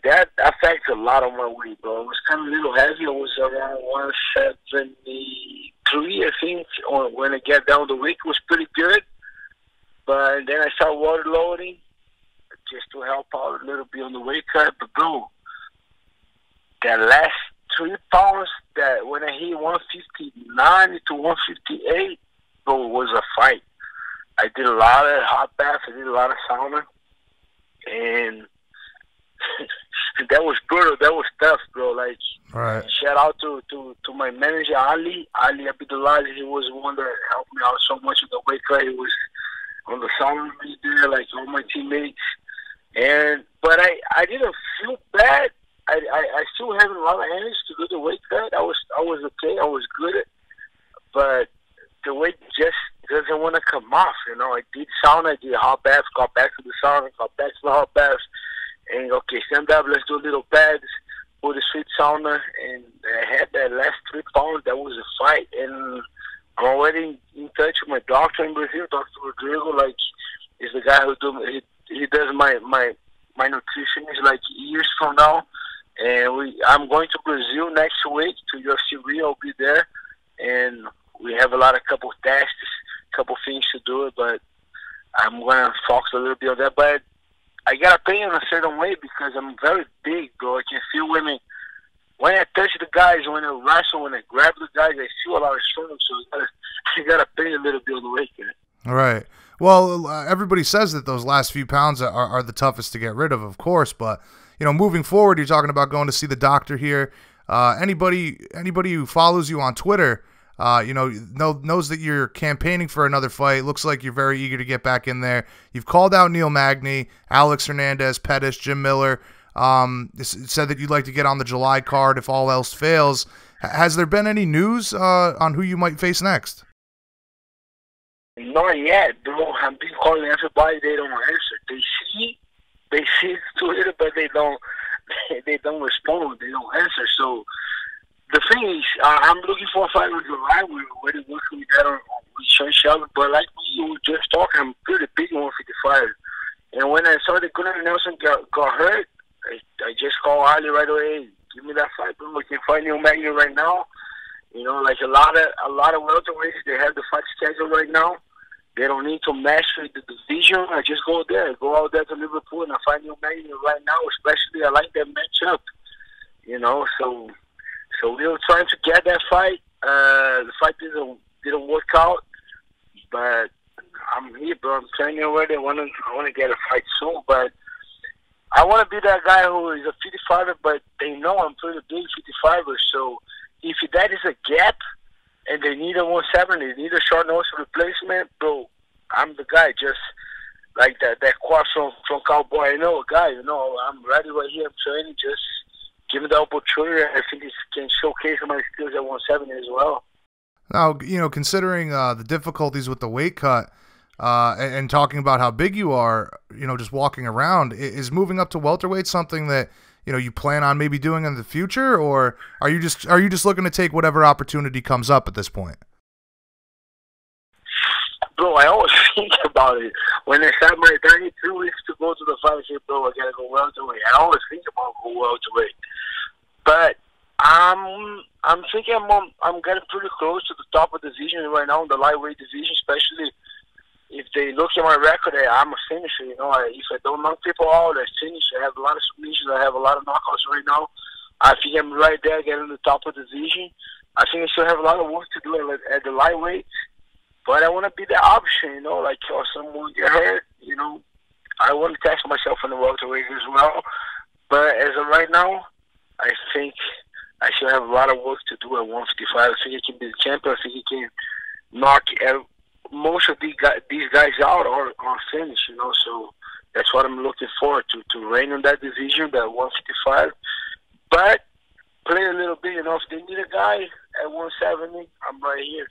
that affects a lot on my weight, bro. It was kind of a little heavy. I was around 173, I think. When I get down, the weight was pretty good. But then I started water loading just to help out a little bit on the weight cut. But, bro, that last 3 pounds, that when I hit 159 to 158, bro, it was a fight. I did a lot of hot baths. I did a lot of sauna. And that was brutal. That was tough, bro. Like, right. Shout out to my manager, Ali Abdulaziz. He was the one that helped me out so much with the weight cut. He was on the sauna there, like all my teammates. But I didn't feel bad. I still have a lot of energy to do the weight cut. I was okay. I was good. But the weight just doesn't want to come off. You know, I did sauna, I did hot baths, got back to the sauna, got back to the hot baths, and okay, stand up, let's do little pads, for the sweet sauna, and I had that last 3 pounds. That was a fight, and I'm already in touch with my doctor in Brazil, Dr. Rodrigo. Like, is the guy who he does my nutrition. Is like years from now, And I'm going to Brazil next week to UFC Rio. I'll be there, and we have a couple of tests, couple things to do, but I'm gonna focus a little bit on that. But I gotta pay in a certain way because I'm very big, bro. I can feel when I touch the guys, when I wrestle, when I grab the guys, I feel a lot of strength. So I gotta pay a little bit on the weight cut. All right. Well, everybody says that those last few pounds are the toughest to get rid of course. But, you know, moving forward, you're talking about going to see the doctor here. Anybody who follows you on Twitter, you know, knows that you're campaigning for another fight. Looks like you're very eager to get back in there. You've called out Neil Magny, Alex Hernandez, Pettis, Jim Miller. Said that you'd like to get on the July card if all else fails. Has there been any news on who you might face next? Not yet, bro. I've been calling everybody. They don't answer. They see Twitter, but they don't respond. They don't answer. So the thing is, I'm looking for a fight in July. We're already working with that on each other. But like we were just talking, I'm pretty big on 155. And when I saw that Gunnar Nelson got hurt, I just called Ali right away. Hey, give me that fight, bro. We can fight Neil Magny right now. You know, like a lot of welterweights, they have the fight schedule right now. They don't need to match with the division. I just go out there to Liverpool, and I fight Neil Magny right now. Especially, I like that matchup. You know, so we were trying to get that fight. The fight didn't work out, but I'm here, bro. I'm training already. I want to get a fight soon, but I want to be that guy who is a 55er, but they know I'm pretty big 55er. So if that is a gap and they need a 170, they need a short nose replacement, bro, I'm the guy. Just like that quote from Cowboy. I know a guy, you know, I'm ready right here. I'm training. Just give me the opportunity. I think it can showcase my skills at 170 as well. Now, you know, considering the difficulties with the weight cut, and talking about how big you are, you know, just walking around, is moving up to welterweight something that, you know, you plan on maybe doing in the future, or are you just looking to take whatever opportunity comes up at this point? Bro, I always think about it. When I start my 32 weeks to go to the fight, I say, bro, I gotta go welterweight. I always think about going welterweight, but I'm thinking I'm getting pretty close to the top of the division right now, in the lightweight division, especially. If they look at my record, I'm a finisher. You know, if I don't knock people out, I finish. I have a lot of submissions. I have a lot of knockouts right now. I think I'm right there, getting the top of the division. I think I still have a lot of work to do at the lightweight, but I want to be the option. You know, like if someone get hurt, you know, I want to test myself in the welterweight as well. But as of right now, I think I still have a lot of work to do at 155. I think I can be the champion. I think I can knock most of these guys out or finish, you know, so that's what I'm looking forward to reign in that division, that 155, but play a little bit, you know, if they need a guy at 170, I'm right here.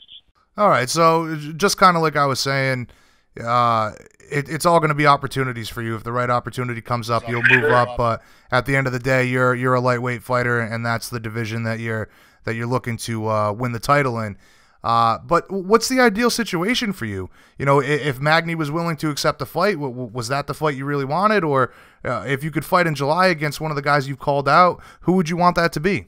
All right, so just kind of like I was saying, it's all going to be opportunities for you. If the right opportunity comes up, you'll move up, but at the end of the day, you're a lightweight fighter, and that's the division that you're looking to win the title in. But what's the ideal situation for you? You know, if Magny was willing to accept the fight, was that the fight you really wanted? Or if you could fight in July against one of the guys you've called out, who would you want that to be?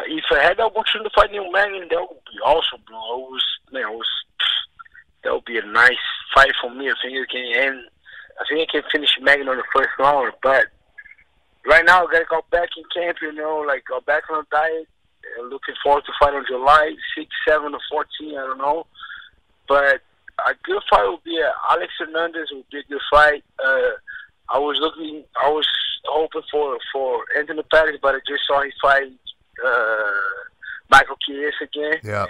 If I had the opportunity to fight Neil Magny, that would be awesome, bro. That would be a nice fight for me. I think I can finish Magny on the first round. But right now, I got to go back in camp, you know, like go back on the diet. Looking forward to fight on July 6, 7, or 14. I don't know, but a good fight would be Alex Hernandez. Would be a good fight. I was hoping for Anthony Pettis, but I just saw him fight Michael Chiesa again. Yeah.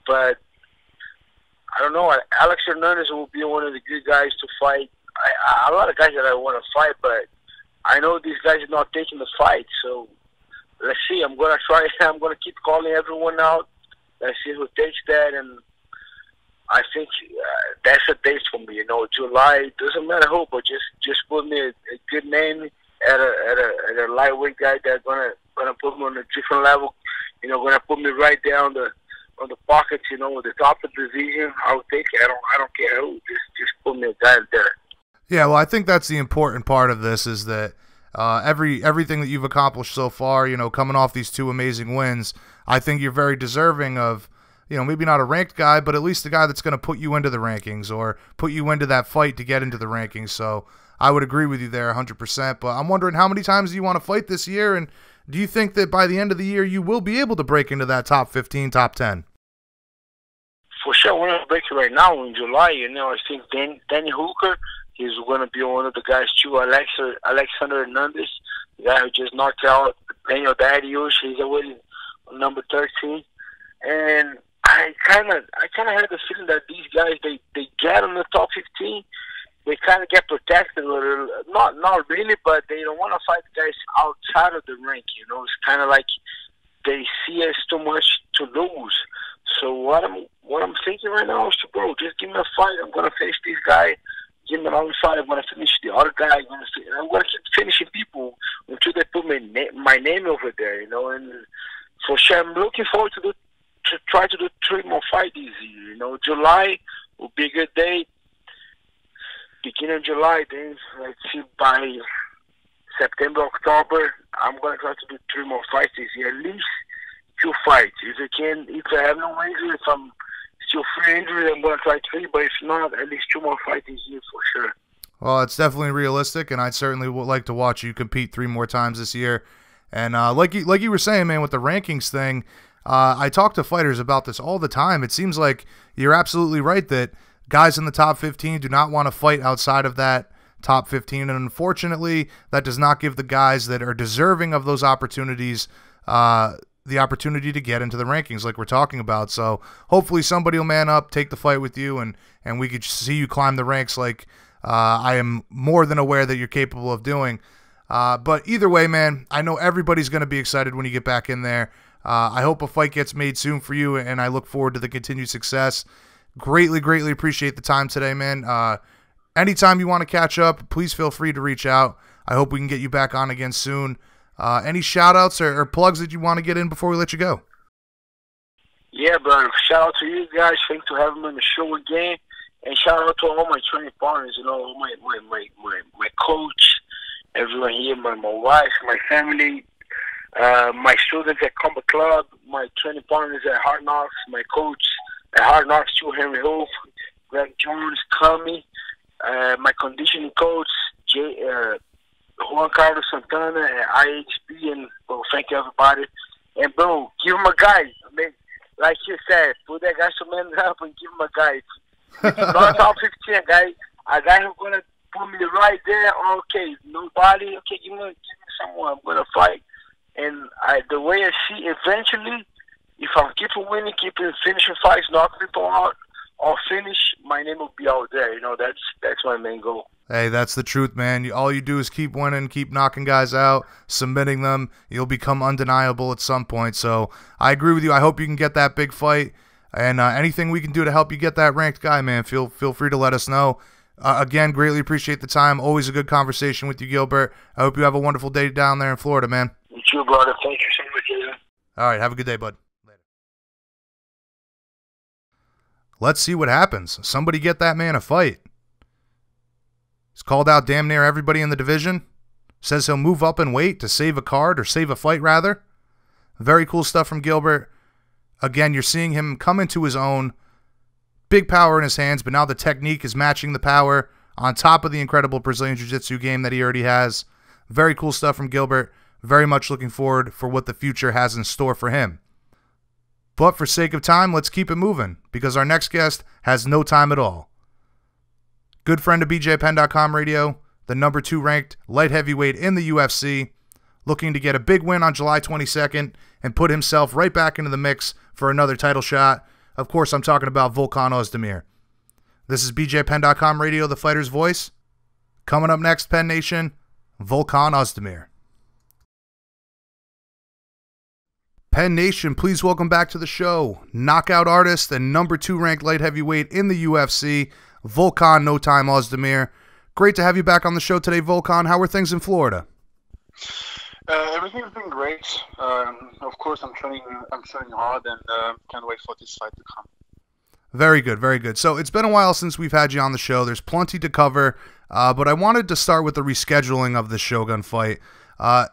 But I don't know. Alex Hernandez will be one of the good guys to fight. A lot of guys that I want to fight, but I know these guys are not taking the fight, so. Let's see. I'm going to try. I'm going to keep calling everyone out. Let's see who takes that. And I think that's a date for me. You know, July, doesn't matter who, but just put me a good name at a lightweight guy that's gonna put me on a different level. You know, gonna put me right there on the pockets. You know, the top of the division. I'll take it. I don't care who. Just put me a guy there. Yeah, well, I think that's the important part of this is that everything that you've accomplished so far, you know, coming off these 2 amazing wins, I think you're very deserving of, you know, maybe not a ranked guy, but at least a guy that's going to put you into the rankings or put you into that fight to get into the rankings. So I would agree with you there 100%. But I'm wondering, how many times do you want to fight this year? And do you think that by the end of the year you will be able to break into that top 15, top 10? For sure, I want to break it right now in July. You know, I think Danny Hooker is going to be one of the guys too. Alexander Hernandez, the guy who just knocked out Daniel Darius. He's already number 13. And I kind of had the feeling that these guys, they get on the top 15, they kind of get protected, or not really, but they don't want to fight guys outside of the rank. You know, it's kind of like they see us too much to lose. So what I'm thinking right now is to, bro, just give me a fight. I'm gonna finish this guy. Give me another fight. I'm gonna finish the other guy. I'm gonna keep finishing people until they put my name over there. You know, and for sure, I'm looking forward to try to do 3 more fights this year. You know, July will be a good day. Beginning of July, then let's see, by September, October, I'm gonna try to do 3 more fights this year. At least 2 fights. If I have no injury, if I'm still free injury, I'm gonna try 3. But if not, at least 2 more fights this year for sure. Well, it's definitely realistic, and I certainly would like to watch you compete 3 more times this year. And like you were saying, man, with the rankings thing, I talk to fighters about this all the time. It seems like you're absolutely right that guys in the top 15 do not want to fight outside of that top 15, and unfortunately, that does not give the guys that are deserving of those opportunities the opportunity to get into the rankings like we're talking about. So hopefully somebody will man up, take the fight with you, and we could see you climb the ranks like I am more than aware that you're capable of doing. But either way, man, I know everybody's going to be excited when you get back in there. I hope a fight gets made soon for you, and I look forward to the continued success. Greatly appreciate the time today, man. Anytime you want to catch up, please feel free to reach out. I hope we can get you back on again soon. Any shout-outs or plugs that you want to get in before we let you go? Yeah, brother. Shout out to you guys. Thanks for having me on the show again. And shout out to all my training partners, you know, all my coach, everyone here, my wife, my family, my students at Combat Club, my training partners at Hard Knocks, my coach at Hard Knocks too, Henry Hope, Greg Jones, Kami, my conditioning coach, Juan Carlos Santana at IHB, and bro, thank you everybody. And bro, give him a guide. I mean, like you said, put that guy some man up and give him a guide. If it's not top 15, a guy who's gonna put me right there. Okay, nobody. Okay, give me someone. I'm gonna fight. And the way I see, eventually, if I keep winning, keep finishing fights, knock people out, or finish, my name will be out there. You know, that's my main goal. Hey, that's the truth, man. All you do is keep winning, keep knocking guys out, submitting them. You'll become undeniable at some point. So I agree with you. I hope you can get that big fight. And anything we can do to help you get that ranked guy, man, feel free to let us know. Again, greatly appreciate the time. Always a good conversation with you, Gilbert. I hope you have a wonderful day down there in Florida, man. You too, brother. Thank you so much, Jason. All right, have a good day, bud. Later. Let's see what happens. Somebody get that man a fight. He's called out damn near everybody in the division. Says he'll move up and weight to save a card, or save a fight, rather. Very cool stuff from Gilbert. Again, you're seeing him come into his own. Big power in his hands, but now the technique is matching the power on top of the incredible Brazilian Jiu-Jitsu game that he already has. Very cool stuff from Gilbert. Very much looking forward for what the future has in store for him. But for sake of time, let's keep it moving, because our next guest has no time at all. Good friend of BJPenn.com radio, the number 2 ranked light heavyweight in the UFC, looking to get a big win on July 22nd and put himself right back into the mix for another title shot. Of course, I'm talking about Volkan Oezdemir. This is BJPenn.com radio, the fighter's voice. Coming up next, Penn Nation, Volkan Oezdemir. Penn Nation, please welcome back to the show knockout artist and number 2 ranked light heavyweight in the UFC, Volkan No Time Oezdemir. Great to have you back on the show today, Volkan. How are things in Florida? Everything's been great. Of course, I'm training hard, and can't wait for this fight to come. Very good, very good. So it's been a while since we've had you on the show. There's plenty to cover. But I wanted to start with the rescheduling of the Shogun fight.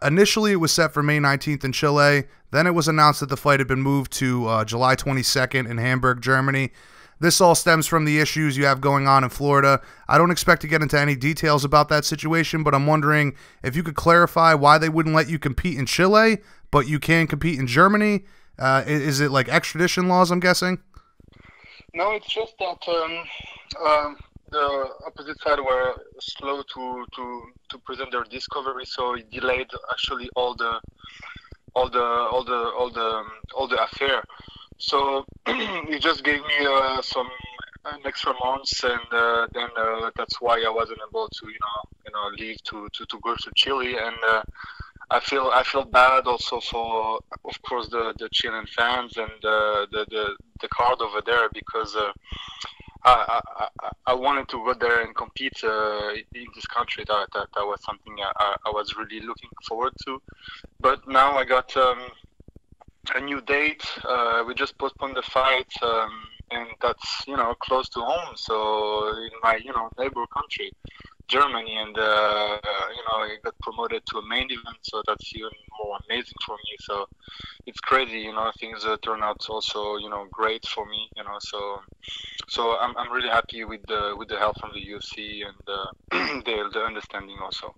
Initially, it was set for May 19th in Chile. Then it was announced that the fight had been moved to July 22nd in Hamburg, Germany. This all stems from the issues you have going on in Florida. I don't expect to get into any details about that situation, but I'm wondering if you could clarify why they wouldn't let you compete in Chile, but you can compete in Germany. Is it like extradition laws, I'm guessing? No, it's just that the opposite side were slow to present their discovery, so it delayed actually all the affair. So it just gave me some an extra months, and then that's why I wasn't able to leave to go to Chile. And I feel bad also for, of course, the Chilean fans and the crowd over there, because I wanted to go there and compete in this country. That was something I was really looking forward to. But now I got a new date. We just postponed the fight, and that's close to home. So in my neighbor country, Germany, and I got promoted to a main event, so that's even more amazing for me. So it's crazy, things turn out also great for me, so I'm really happy with the help from the UFC and the understanding also.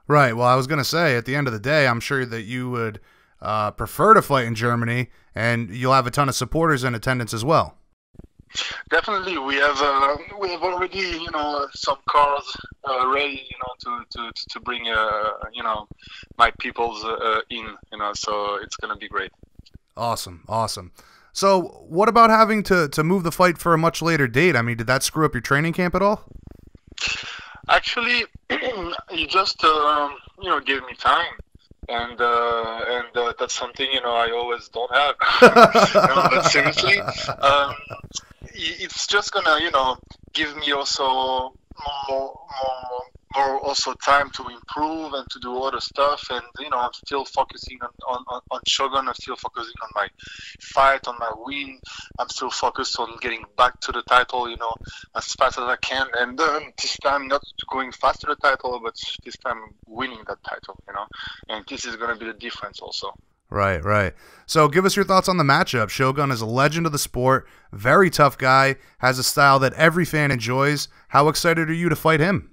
Right. Well, I was gonna say, at the end of the day, I'm sure that you would prefer to fight in Germany, and you'll have a ton of supporters in attendance as well. Definitely, we have already some cars ready to bring my peoples in, so it's gonna be great. Awesome. So what about having to move the fight for a much later date? I mean, did that screw up your training camp at all? Actually, he just gave me time. And that's something I always don't have. But seriously, it's just gonna give me also more also time to improve and to do other stuff. And I'm still focusing on Shogun. I'm still focusing on my fight, on my win. I'm still focused on getting back to the title, as fast as I can. And this time not going fast to the title, but this time winning that title, And this is going to be the difference also. Right. So give us your thoughts on the matchup. Shogun is a legend of the sport, very tough guy, has a style that every fan enjoys. How excited are you to fight him?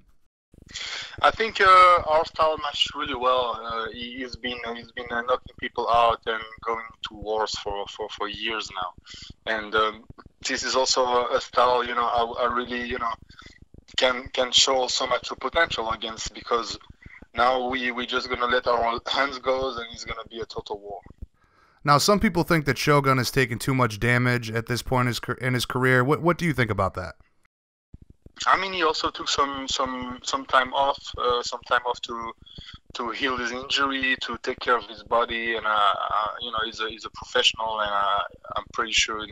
I think our style matched really well. He's been knocking people out and going to wars for years now, and this is also a style I really can show so much potential against, because now we just gonna let our hands go, and it's gonna be a total war. Now, some people think that Shogun has taken too much damage at this point in his career. What do you think about that? I mean, he also took some time off, to heal his injury, to take care of his body, and he's a professional, and I'm pretty sure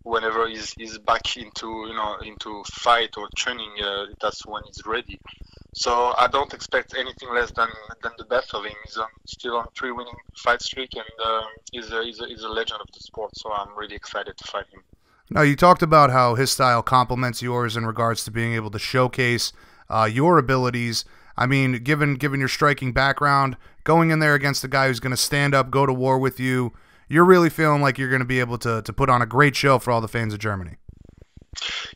whenever he's back into fight or training, that's when he's ready. So I don't expect anything less than the best of him. He's still on 3 winning fight streak, and he's a legend of the sport. So I'm really excited to fight him. Now, you talked about how his style complements yours in regards to being able to showcase your abilities. I mean, given your striking background, going in there against a guy who's going to stand up, go to war with you, you're really feeling like you're going to be able to put on a great show for all the fans of Germany.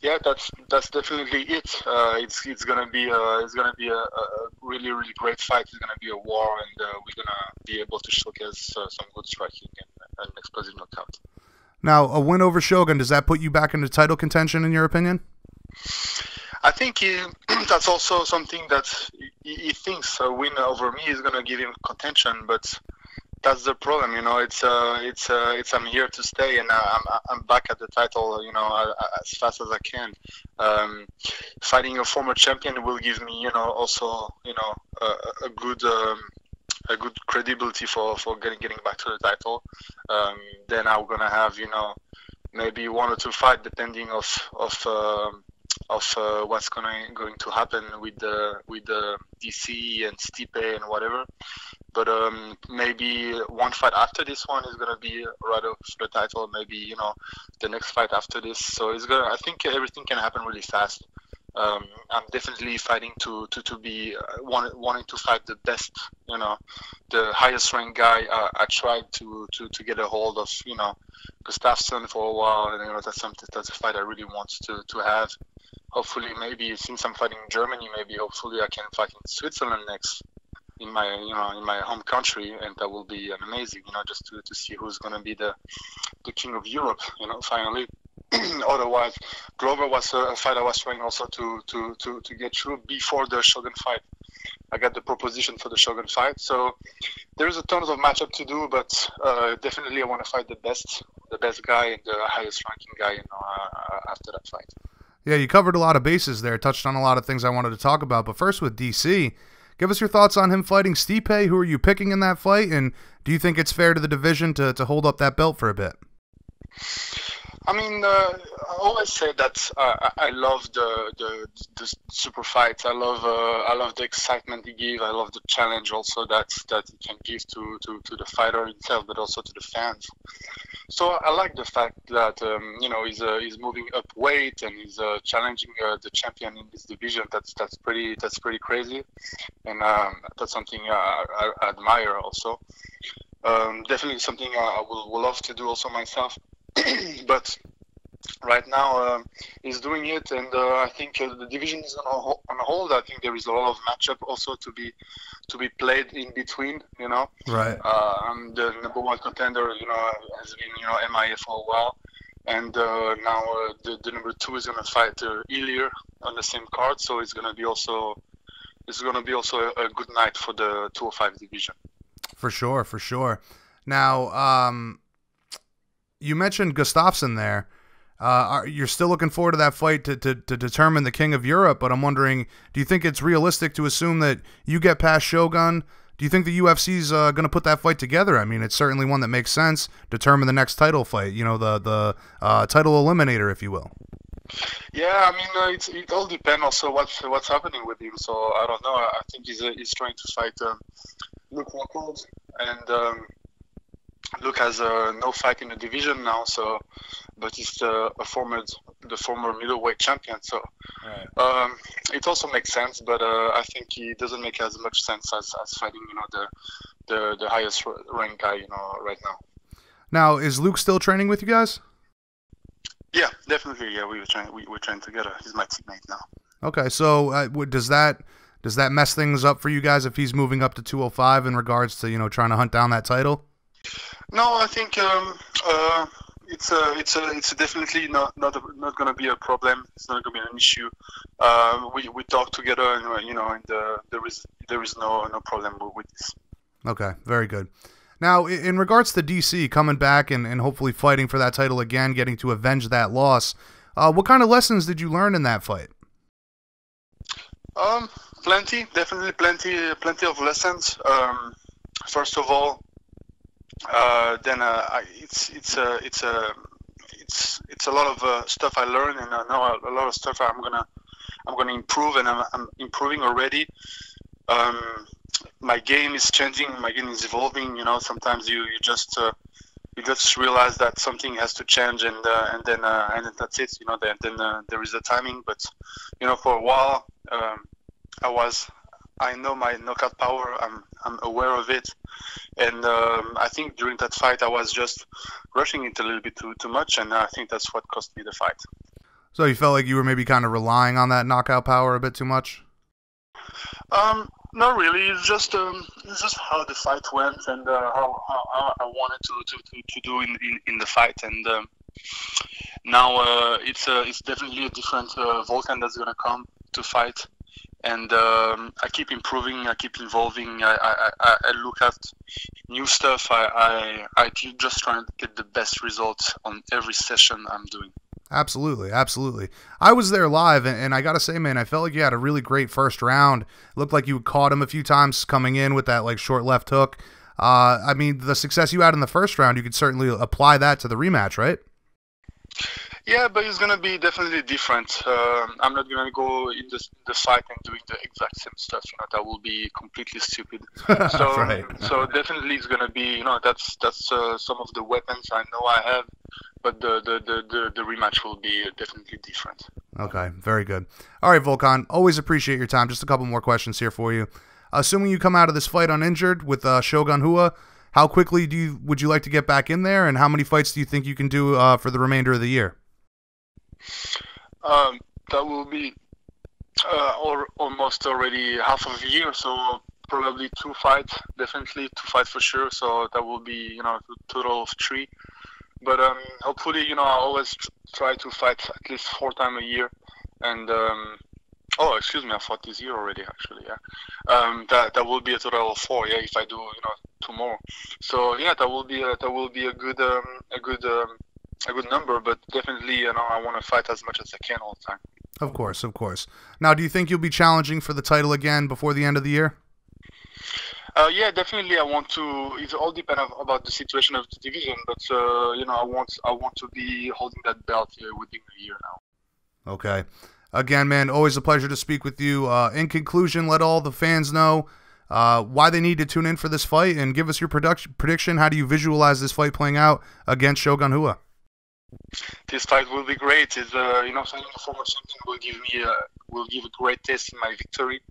Yeah, that's definitely it. It's gonna be a really great fight. It's gonna be a war, and we're gonna be able to showcase some good striking and an explosive knockout. Now, a win over Shogun, does that put you back into title contention, in your opinion? I think that's also something that he thinks a win over me is gonna give him contention, but that's the problem, It's I'm here to stay, and I'm back at the title, as fast as I can. Fighting a former champion will give me, also, a good credibility for getting back to the title. Then I'm gonna have, maybe 1 or 2 fights, depending of what's going to happen with the DC and Stipe and whatever. But maybe 1 fight after this one is gonna be rather for the title. Maybe the next fight after this. So I think everything can happen really fast. I'm definitely fighting to be wanting to fight the best, the highest ranked guy. I tried to get a hold of, Gustafsson for a while, and that's a fight I really want to have. Hopefully, maybe since I'm fighting in Germany, hopefully I can fight in Switzerland next, in my home country, and that will be amazing, just to see who's going to be the king of Europe, finally. Otherwise, Glover was a fight I was trying also to get through before the Shogun fight. I got the proposition for the Shogun fight, so there's a ton of matchup to do, but definitely I want to fight the best guy and the highest ranking guy, after that fight. Yeah, you covered a lot of bases there, touched on a lot of things I wanted to talk about, but first with DC, give us your thoughts on him fighting Stipe. Who are you picking in that fight, and do you think it's fair to the division to hold up that belt for a bit? I mean, I always say that I love the super fights. I love the excitement he gives. I love the challenge also that he can give to the fighter himself, but also to the fans. So I like the fact that he's moving up weight and he's challenging the champion in this division. That's pretty crazy, and that's something I admire also. Definitely something I will love to do also myself. But right now he's doing it, and I think the division is on hold. I think there is a lot of matchup also to be played in between. Right. The number one contender, has been MIA for a while, and now the number two is gonna fight Ilir on the same card. So it's gonna be also a good night for the 205 division. For sure. Now, you mentioned Gustafsson there. You're still looking forward to that fight to determine the king of Europe, but I'm wondering, do you think it's realistic to assume that you get past Shogun? Do you think the UFC's going to put that fight together? I mean, it's certainly one that makes sense. Determine the next title fight, the title eliminator, if you will. Yeah, I mean, it all depends also what's happening with him. So I don't know. I think he's trying to fight Luke Rockhold, and Luke has no fight in the division now. So, but he's the former middleweight champion. So it also makes sense. But I think it doesn't make as much sense as fighting the highest ranked guy right now. Now, is Luke still training with you guys? Yeah, definitely. Yeah, we're training together. He's my teammate now. Okay, so does that mess things up for you guys if he's moving up to 205 in regards to trying to hunt down that title? No, I think it's definitely not going to be a problem. It's not going to be an issue. We talk together, and there is no problem with this. Okay, very good. Now, in regards to DC coming back and hopefully fighting for that title again, getting to avenge that loss, what kind of lessons did you learn in that fight? Definitely plenty of lessons. First of all, it's a lot of stuff I learned, and I know a lot of stuff I'm gonna improve, and I'm improving already. My game is changing. My game is evolving. Sometimes you just realize that something has to change, and then that's it. Then there is a timing. But for a while, I know my knockout power. I'm aware of it, and I think during that fight I was just rushing it a little bit too much, and I think that's what cost me the fight. So you felt like you were maybe kind of relying on that knockout power a bit too much? Not really. It's just how the fight went, and how I wanted to do in the fight, and now it's definitely a different Volkan that's gonna come to fight, and I keep improving, I keep evolving. I look at new stuff. I keep just trying to get the best results on every session I'm doing. Absolutely. I was there live, and I got to say, man, I felt like you had a really great first round. It looked like you caught him a few times coming in with that short left hook. I mean, the success you had in the first round, you could certainly apply that to the rematch, right? Yeah, but it's gonna be definitely different. I'm not gonna go in the fight and doing the exact same stuff. That will be completely stupid. So, Right. So definitely it's gonna be. That's some of the weapons I know I have, but the rematch will be definitely different. Okay, very good. All right, Volkan, always appreciate your time. Just a couple more questions here for you. Assuming you come out of this fight uninjured with Shogun Rua, how quickly would you like to get back in there, and how many fights do you think you can do for the remainder of the year? That will be almost already half of a year, so probably 2 fights, definitely 2 fights for sure. So that will be a total of 3. But hopefully, I always try to fight at least 4 times a year. And oh, excuse me, I fought this year already, actually. Yeah, that will be a total of 4. Yeah, if I do 2 more. So yeah, that will be a good number. But definitely, I want to fight as much as I can all the time. Of course, of course. Now, do you think you'll be challenging for the title again before the end of the year? Yeah, definitely. I want to. It all depends about the situation of the division, but I want to be holding that belt within a year now. Okay. Again, man, always a pleasure to speak with you. In conclusion, let all the fans know why they need to tune in for this fight, and give us your prediction. How do you visualize this fight playing out against Shogun Rua? This fight will be great. It's fighting a former champion will give a great taste in my victory.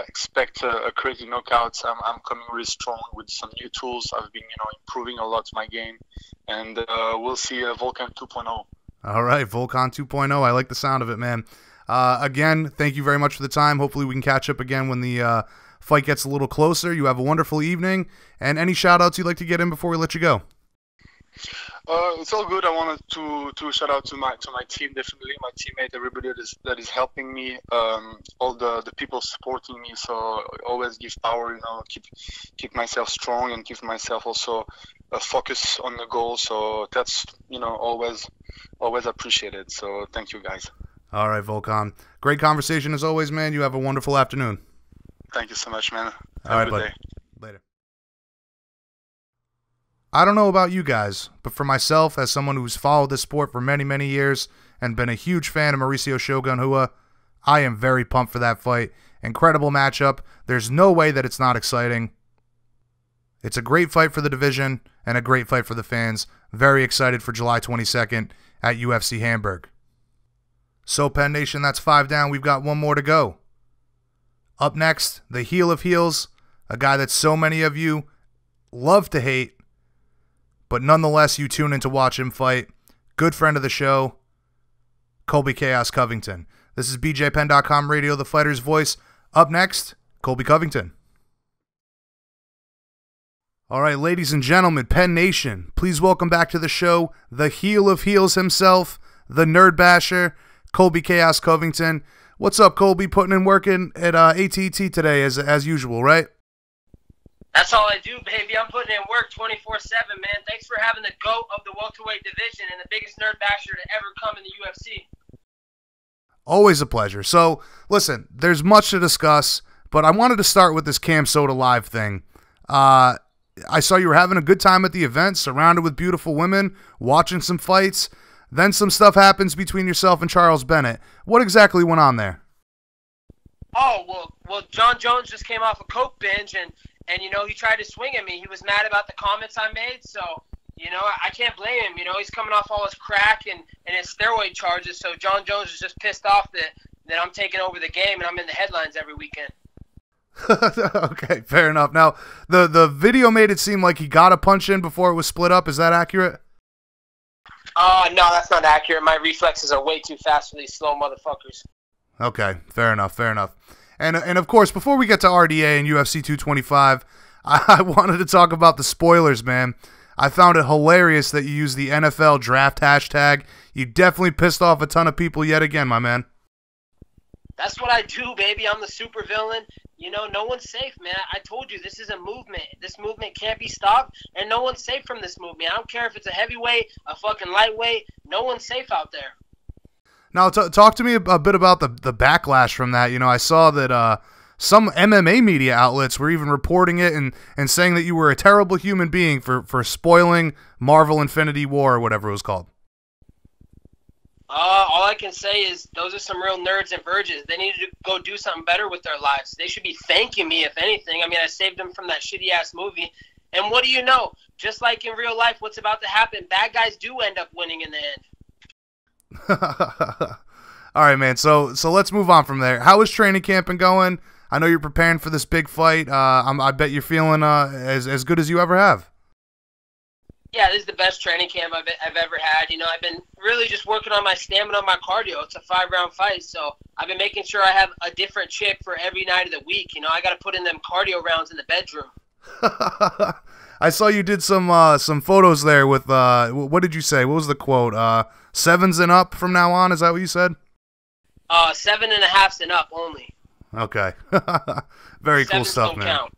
Expect a crazy knockout. I'm coming really strong with some new tools. I've been improving a lot my game, and we'll see Volkan 2.0. All right, Volkan 2.0. I like the sound of it, man. Again, thank you very much for the time. Hopefully we can catch up again when the fight gets a little closer. You have a wonderful evening, and any shout outs you'd like to get in before we let you go? It's all good. I wanted to shout out to my team, definitely my teammate, everybody that is helping me, all the people supporting me. So always give power, keep myself strong and keep myself also focus on the goal. So that's always appreciated. So thank you guys. All right, Volkan. Great conversation as always, man. You have a wonderful afternoon. Thank you so much, man. All right, buddy. Later. I don't know about you guys, but for myself, as someone who's followed this sport for many, many years and been a huge fan of Maurício Shogun Rua, I am very pumped for that fight. Incredible matchup. There's no way that it's not exciting. It's a great fight for the division and a great fight for the fans. Very excited for July 22nd at UFC Hamburg. So, Penn Nation, that's 5 down. We've got 1 more to go. Up next, the heel of heels, a guy that so many of you love to hate, but nonetheless, you tune in to watch him fight. Good friend of the show, Colby Chaos Covington. This is BJPenn.com Radio, the fighter's voice. Up next, Colby Covington. All right, ladies and gentlemen, Penn Nation, please welcome back to the show the heel of heels himself, the nerd basher, Colby Chaos Covington. What's up, Colby? Putting in work at AT&T today as usual, right? That's all I do, baby. I'm putting in work 24/7, man. Thanks for having the GOAT of the welterweight division and the biggest nerd basher to ever come in the UFC. Always a pleasure. So, listen, there's much to discuss, but I wanted to start with this Cam Soda Live thing. I saw you were having a good time at the event, surrounded with beautiful women, watching some fights. Then some stuff happens between yourself and Charles Bennett. What exactly went on there? Oh, well, John Jones just came off a coke binge, and he tried to swing at me. He was mad about the comments I made, so, I can't blame him. He's coming off all his crack and his steroid charges, so John Jones is just pissed off that I'm taking over the game and I'm in the headlines every weekend. Okay, fair enough. Now, the video made it seem like he got a punch in before it was split up. Is that accurate? No, that's not accurate. My reflexes are way too fast for these slow motherfuckers. Okay, fair enough, fair enough. And of course, before we get to RDA and UFC 225, I wanted to talk about the spoilers, man. I found it hilarious that you used the NFL draft hashtag. You definitely pissed off a ton of people yet again, my man. That's what I do, baby. I'm the supervillain. No one's safe, man. I told you, this is a movement. This movement can't be stopped, and no one's safe from this movement. I don't care if it's a heavyweight, a fucking lightweight. No one's safe out there. Now, talk to me a bit about the backlash from that. I saw that some MMA media outlets were even reporting it and saying that you were a terrible human being for spoiling Marvel Infinity War or whatever it was called. All I can say is those are some real nerds and virgins. They need to go do something better with their lives. They should be thanking me, if anything. I mean, I saved them from that shitty-ass movie. And what do you know? Just like in real life, what's about to happen, bad guys do end up winning in the end. All right, man. So let's move on from there. How is training camp been going? I know you're preparing for this big fight. I bet you're feeling as good as you ever have. Yeah, this is the best training camp I've ever had. You know, I've been really just working on my stamina, my cardio. It's a 5-round fight, so I've been making sure I have a different chick for every night of the week. You know, I got to put in them cardio rounds in the bedroom. I saw you did some photos there with what did you say? What was the quote? 7s and up from now on. Is that what you said? 7.5s and up only. Okay, very cool stuff, man. Count.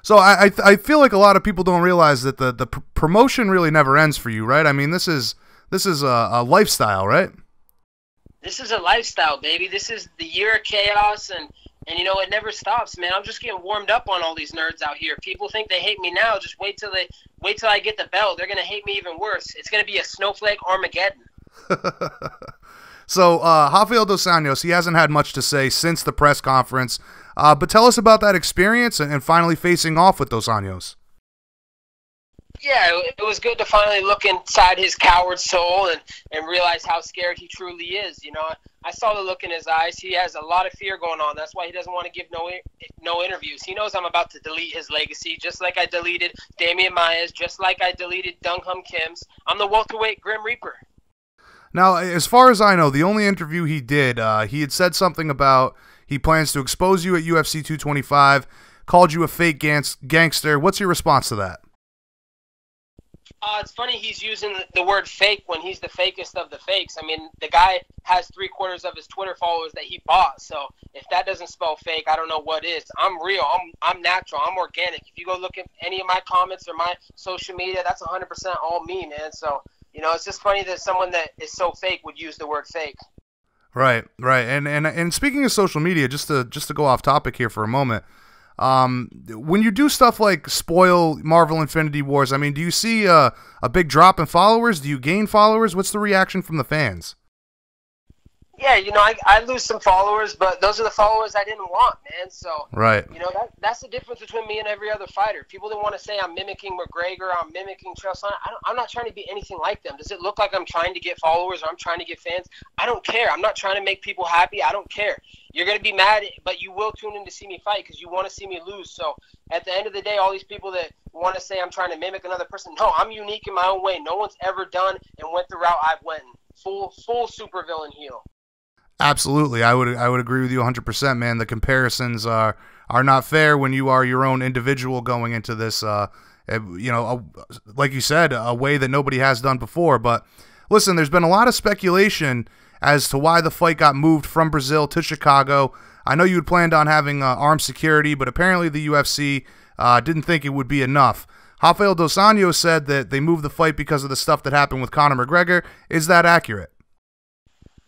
So I feel like a lot of people don't realize that the promotion really never ends for you, right? I mean, this is a lifestyle, right? This is a lifestyle, baby. This is the year of chaos, and you know, it never stops, man. I'm just getting warmed up on all these nerds out here. People think they hate me now. Just wait till I get the belt. They're gonna hate me even worse. It's gonna be a snowflake Armageddon. So Rafael dos Anjos, he hasn't had much to say since the press conference. But tell us about that experience and finally facing off with Dos Anjos. Yeah, it was good to finally look inside his coward soul and realize how scared he truly is. You know, I saw the look in his eyes. He has a lot of fear going on. That's why he doesn't want to give no interviews. He knows I'm about to delete his legacy, just like I deleted Damian Maia's, just like I deleted Dong Hum Kim's. I'm the welterweight Grim Reaper. Now, as far as I know, the only interview he did, he had said something about he plans to expose you at UFC 225, called you a fake gangster. What's your response to that? It's funny he's using the word fake when he's the fakest of the fakes. I mean, the guy has 3/4 of his Twitter followers that he bought. So if that doesn't spell fake, I don't know what is. I'm real. I'm natural. I'm organic. If you go look at any of my comments or my social media, that's 100% all me, man. So, you know, it's just funny that someone that is so fake would use the word fake. Right. And speaking of social media, just to go off topic here for a moment, when you do stuff like spoil Marvel Infinity Wars, I mean, do you see a big drop in followers? Do you gain followers? What's the reaction from the fans? Yeah, you know, I lose some followers, but those are the followers I didn't want, man. So, right. You know, that's the difference between me and every other fighter. People that want to say I'm mimicking McGregor, I'm mimicking Charles. I'm not trying to be anything like them. Does it look like I'm trying to get followers or I'm trying to get fans? I don't care. I'm not trying to make people happy. I don't care. You're going to be mad, but you will tune in to see me fight because you want to see me lose. So, at the end of the day, all these people that want to say I'm trying to mimic another person, no, I'm unique in my own way. No one's ever done and went the route I've went. Full supervillain heel. Absolutely, I would agree with you 100%, man. The comparisons are not fair when you are your own individual going into this. You know, like you said, a way that nobody has done before. But listen, there's been a lot of speculation as to why the fight got moved from Brazil to Chicago. I know you had planned on having armed security, but apparently the UFC didn't think it would be enough. Rafael dos Anjos said that they moved the fight because of the stuff that happened with Conor McGregor. Is that accurate?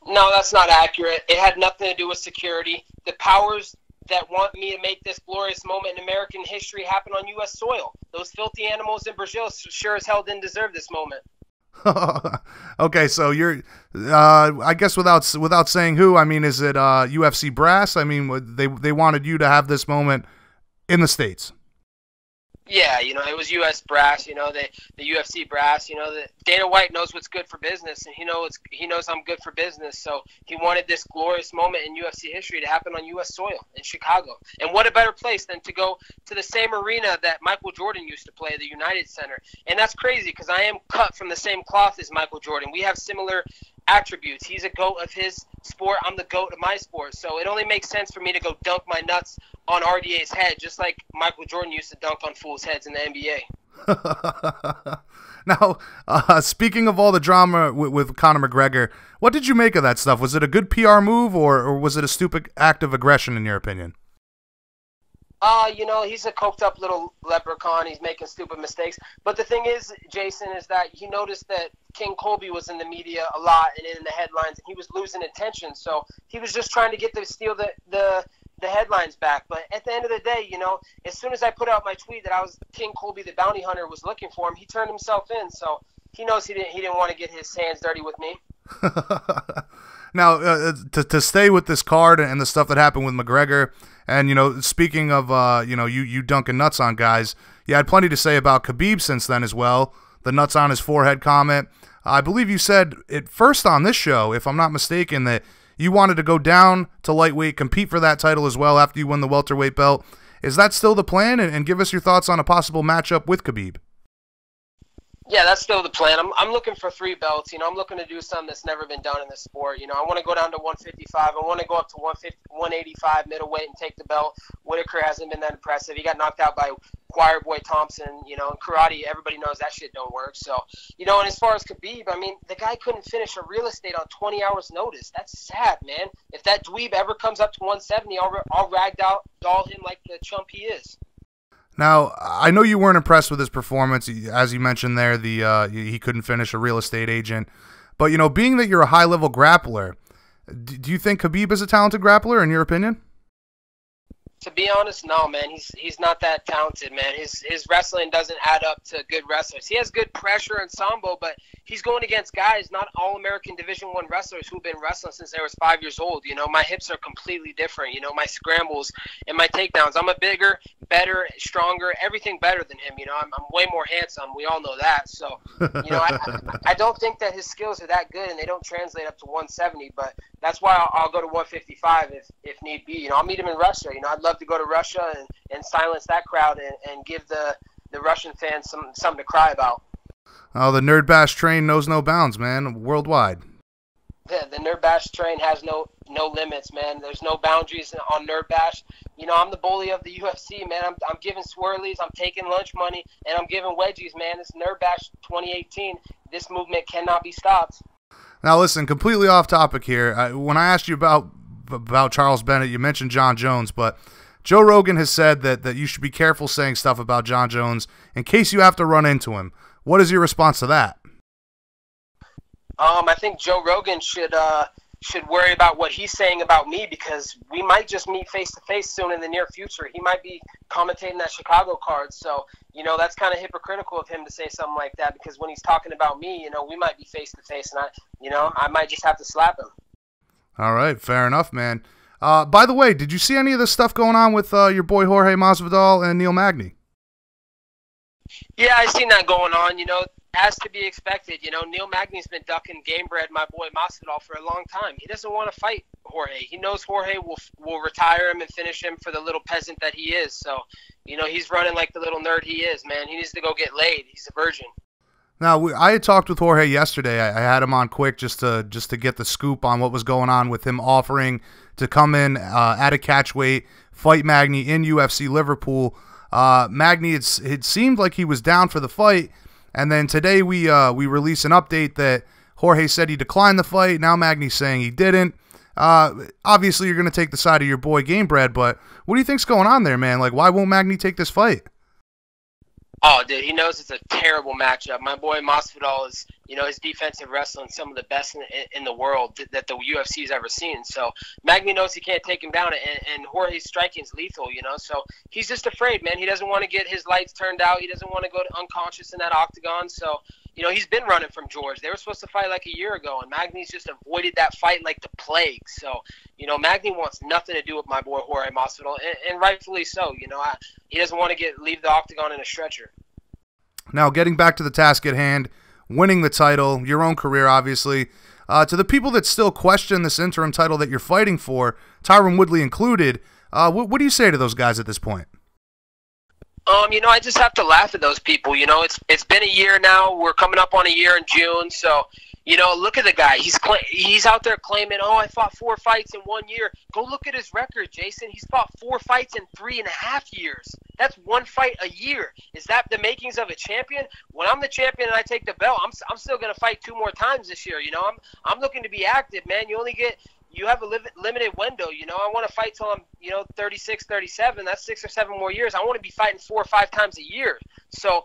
No, that's not accurate. It had nothing to do with security. The powers that want me to make this glorious moment in American history happen on U.S. soil. Those filthy animals in Brazil sure as hell didn't deserve this moment. Okay, so you're, I guess without saying who, I mean, is it UFC brass? I mean, they wanted you to have this moment in the States. Yeah, you know, it was U.S. brass, you know, the UFC brass, you know, Dana White knows what's good for business, and he knows I'm good for business, so he wanted this glorious moment in UFC history to happen on U.S. soil in Chicago. And what a better place than to go to the same arena that Michael Jordan used to play, the United Center. And that's crazy because I am cut from the same cloth as Michael Jordan. We have similar attributes. He's a GOAT of his sport. I'm the GOAT of my sport. So it only makes sense for me to go dunk my nuts on RDA's head, just like Michael Jordan used to dunk on fools' heads in the NBA. Now, speaking of all the drama with Conor McGregor, what did you make of that stuff? Was it a good PR move or was it a stupid act of aggression in your opinion? You know, he's a coked up little leprechaun. He's making stupid mistakes. But the thing is, Jason, is that he noticed that King Colby was in the media a lot and in the headlines, and he was losing attention. So he was just trying to steal the headlines back. But at the end of the day, you know, as soon as I put out my tweet that I was King Colby the bounty hunter was looking for him, he turned himself in. So he knows he didn't want to get his hands dirty with me. Now, to stay with this card and the stuff that happened with McGregor, and, you know, speaking of, you know, you dunking nuts on guys, you had plenty to say about Khabib since then as well. The nuts on his forehead comment. I believe you said it first on this show, if I'm not mistaken, that you wanted to go down to lightweight, compete for that title as well after you win the welterweight belt. Is that still the plan? And give us your thoughts on a possible matchup with Khabib. Yeah, that's still the plan. I'm looking for 3 belts. You know, I'm looking to do something that's never been done in this sport. You know, I want to go down to 155. I want to go up to 185 middleweight and take the belt. Whitaker hasn't been that impressive. He got knocked out by Choir Boy Thompson. You know, in karate, everybody knows that shit don't work. So, you know, and as far as Khabib, I mean, the guy couldn't finish a real estate on 20 hours notice. That's sad, man. If that dweeb ever comes up to 170, I'll ragdoll him like the chump he is. Now, I know you weren't impressed with his performance. As you mentioned there, he couldn't finish a real estate agent. But, you know, being that you're a high-level grappler, do you think Khabib is a talented grappler, in your opinion? To be honest, no, man. He's not that talented, man. His wrestling doesn't add up to good wrestlers. He has good pressure and sambo, but he's going against guys, not All-American Division I wrestlers who've been wrestling since they was 5 years old. You know, my hips are completely different. You know, my scrambles and my takedowns. I'm a bigger, better, stronger, everything better than him. You know, I'm way more handsome. We all know that. So, you know, I don't think that his skills are that good, and they don't translate up to 170. But that's why I'll go to 155 if need be. You know, I'll meet him in Russia. You know, I'd love to go to Russia and silence that crowd and give the Russian fans something to cry about. Oh, the Nerd Bash train knows no bounds, man, worldwide. Yeah, the Nerd Bash train has no limits, man. There's no boundaries on Nerd Bash. You know, I'm the bully of the UFC, man. I'm giving swirlies, I'm taking lunch money, and I'm giving wedgies, man. This Nerd Bash 2018, this movement cannot be stopped. Now, listen, completely off topic here. When I asked you about Charles Bennett, you mentioned John Jones, but Joe Rogan has said that you should be careful saying stuff about John Jones in case you have to run into him. What is your response to that? I think Joe Rogan should worry about what he's saying about me, because we might just meet face to face soon in the near future. He might be commentating that Chicago card, so you know that's kind of hypocritical of him to say something like that, because when he's talking about me, you know, we might be face to face, and I might just have to slap him. All right, fair enough, man. By the way, did you see any of this stuff going on with your boy Jorge Masvidal and Neil Magny? Yeah, I seen that going on. You know, as to be expected. You know, Neil Magny's been ducking Gamebred, my boy Masvidal, for a long time. He doesn't want to fight Jorge. He knows Jorge will retire him and finish him for the little peasant that he is. So, you know, he's running like the little nerd he is, man. He needs to go get laid. He's a virgin. Now, I had talked with Jorge yesterday. I had him on quick just to get the scoop on what was going on with him offering to come in at a catchweight, fight Magny in UFC Liverpool. Magny, it seemed like he was down for the fight, and then today we release an update that Jorge said he declined the fight. Now Magny's saying he didn't. Obviously, you're going to take the side of your boy Gamebred, but what do you think's going on there, man? Like, why won't Magny take this fight? Oh, dude, he knows it's a terrible matchup. My boy Masvidal is, you know, his defensive wrestling some of the best in the world that the UFC's ever seen. So Magny knows he can't take him down, and Jorge's striking is lethal, you know. So he's just afraid, man. He doesn't want to get his lights turned out. He doesn't want to go to unconscious in that octagon. So, you know, he's been running from George. They were supposed to fight like a year ago, and Magny's just avoided that fight like the plague. So, you know, Magny wants nothing to do with my boy Jorge Masvidal, and rightfully so. You know, he doesn't want to leave the octagon in a stretcher. Now, getting back to the task at hand, winning the title, your own career, obviously. To the people that still question this interim title that you're fighting for, Tyron Woodley included, what do you say to those guys at this point? You know, I just have to laugh at those people. You know, it's been a year now. We're coming up on a year in June. So, you know, look at the guy. He's out there claiming, oh, I fought 4 fights in 1 year. Go look at his record, Jason. He's fought 4 fights in 3.5 years. That's 1 fight a year. Is that the makings of a champion? When I'm the champion and I take the belt, I'm still going to fight 2 more times this year. You know, I'm looking to be active, man. You only you have a limited window. You know, I want to fight till I'm, 36, 37. That's 6 or 7 more years. I want to be fighting 4 or 5 times a year. So,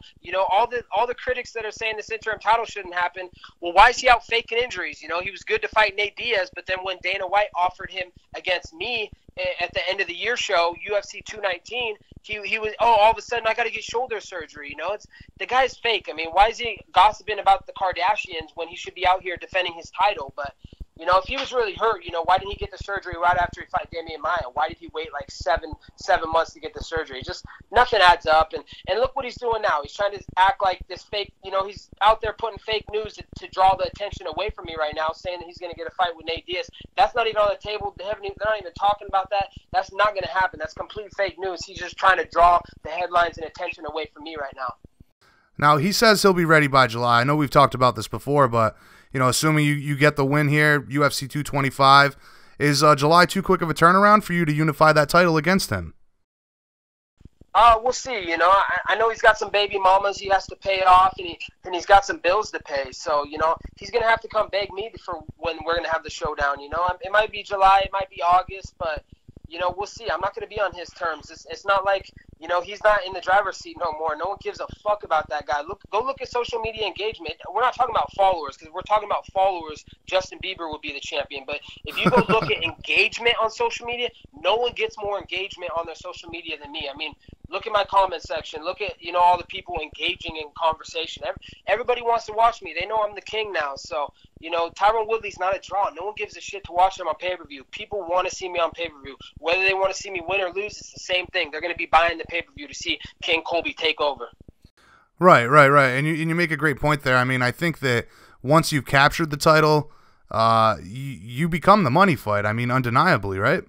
all the critics that are saying this interim title shouldn't happen, well, why is he out faking injuries? He was good to fight Nate Diaz, but then when Dana White offered him against me at the end of the year show, UFC 219, he was, all of a sudden I got to get shoulder surgery. The guy's fake. I mean, why is he gossiping about the Kardashians when he should be out here defending his title? But if he was really hurt, why didn't he get the surgery right after he fought Damian Maia? Why did he wait like seven months to get the surgery? Just nothing adds up. And look what he's doing now. He's trying to act like this fake, he's out there putting fake news to draw the attention away from me right now, saying that he's going to get a fight with Nate Diaz. That's not even on the table. They're not even talking about that. That's not going to happen. That's complete fake news. He's just trying to draw the headlines and attention away from me right now. Now, he says he'll be ready by July. I know we've talked about this before, but assuming you get the win here, UFC 225, is July too quick of a turnaround for you to unify that title against him? We'll see. I know he's got some baby mamas he has to pay off, and he's got some bills to pay. So, he's going to have to come beg me for when we're going to have the showdown. It might be July, it might be August, but, we'll see. I'm not going to be on his terms. It's not like, he's not in the driver's seat no more. No one gives a fuck about that guy. Go look at social media engagement. We're not talking about followers, because we're talking about followers. Justin Bieber would be the champion. But if you go look at engagement on social media, no one gets more engagement on their social media than me. I mean, look at my comment section. Look at, all the people engaging in conversation. Everybody wants to watch me. They know I'm the king now. So, Tyron Woodley's not a draw. No one gives a shit to watch him on pay-per-view. People want to see me on pay-per-view. Whether they want to see me win or lose, it's the same thing. They're going to be buying the pay-per-view to see King Colby take over. Right. And you make a great point there. I mean, I think that once you've captured the title, you become the money fight. I mean, undeniably, right?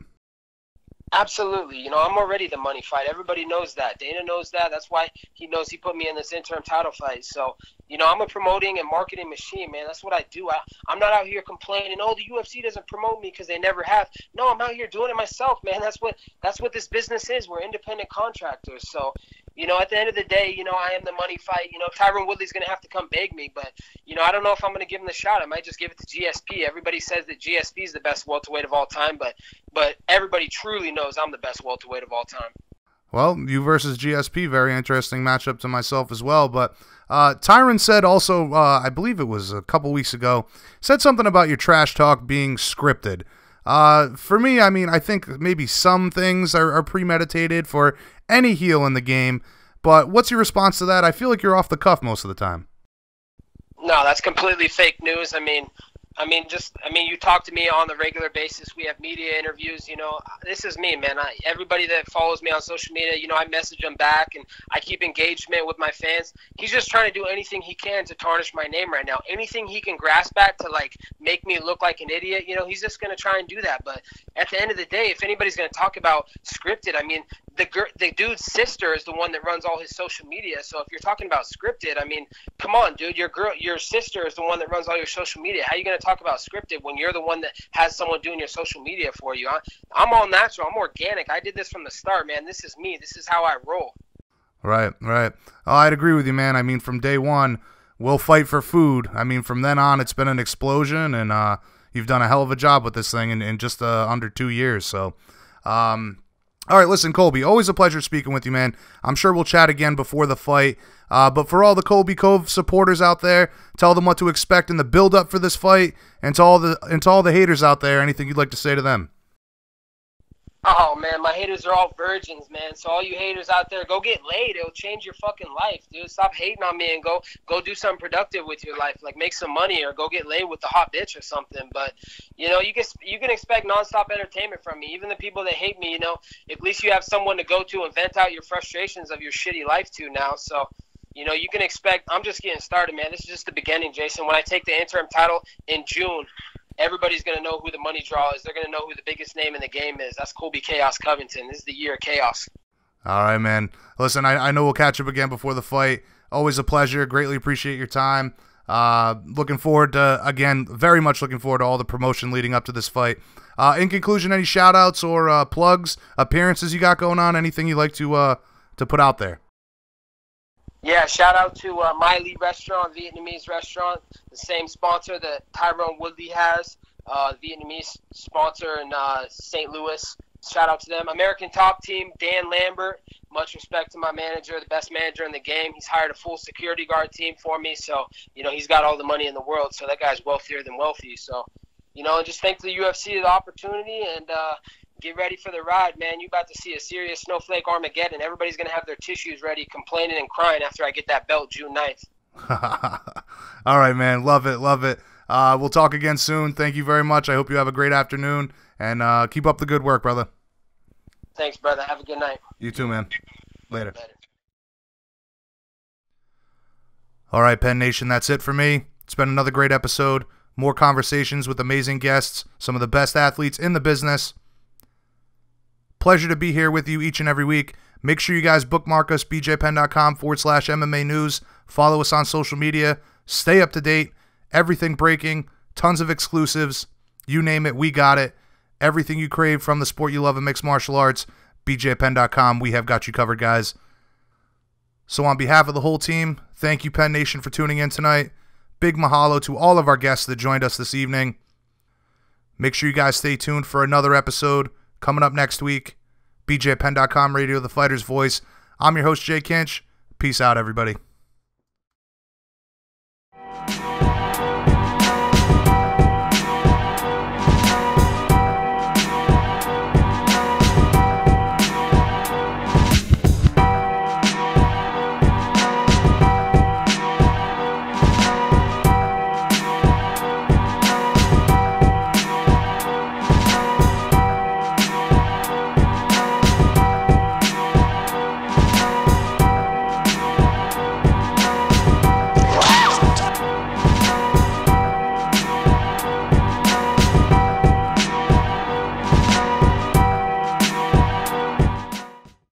Absolutely. I'm already the money fight. Everybody knows that. Dana knows that. That's why he knows he put me in this interim title fight. So, I'm a promoting and marketing machine, man. That's what I do. I'm not out here complaining, the UFC doesn't promote me because they never have. No, I'm out here doing it myself, man. That's what this business is. We're independent contractors. So, at the end of the day, I am the money fight. Tyron Woodley's going to have to come beg me, but, I don't know if I'm going to give him the shot. I might just give it to GSP. Everybody says that GSP is the best welterweight of all time, but everybody truly knows I'm the best welterweight of all time. Well, you versus GSP, very interesting matchup to myself as well. But Tyron said also, I believe it was a couple weeks ago, said something about your trash talk being scripted. For me, I mean, I think maybe some things are premeditated for any heel in the game. But what's your response to that? I feel like you're off the cuff most of the time. No, that's completely fake news. I mean, you talk to me on the regular basis. We have media interviews. This is me, man. Everybody that follows me on social media, I message them back, and I keep engagement with my fans. He's just trying to do anything he can to tarnish my name right now. Anything he can grasp at to, make me look like an idiot, he's just going to try and do that. But at the end of the day, if anybody's going to talk about scripted, I mean, the dude's sister is the one that runs all his social media. So if you're talking about scripted, I mean, come on, dude. Your sister is the one that runs all your social media. How are you going to talk about scripted when you're the one that has someone doing your social media for you? I'm all natural. I'm organic. I did this from the start, man. This is me. This is how I roll. Right. Oh, I'd agree with you, man. I mean, from day one, we'll fight for food. I mean, from then on, it's been an explosion, and you've done a hell of a job with this thing in just under 2 years. So, all right, listen, Colby, always a pleasure speaking with you, man. I'm sure we'll chat again before the fight. But for all the Colby Cove supporters out there, tell them what to expect in the build-up for this fight, and to all the haters out there, anything you'd like to say to them. Oh, man, my haters are all virgins, man. So all you haters out there, go get laid. It'll change your fucking life, dude. Stop hating on me and go do something productive with your life, like make some money or go get laid with the hot bitch or something. But, you can expect nonstop entertainment from me. Even the people that hate me, at least you have someone to go to and vent out your frustrations of your shitty life to now. So, you can expect – I'm just getting started, man. This is just the beginning, Jason. When I take the interim title in June – everybody's going to know who the money draw is. They're going to know who the biggest name in the game is. That's Colby Chaos Covington. This is the year of chaos. All right, man. Listen, I know we'll catch up again before the fight. Always a pleasure. Greatly appreciate your time. Looking forward to, again, very much looking forward to all the promotion leading up to this fight. In conclusion, any shout-outs or plugs, appearances you got going on, anything you'd like to put out there? Yeah, shout out to My Lee Restaurant, Vietnamese restaurant, the same sponsor that Tyron Woodley has. Vietnamese sponsor in St. Louis. Shout out to them. American Top Team, Dan Lambert. Much respect to my manager, the best manager in the game. He's hired a full security guard team for me, so, he's got all the money in the world, so that guy's wealthier than wealthy. So, and just thank the UFC for the opportunity, and get ready for the ride, man. You're about to see a serious snowflake Armageddon. Everybody's going to have their tissues ready, complaining and crying after I get that belt June 9th. All right, man. Love it. Love it. We'll talk again soon. Thank you very much. I hope you have a great afternoon, and keep up the good work, brother. Thanks, brother. Have a good night. You too, man. Later. All right, Penn Nation, that's it for me. It's been another great episode. More conversations with amazing guests, some of the best athletes in the business. Pleasure to be here with you each and every week. Make sure you guys bookmark us, bjpenn.com/MMA news. Follow us on social media. Stay up to date. Everything breaking. Tons of exclusives. You name it, we got it. Everything you crave from the sport you love in mixed martial arts, bjpenn.com. We have got you covered, guys. So on behalf of the whole team, thank you, Penn Nation, for tuning in tonight. Big mahalo to all of our guests that joined us this evening. Make sure you guys stay tuned for another episode coming up next week. bjpenn.com, Radio, the Fighter's Voice. I'm your host, Jay Kinch. Peace out, everybody.